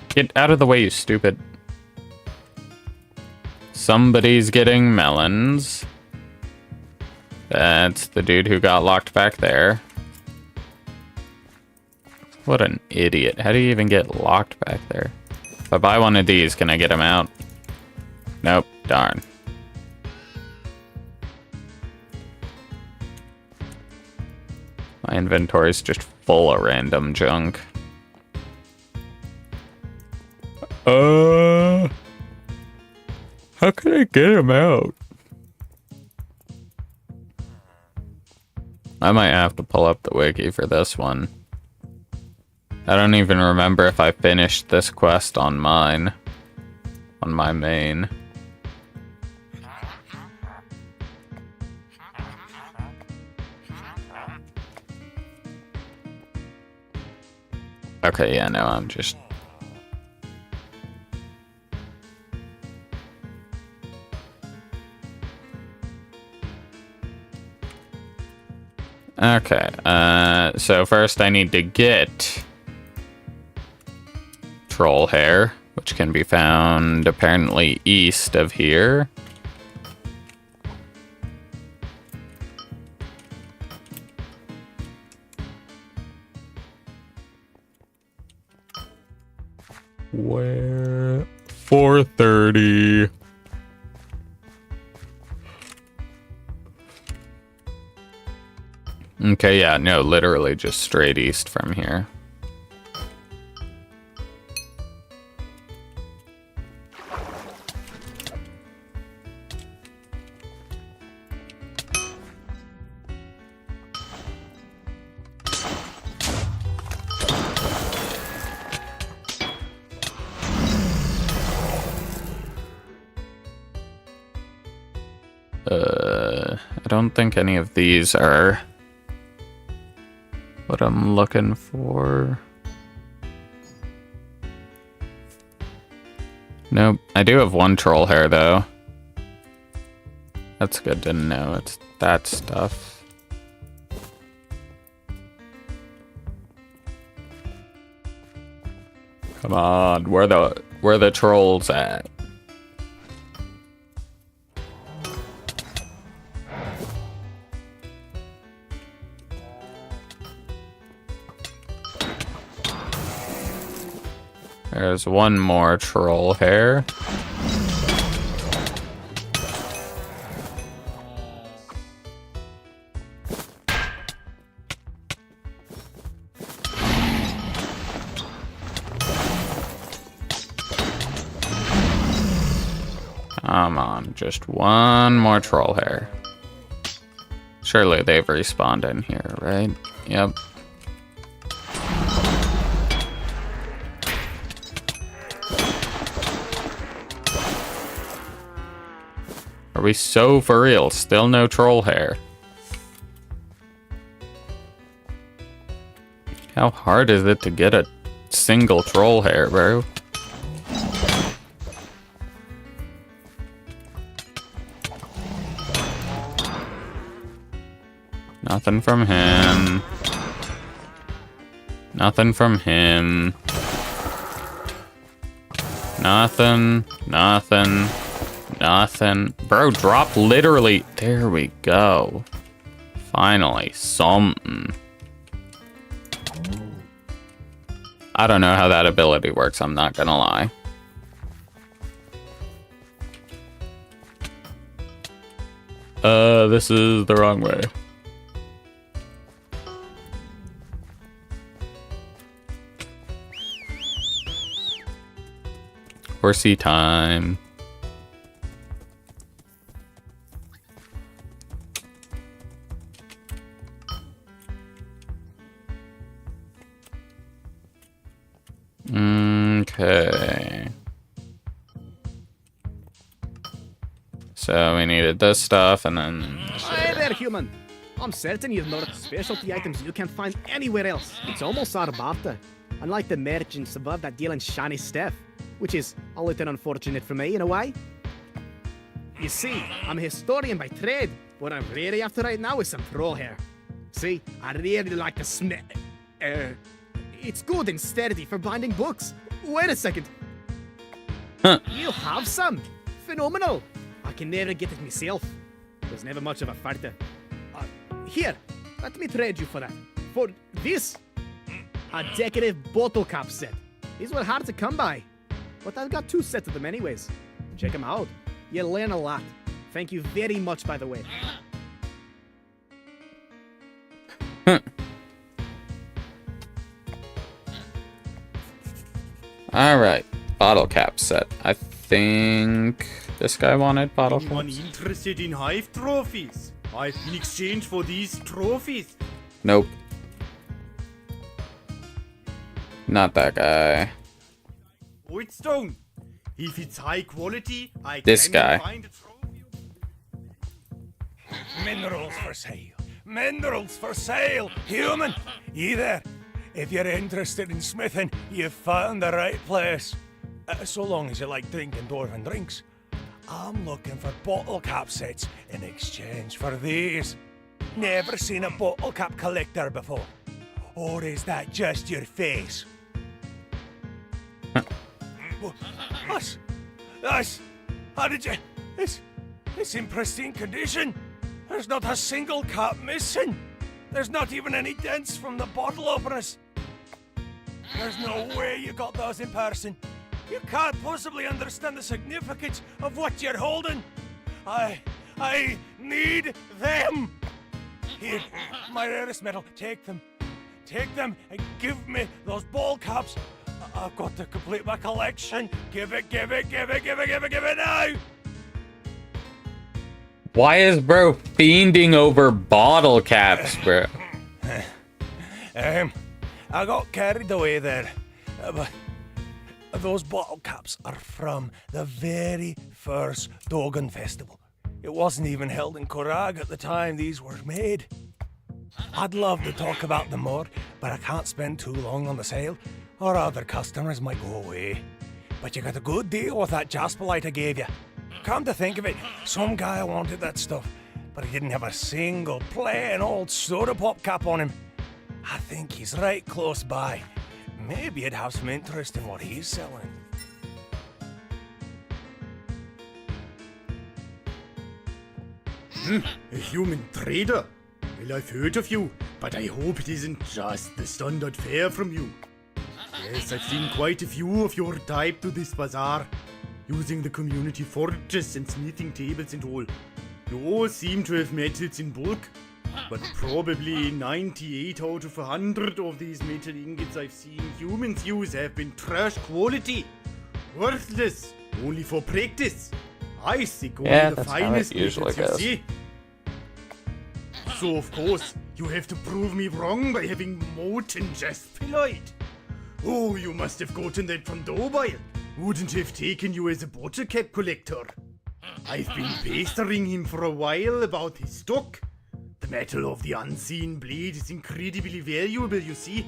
Get out of the way, you stupid. Somebody's getting melons. That's the dude who got locked back there. What an idiot. How do you even get locked back there? If I buy one of these, can I get him out? Nope, darn. My inventory's just full of random junk. How can I get him out? I might have to pull up the wiki for this one. I don't even remember if I finished this quest on mine. On my main. Okay, yeah, no, I'm just... Okay, so first I need to get troll hair, which can be found apparently east of here. Where? 4:30. Okay, yeah, no, literally just straight east from here. I don't think any of these are what I'm looking for. Nope. I do have one troll hair, though. That's good to know. It's that stuff. Come on, where the trolls at? There's one more troll hair. Come on, just one more troll hair. Surely they've respawned in here, right? Yep. Are we so for real? Still no troll hair. How hard is it to get a single troll hair, bro? Nothing from him. Nothing from him. Nothing. Nothing. Nothing. Bro, drop literally. There we go. Finally, something. I don't know how that ability works, I'm not gonna lie. This is the wrong way. Horsey time. Okay. So we needed this stuff and then... Hey there, human. I'm certain you've noticed specialty items you can't find anywhere else. It's almost our barter. unlike the merchants above that deal in shiny stuff, which is a little unfortunate for me in a way. You see, I'm a historian by trade. What I'm really after right now is some throw hair. See, I really like the smell. It's good and sturdy for binding books. Wait a second. Huh. You have some? Phenomenal. I can never get it myself. There's never much of a fighter. Here, let me trade you for that. For this, a decorative bottle cap set. These were hard to come by, but I've got 2 sets of them anyways. Check them out. You'll learn a lot. Thank you very much, by the way. Alright, bottle cap set. I think this guy wanted bottle Anyone caps. interested in hive trophies? I've been exchanged for these trophies. Nope. Not that guy. Whitstone. If it's high quality, I This can guy. find a trophy. Minerals for sale. Minerals for sale. Human, you there? If you're interested in smithing, you've found the right place. So long as you like drinking dwarven drinks. I'm looking for bottle cap sets in exchange for these. Never seen a bottle cap collector before. Or is that just your face? Us? How did you... It's in pristine condition. There's not a single cap missing. There's not even any dents from the bottle openers. There's no way you got those in person. You can't possibly understand the significance of what you're holding. I need them. Here, my rarest metal. Take them. Take them and give me those ball caps. I've got to complete my collection. Give it now. Why is bro fiending over bottle caps, bro? I got carried away there. But those bottle caps are from the very first Dogan festival. It wasn't even held in Korag at the time these were made. I'd love to talk about them more, but I can't spend too long on the sale, or other customers might go away. But you got a good deal with that Jasperite I gave you. Come to think of it, some guy wanted that stuff, but he didn't have a single plain old soda pop cap on him. I think he's right close by. Maybe you'd have some interest in what he's selling. A human trader? Well, I've heard of you, but I hope it isn't just the standard fare from you. Yes, I've seen quite a few of your type to this bazaar, using the community fortress and smithing tables and all. You all seem to have metals in bulk, but probably 98 out of 100 of these metal ingots I've seen humans use have been trash quality. Worthless, only for practice. I seek only Yeah, the that's how it finest usually metals, goes. you see. So of course, you have to prove me wrong by having molten jaspilite. Oh, you must have gotten that from Dobile. Wouldn't have taken you as a bottle cap collector. I've been pestering him for a while about his stock. The metal of the unseen blade is incredibly valuable, you see.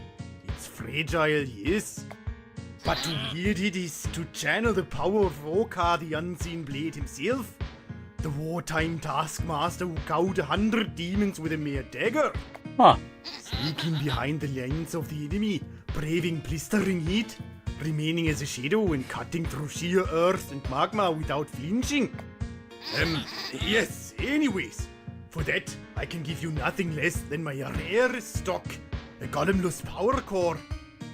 It's fragile, yes. But to wield it is to channel the power of Rokar, the unseen blade himself. The wartime taskmaster who cowed 100 demons with a mere dagger. Huh. Sneaking behind the lines of the enemy, braving blistering heat, remaining as a shadow and cutting through sheer earth and magma without flinching. Yes, anyways. For that, I can give you nothing less than my rare stock, the Golemless Power Core.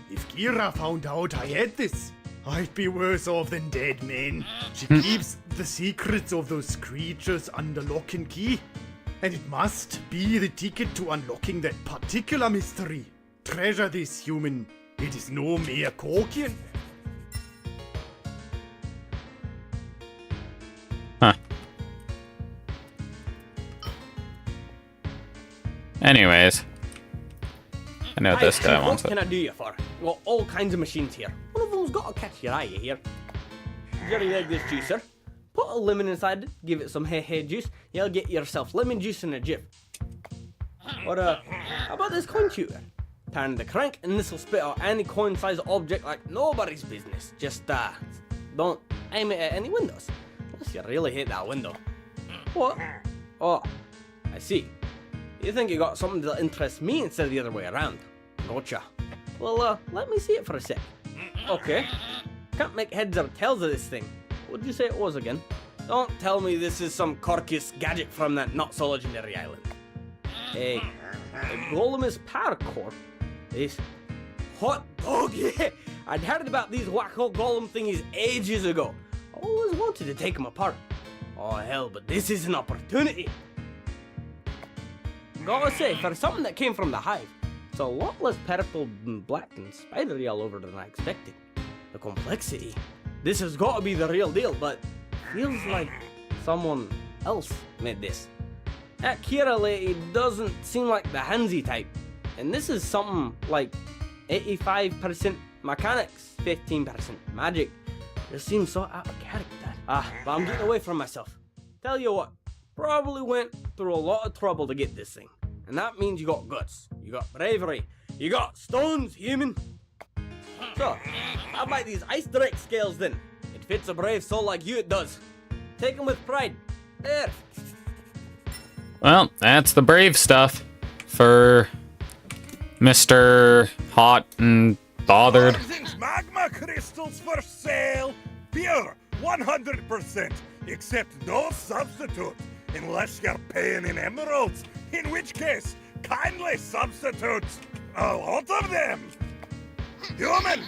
If Kira found out I had this, I'd be worse off than dead, man. She keeps the secrets of those creatures under lock and key, and it must be the ticket to unlocking that particular mystery. Treasure this, human. It is no mere Korkian. Huh. Anyways. I know this guy wants What it. can I do you for? Got all kinds of machines here. One of them's got to catch your eye, you hear? Jerry leg this juicer. Put a lemon inside it, give it some head juice, you'll get yourself lemon juice in a jiff. Or, how about this coin shooter? turn the crank and this will spit out any coin-sized object like nobody's business. Just, don't aim it at any windows. Unless you really hate that window. What? Oh, I see. You think you got something that interests me instead of the other way around. Gotcha. Well, let me see it for a sec. Okay. Can't make heads or tails of this thing. What did you say it was again? Don't tell me this is some Corcus gadget from that not-so-legendary island. Hey, a Golem power core. This hot dog, yeah! I'd heard about these wacko Golem thingies ages ago. I always wanted to take them apart. Oh hell, but this is an opportunity. Gotta say, for something that came from the hive, it's a lot less purple and black and spidery all over than I expected. The complexity. This has got to be the real deal, but feels like someone else made this. That Kira lady doesn't seem like the handsy type, and this is something like 85% mechanics, 15% magic. This seems so out of character. But I'm getting away from myself. Tell you what, probably went through a lot of trouble to get this thing, and that means you got guts, you got bravery, you got stones, human. So, how about these ice direct scales then? It fits a brave soul like you, it does. Take them with pride. There. Well, that's the brave stuff for Mr. Hot and Bothered. Arden's magma crystals for sale. Pure, 100%, except no substitute, unless you're paying in emeralds, in which case, kindly substitute a lot of them. Human,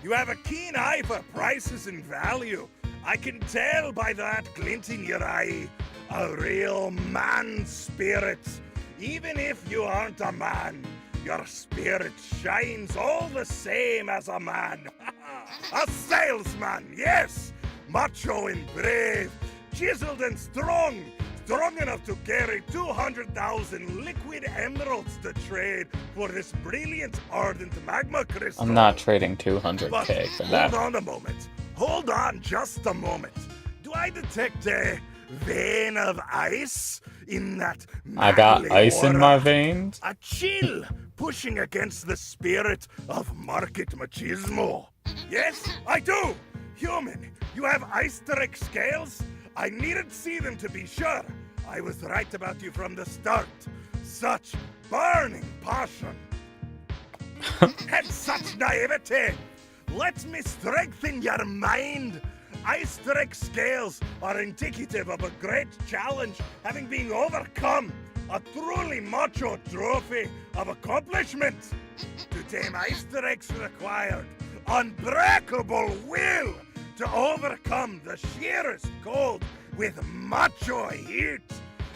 you have a keen eye for prices and value. I can tell by that glint in your eye. A real man spirit. Even if you aren't a man, your spirit shines all the same as a man. A salesman, yes! Macho and brave, chiseled and strong. Strong enough to carry 200,000 liquid emeralds to trade for this brilliant ardent magma crystal. I'm not trading 200k for that. Hold on a moment. Hold on just a moment. Do I detect a vein of ice in that I got manly ice in aura? my veins? A chill pushing against the spirit of market machismo. Yes, I do. Human, you have ice-direct scales? I needed to see them to be sure. I was right about you from the start. Such burning passion. And such naivety. Let me strengthen your mind. Ice-direct scales are indicative of a great challenge having been overcome. A truly macho trophy of accomplishment. To tame ice-directs required unbreakable will to overcome the sheerest cold with macho heat,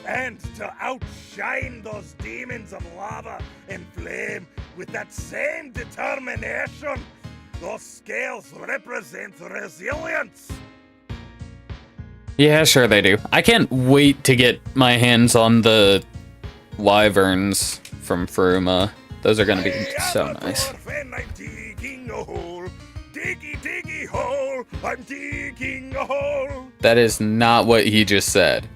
and to outshine those demons of lava and flame with that same determination. Those scales represent resilience. Yeah, sure they do. I can't wait to get my hands on the wyverns from Fruma. Those are gonna be so nice. I'm digging a hole. Diggy, diggy hole. I'm digging a hole. That is not what he just said.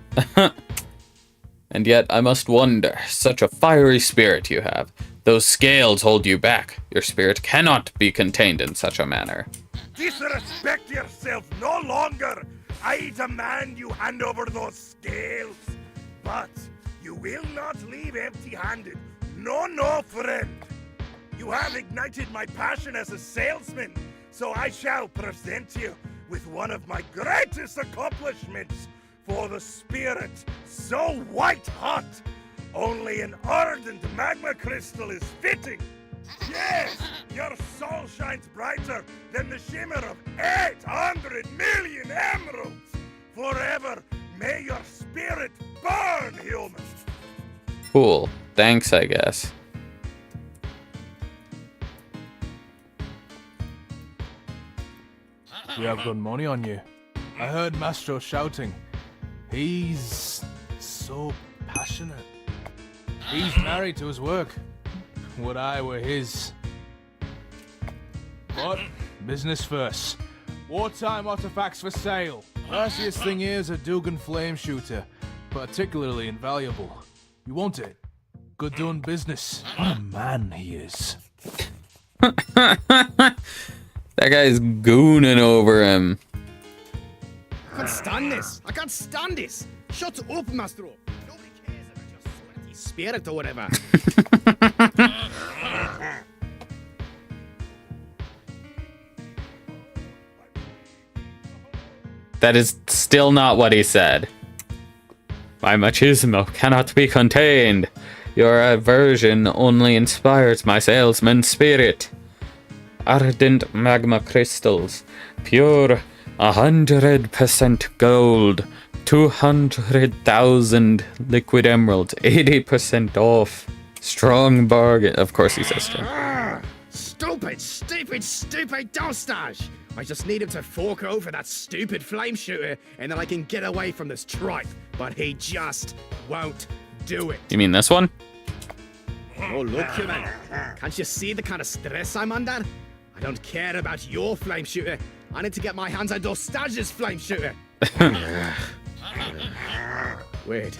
And yet I must wonder, such a fiery spirit you have. Those scales hold you back. Your spirit cannot be contained in such a manner. Disrespect yourself no longer. I demand you hand over those scales. But you will not leave empty-handed. No, no, friend. You have ignited my passion as a salesman, so I shall present you with one of my greatest accomplishments. For the spirit so white-hot, only an ardent magma crystal is fitting. Yes, your soul shines brighter than the shimmer of 800 million emeralds. Forever may your spirit burn, human. Cool. Thanks, I guess. We have good money on you. I heard Mastro shouting. He's so passionate. He's married to his work. Would I were his. But business first. Wartime artifacts for sale. Classiest thing here is a Dugan flame shooter. Particularly invaluable. You want it? Good doing business. What a man he is. That guy's gooning over him. I can't stand this. I can't stand this. Shut up, Mastro. Nobody cares about your sweaty spirit or whatever. That is still not what he said. My machismo cannot be contained. Your aversion only inspires my salesman spirit. Ardent magma crystals, pure 100% gold, 200,000 liquid emeralds, 80% off. Strong bargain. Of course he says strong. Stupid, stupid, stupid Dostache! I just need him to fork over that stupid flame shooter and then I can get away from this tripe. But he just won't do it. You mean this one? Oh, look, human. Can't you see the kind of stress I'm under? I don't care about your flame shooter. I need to get my hands on Dostage's flame shooter. Wait.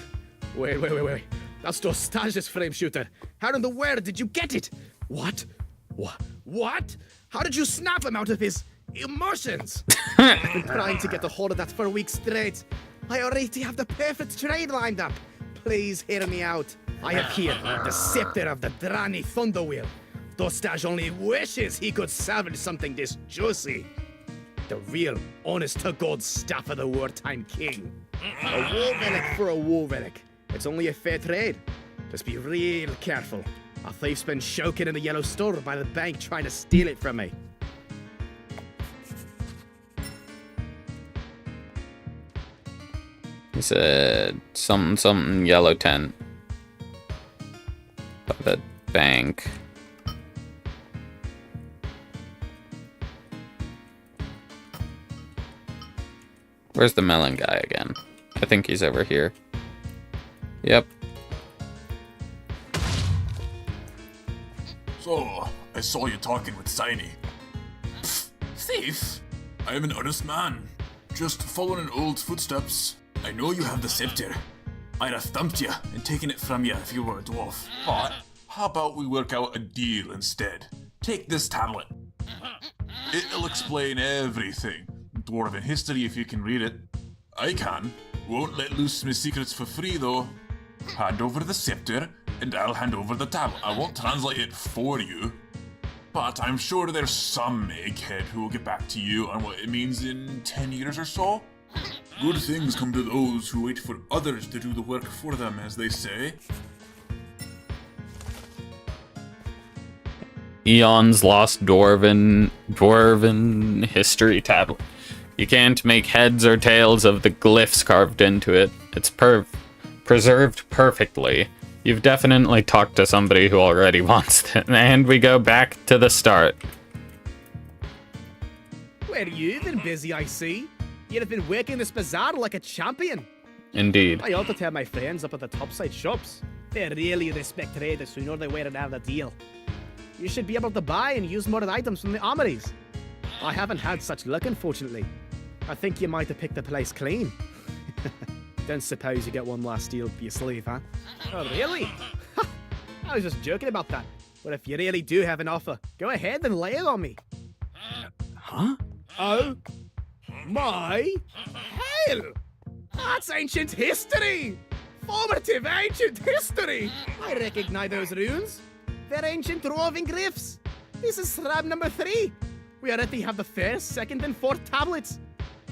That's Dostage's flame shooter. How in the world did you get it? What? How did you snap him out of his emotions? I've been trying to get a hold of that for weeks straight. I already have the perfect trade lined up. Please hear me out. I have here the scepter of the Drani Thunderwheel. Dostage only wishes he could salvage something this juicy. The real, honest-to-God staff of the wartime king. A war relic for a war relic. It's only a fair trade. Just be real careful. A thief's been choking in the yellow store by the bank trying to steal it from me. He said something yellow tent. By the bank. Where's the melon guy again? I think he's over here. Yep. So, I saw you talking with Signy. Pfft, thief? I am an honest man. Just following in old footsteps. I know you have the scepter. I'd have thumped you and taken it from you if you were a dwarf. But, how about we work out a deal instead? Take this tablet. It'll explain everything. Dwarven history if you can read it. I can. Won't let loose my secrets for free though. Hand over the scepter, and I'll hand over the tablet. I won't translate it for you, but I'm sure there's some egghead who will get back to you on what it means in 10 years or so. Good things come to those who wait for others to do the work for them, as they say. Eon's lost dwarven history tablet. You can't make heads or tails of the glyphs carved into it. It's preserved perfectly. You've definitely talked to somebody who already wants it. And we go back to the start. Well, you've been busy, I see. You've been working this bazaar like a champion. Indeed. I ought to tell my friends up at the topside shops. They really respect traders who know their way around the deal. You should be able to buy and use more items from the armories. I haven't had such luck, unfortunately. I think you might have picked the place clean. Don't suppose you get one last deal up your sleeve, huh? Oh, really? I was just joking about that. But if you really do have an offer, go ahead and lay it on me. Huh? Oh my hell! That's ancient history! Formative ancient history! I recognize those runes. They're ancient dwarven glyphs. This is slab number 3. We already have the first, second, and fourth tablets.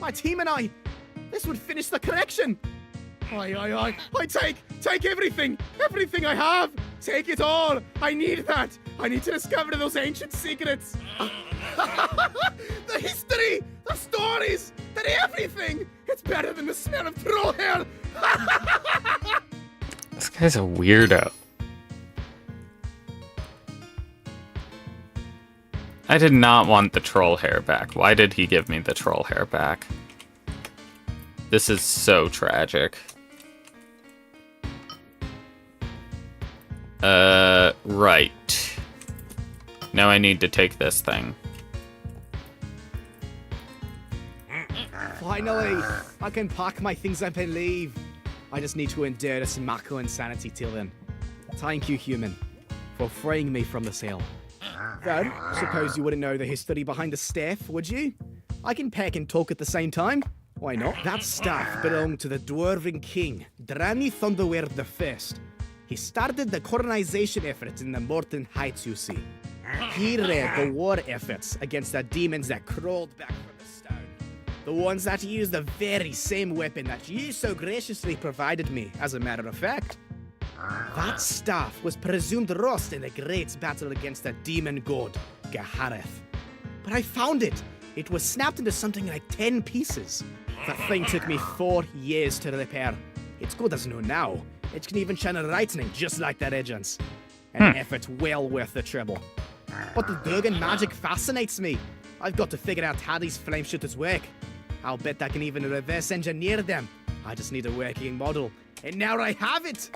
My team and I, this would finish the correction. I take everything I have. Take it all. I need that. I need to discover those ancient secrets. The history, the stories, everything. It's better than the smell of troll hair. This guy's a weirdo. I did not want the troll hair back. Why did he give me the troll hair back? This is so tragic. Right. Now I need to take this thing. Finally, I can pack my things up and leave. I just need to endure this Mako insanity till then. Thank you, human, for freeing me from the cell. Then, suppose you wouldn't know the history behind the staff, would you? I can peck and talk at the same time. Why not? That staff belonged to the Dwarven King, Drani Thunderweir I. He started the colonization efforts in the Morton Heights, you see. He led the war efforts against the demons that crawled back from the stone. The ones that used the very same weapon that you so graciously provided me, as a matter of fact. That staff was presumed lost in the great battle against the demon god, Gahareth. But I found it. It was snapped into something like 10 pieces. That thing took me 4 years to repair. It's good as new now. It can even channel lightning just like the legends. An effort well worth the trouble. But the Durgan magic fascinates me. I've got to figure out how these flame shooters work. I'll bet I can even reverse engineer them. I just need a working model. And now I have it!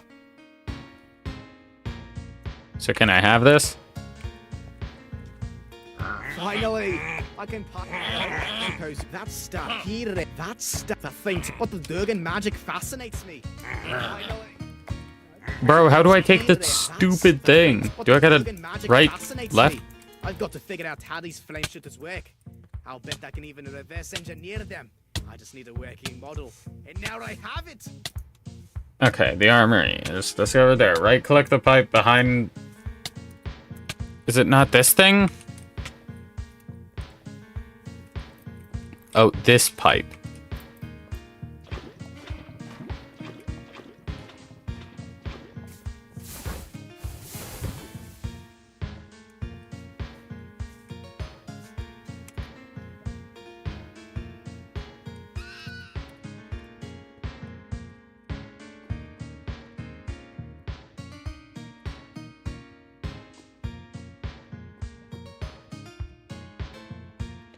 So can I have this? Finally, I can suppose that stuff here, that stuff, the thing, but the Durgan magic fascinates me. Finally. Bro, how do I take that stupid thing? Do I gotta right, left? I've got to figure out how these flame shooters work. I'll bet I can even reverse engineer them. I just need a working model. And now I have it! Okay, the armory is this over there. Right-click the pipe behind... Is it not this thing? Oh, this pipe.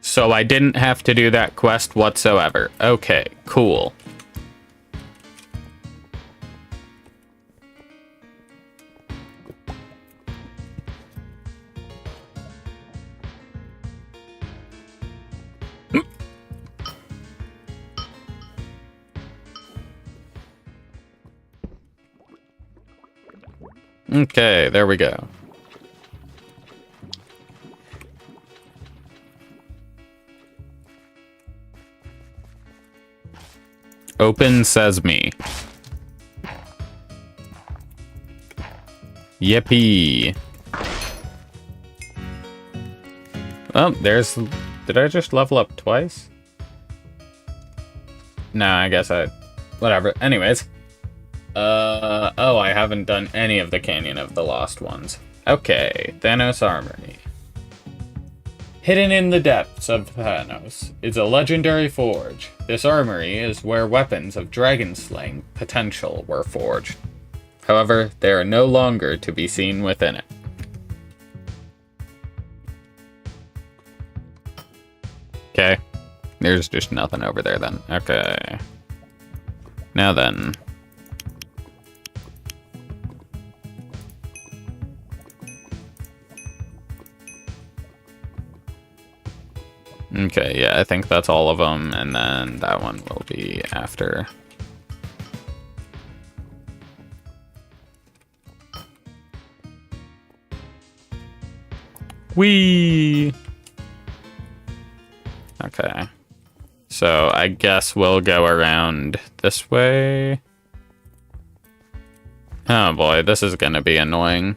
So I didn't have to do that quest whatsoever. Okay, cool. Okay, there we go. Open sesame. Yippee. Oh, there's... Did I just level up twice? No, I guess I... Whatever. Anyways. Oh, I haven't done any of the Canyon of the Lost ones. Okay, Thanos Armory. Hidden in the depths of Thanos is a legendary forge. This armory is where weapons of dragon-slaying potential were forged. However, they are no longer to be seen within it. Okay. There's just nothing over there then. Okay. Now then. Okay, yeah, I think that's all of them, and then that one will be after. Whee! Okay. So I guess we'll go around this way. Oh boy, this is gonna be annoying.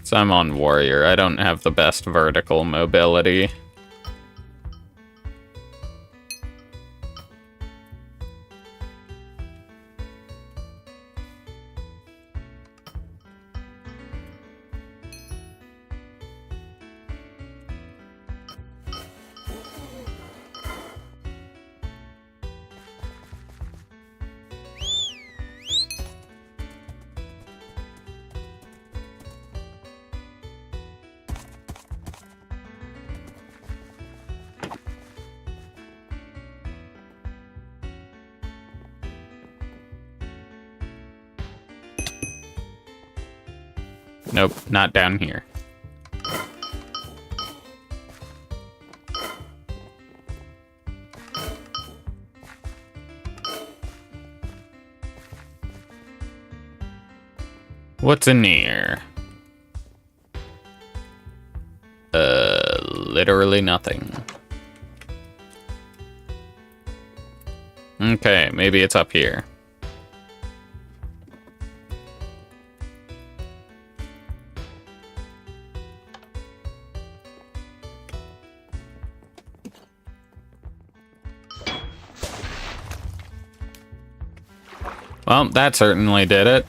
So I'm on warrior. I don't have the best vertical mobility. Nope, not down here. What's in here? literally nothing. Okay, maybe it's up here. Well, that certainly did it.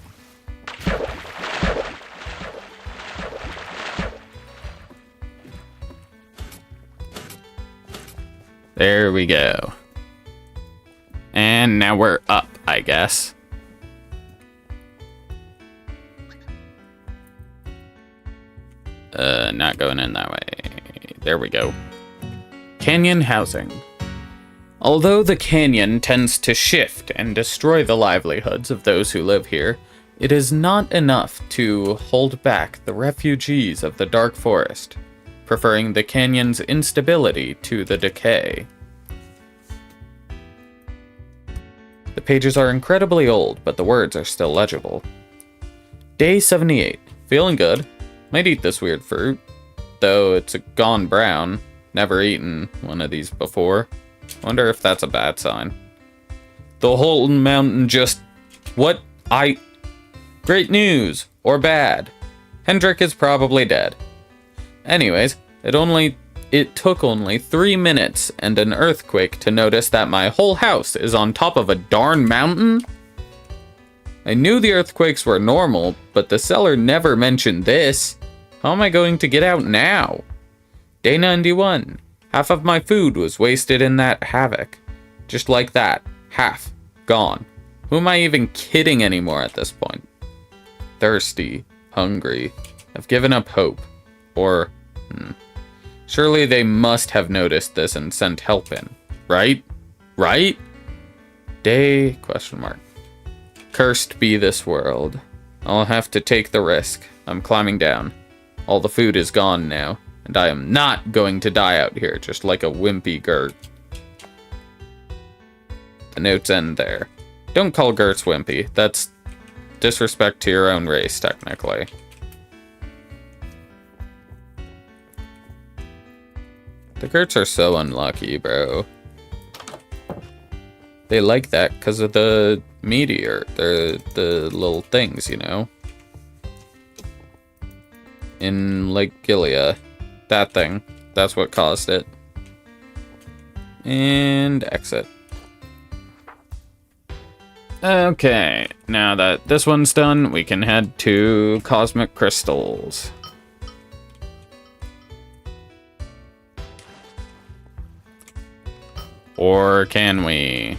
There we go. And now we're up, I guess. Not going in that way. There we go. Canyon housing. Although the canyon tends to shift and destroy the livelihoods of those who live here, it is not enough to hold back the refugees of the dark forest, preferring the canyon's instability to the decay. The pages are incredibly old, but the words are still legible. Day 78. Feeling good. Might eat this weird fruit, though it's gone brown. Never eaten one of these before. Wonder if that's a bad sign. The whole mountain just... What? Great news! Or bad. Hendrik is probably dead. Anyways, it took only 3 minutes and an earthquake to notice that my whole house is on top of a darn mountain? I knew the earthquakes were normal, but the seller never mentioned this. How am I going to get out now? Day 91. Half of my food was wasted in that havoc. Just like that. Half. Gone. Who am I even kidding anymore at this point? Thirsty. Hungry. I've given up hope. Or... Surely they must have noticed this and sent help in. Right? Right? Day... ? Cursed be this world. I'll have to take the risk. I'm climbing down. All the food is gone now. And I am not going to die out here, just like a wimpy Gert. The notes end there. Don't call Gerts wimpy. That's disrespect to your own race, technically. The Gerts are so unlucky, bro. They like that because of the meteor. The little things, you know? In Lake Gilead. That thing. That's what caused it. And exit. Okay, now that this one's done, we can head to Cosmic Crystals. Or can we?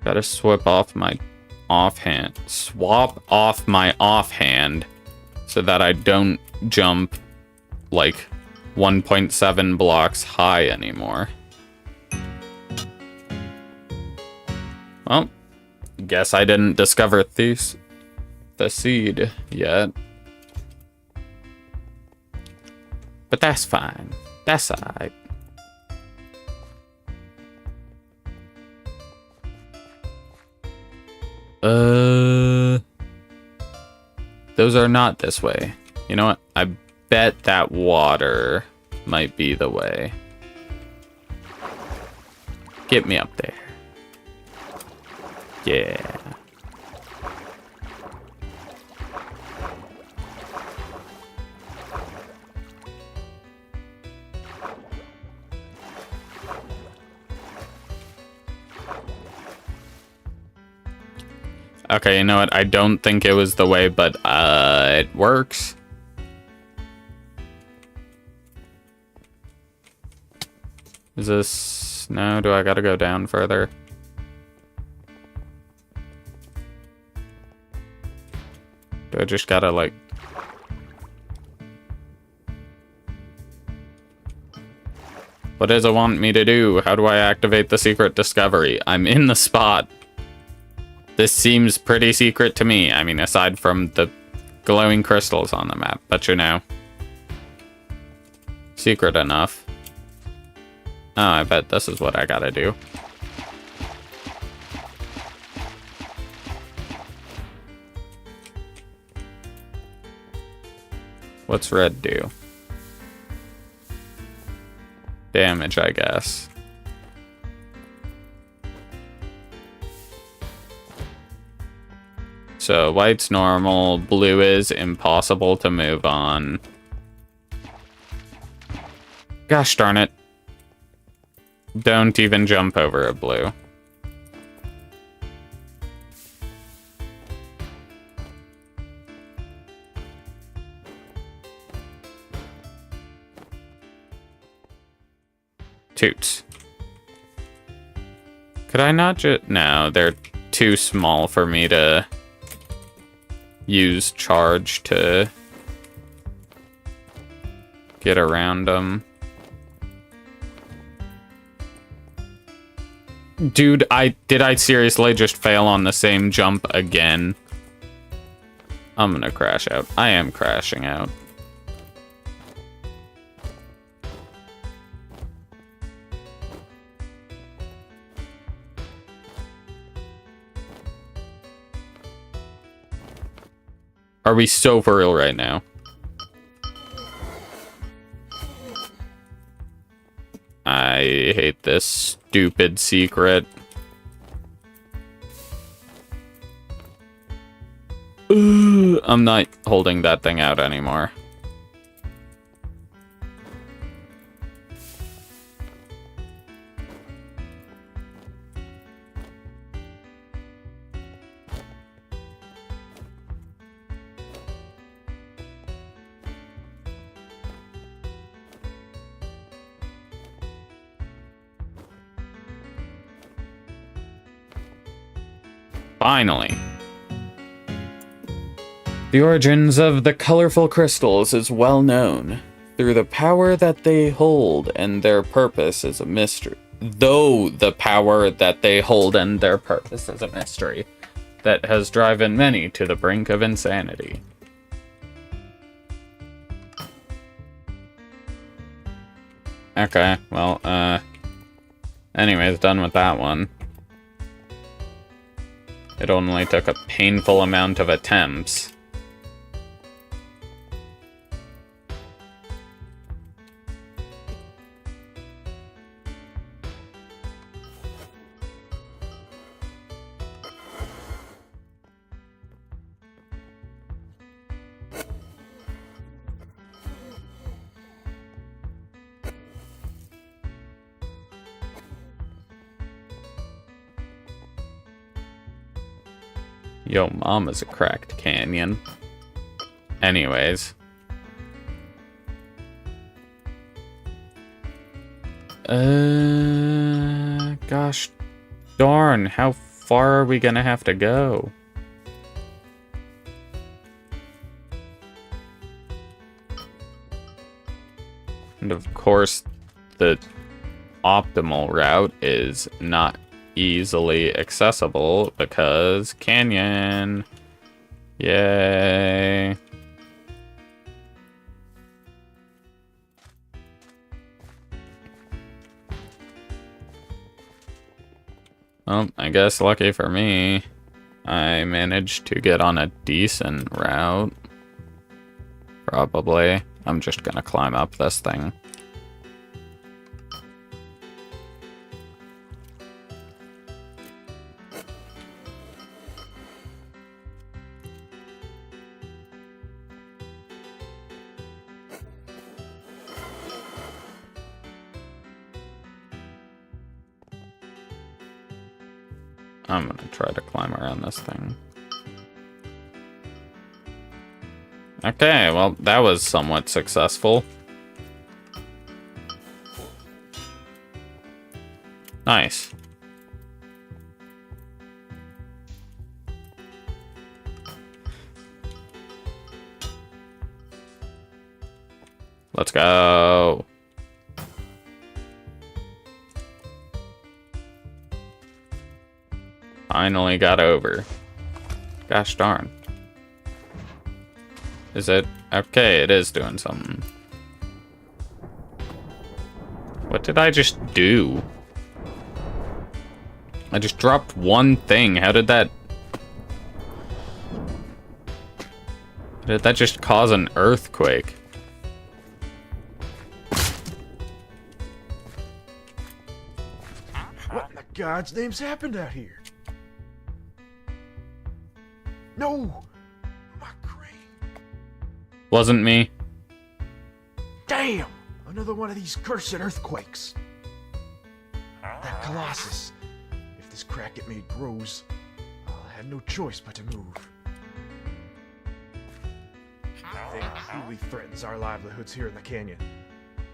Gotta swap off my offhand so that I don't jump like 1.7 blocks high anymore. Well, guess I didn't discover the seed yet. But that's fine. That's alright. Those are not this way. You know what? I bet that water might be the way. Get me up there. Yeah. Okay, you know what? I don't think it was the way, but it works. Is this... No, do I gotta go down further? Do I just gotta, like... What does it want me to do? How do I activate the secret discovery? I'm in the spot. This seems pretty secret to me. I mean, aside from the glowing crystals on the map, but you know. secret enough. Oh, I bet this is what I gotta do. What's red do? Damage, I guess. So white's normal, blue is impossible to move on. Gosh darn it. Don't even jump over a blue. Toots. Could I not just... No, they're too small for me to use charge to get around them. Dude, did I seriously just fail on the same jump again? I'm gonna crash out. I am crashing out. Are we so for real right now? I hate this stupid secret. I'm not holding that thing out anymore. Finally. The origins of the colorful crystals is well known, through the power that they hold and their purpose is a mystery. Though the power that they hold and their purpose is a mystery, that has driven many to the brink of insanity. Okay, well, anyways, done with that one. It only took a painful amount of attempts. Yo, mama's a cracked canyon. Anyways. Gosh darn, how far are we gonna have to go? And of course, the optimal route is not easily accessible because canyon. Yay. Well, I guess lucky for me, I managed to get on a decent route. Probably. I'm just gonna climb up this thing. I'm gonna try to climb around this thing. Okay, well, that was somewhat successful. Nice. Let's go. Finally got over. Gosh darn. Is it? Okay, it is doing something. did I just do? I just dropped one thing. How did that... Did that just cause an earthquake? What in the God's name's happened out here? No! Wasn't me. Damn! Another one of these cursed earthquakes. That Colossus. If this crack it made grows, I'll have no choice but to move. The thing truly threatens our livelihoods here in the canyon.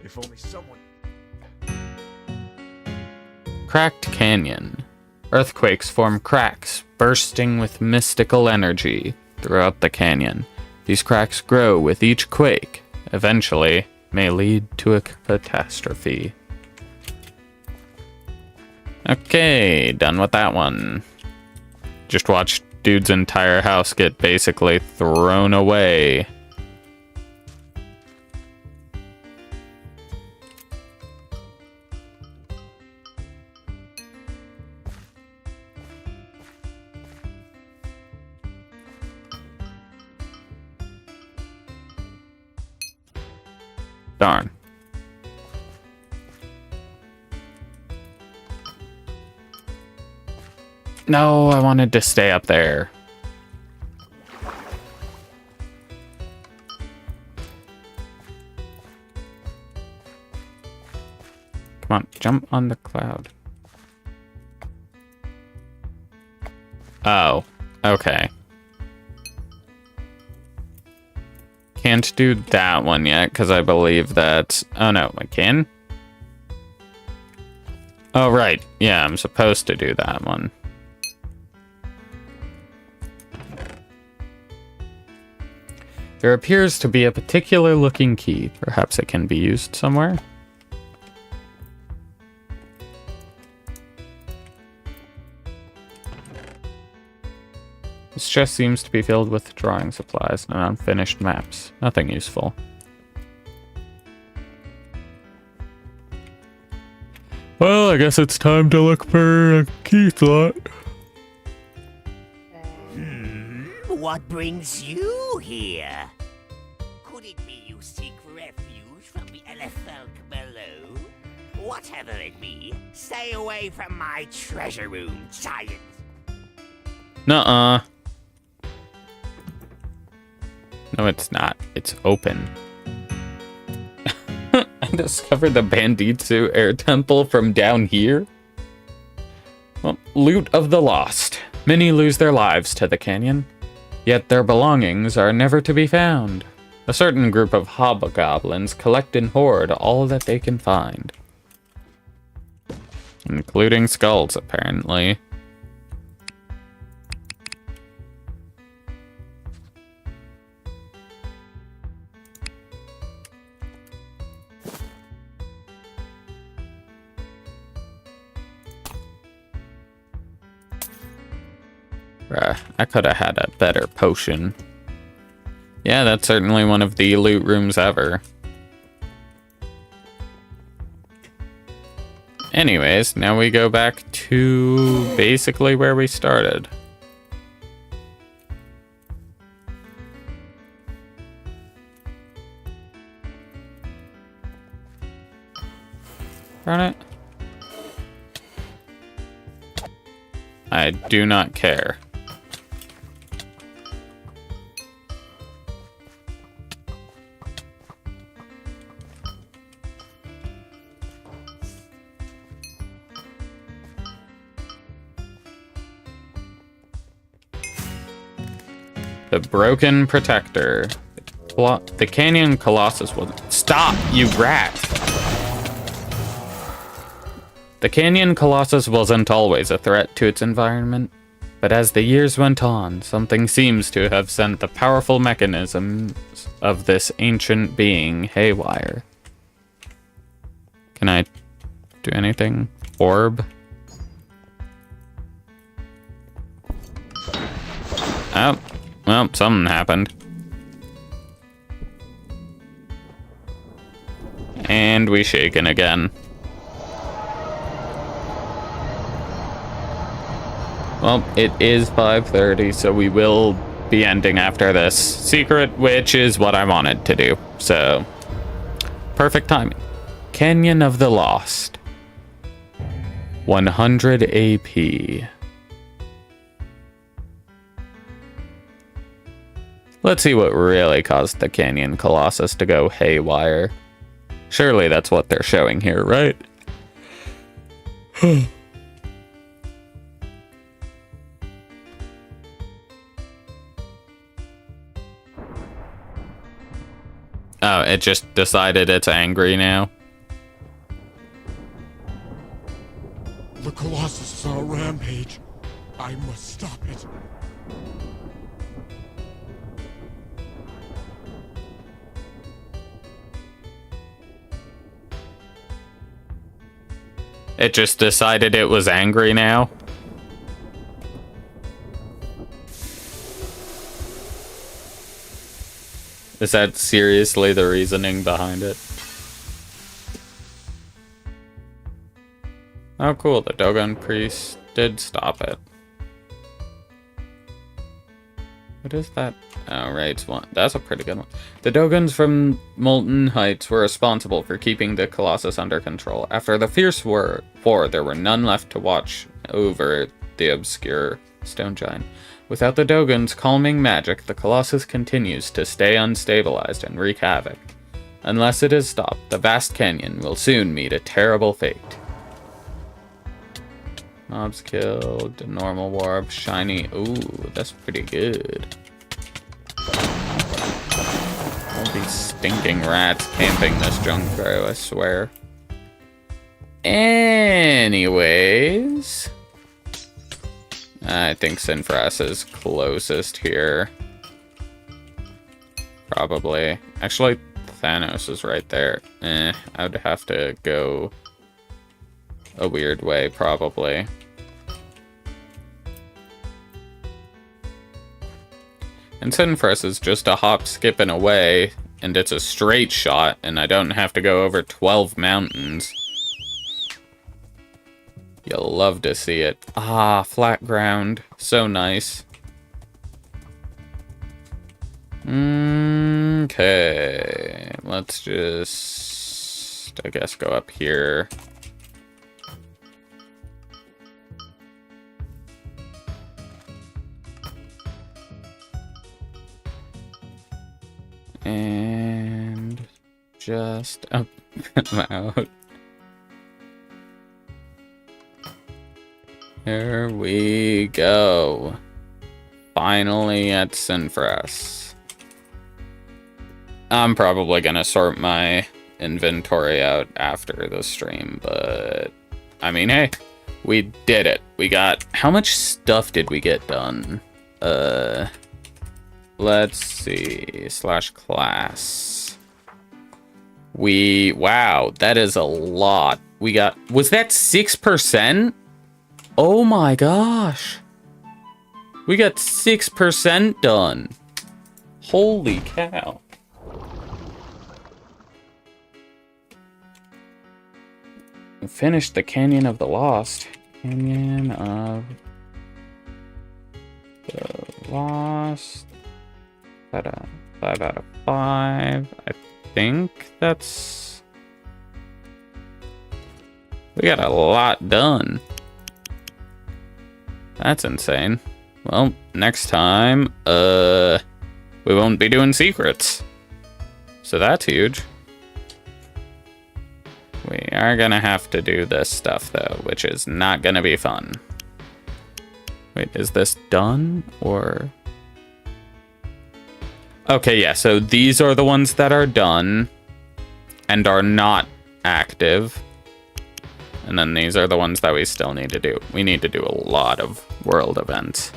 If only someone... Cracked canyon. Earthquakes form cracks, bursting with mystical energy throughout the canyon. These cracks grow with each quake, eventually may lead to a catastrophe. Okay, done with that one. Just watched dude's entire house get basically thrown away. Darn. No, I wanted to stay up there. Come on, jump on the cloud. Oh, okay. Can't do that one yet, because I believe that... Oh no, I can? Oh right, yeah, I'm supposed to do that one. There appears to be a particular looking key. Perhaps it can be used somewhere? This chest seems to be filled with drawing supplies and unfinished maps. Nothing useful. Well, I guess it's time to look for a key slot. What brings you here? Could it be you seek refuge from the LFL below? Whatever it be, stay away from my treasure room, giant. Nuh-uh. No, it's not. It's open. I discovered the Banditsu Air Temple from down here. Well, loot of the lost. Many lose their lives to the canyon, yet their belongings are never to be found. A certain group of hobgoblins collect and hoard all that they can find. Including skulls, apparently. I could have had a better potion. Yeah, that's certainly one of the loot rooms ever. Anyways, now we go back to basically where we started. Darn it. I do not care. The Broken Protector. The Canyon Colossus was... Stop, you rat! The Canyon Colossus wasn't always a threat to its environment, but as the years went on, something seems to have sent the powerful mechanisms of this ancient being haywire. Can I do anything? Orb? Oh. Well, something happened. And we shaken again. Well, it is 5:30, so we will be ending after this secret, which is what I wanted to do. So, perfect timing. Canyon of the Lost. 100 AP. Let's see what really caused the Canyon Colossus to go haywire. Surely that's what they're showing here, right? Oh, it just decided it's angry now. The Colossus is on a rampage. I must stop it. It just decided it was angry now. Is that seriously the reasoning behind it? Oh cool, the Dogon Priest did stop it. What is that? Oh, right, one. That's a pretty good one. The Dogons from Molten Heights were responsible for keeping the Colossus under control. After the fierce war, there were none left to watch over the obscure stone giant. Without the Dogon's calming magic, the Colossus continues to stay unstabilized and wreak havoc. Unless it is stopped, the vast canyon will soon meet a terrible fate. Mobs killed, normal warp, shiny. Ooh, that's pretty good. All these stinking rats camping this junk bro, I swear. Anyways, I think Sinfras is closest here. Probably. Actually, Thanos is right there. I would have to go a weird way, probably. And Sinfras is just a hop, skip, and away, and it's a straight shot, and I don't have to go over 12 mountains. You'll love to see it. Ah, flat ground. So nice. Okay. Let's just, I guess, go up here. And just up out. There we go. Finally at Sinfras. I'm probably gonna sort my inventory out after the stream, but I mean, hey, we did it. We got, how much stuff did we get done? Let's see, /class. Wow, that is a lot. We got, was that 6%? Oh my gosh. We got 6% done. Holy cow. We finished the Canyon of the Lost. Canyon of the Lost. 5 out of 5. I think that's... We got a lot done. That's insane. Well, next time, we won't be doing secrets. So that's huge. We are gonna have to do this stuff, though, which is not gonna be fun. Wait, is this done, or... Okay, yeah, so these are the ones that are done and are not active. And then these are the ones that we still need to do. We need to do a lot of world events.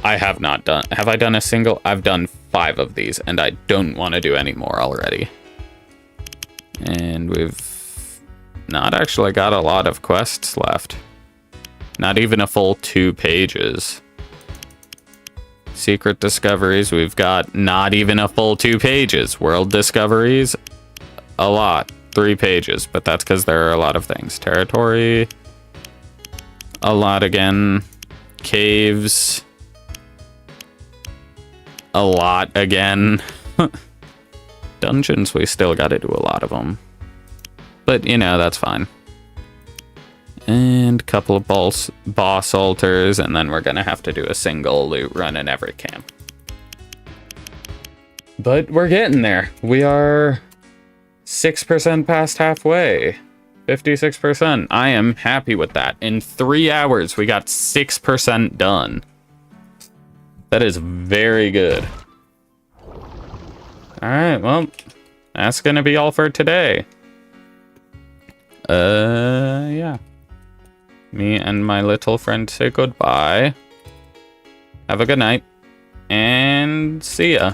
I have not done... Have I done a single? I've done 5 of these, and I don't want to do any more already. And we've not actually got a lot of quests left. Not even a full 2 pages. Secret discoveries, we've got not even a full 2 pages. World discoveries, a lot. 3 pages, but that's because there are a lot of things. Territory, a lot again. Caves. A lot again. Dungeons, we still gotta do a lot of them. But, you know, that's fine. And a couple of boss altars, and then we're gonna have to do a single loot run in every camp. But we're getting there. We are 6% past halfway. 56%. I am happy with that. In 3 hours, we got 6% done. That is very good. Alright, well, that's gonna be all for today. Yeah. Me and my little friend say goodbye. Have a good night. And see ya.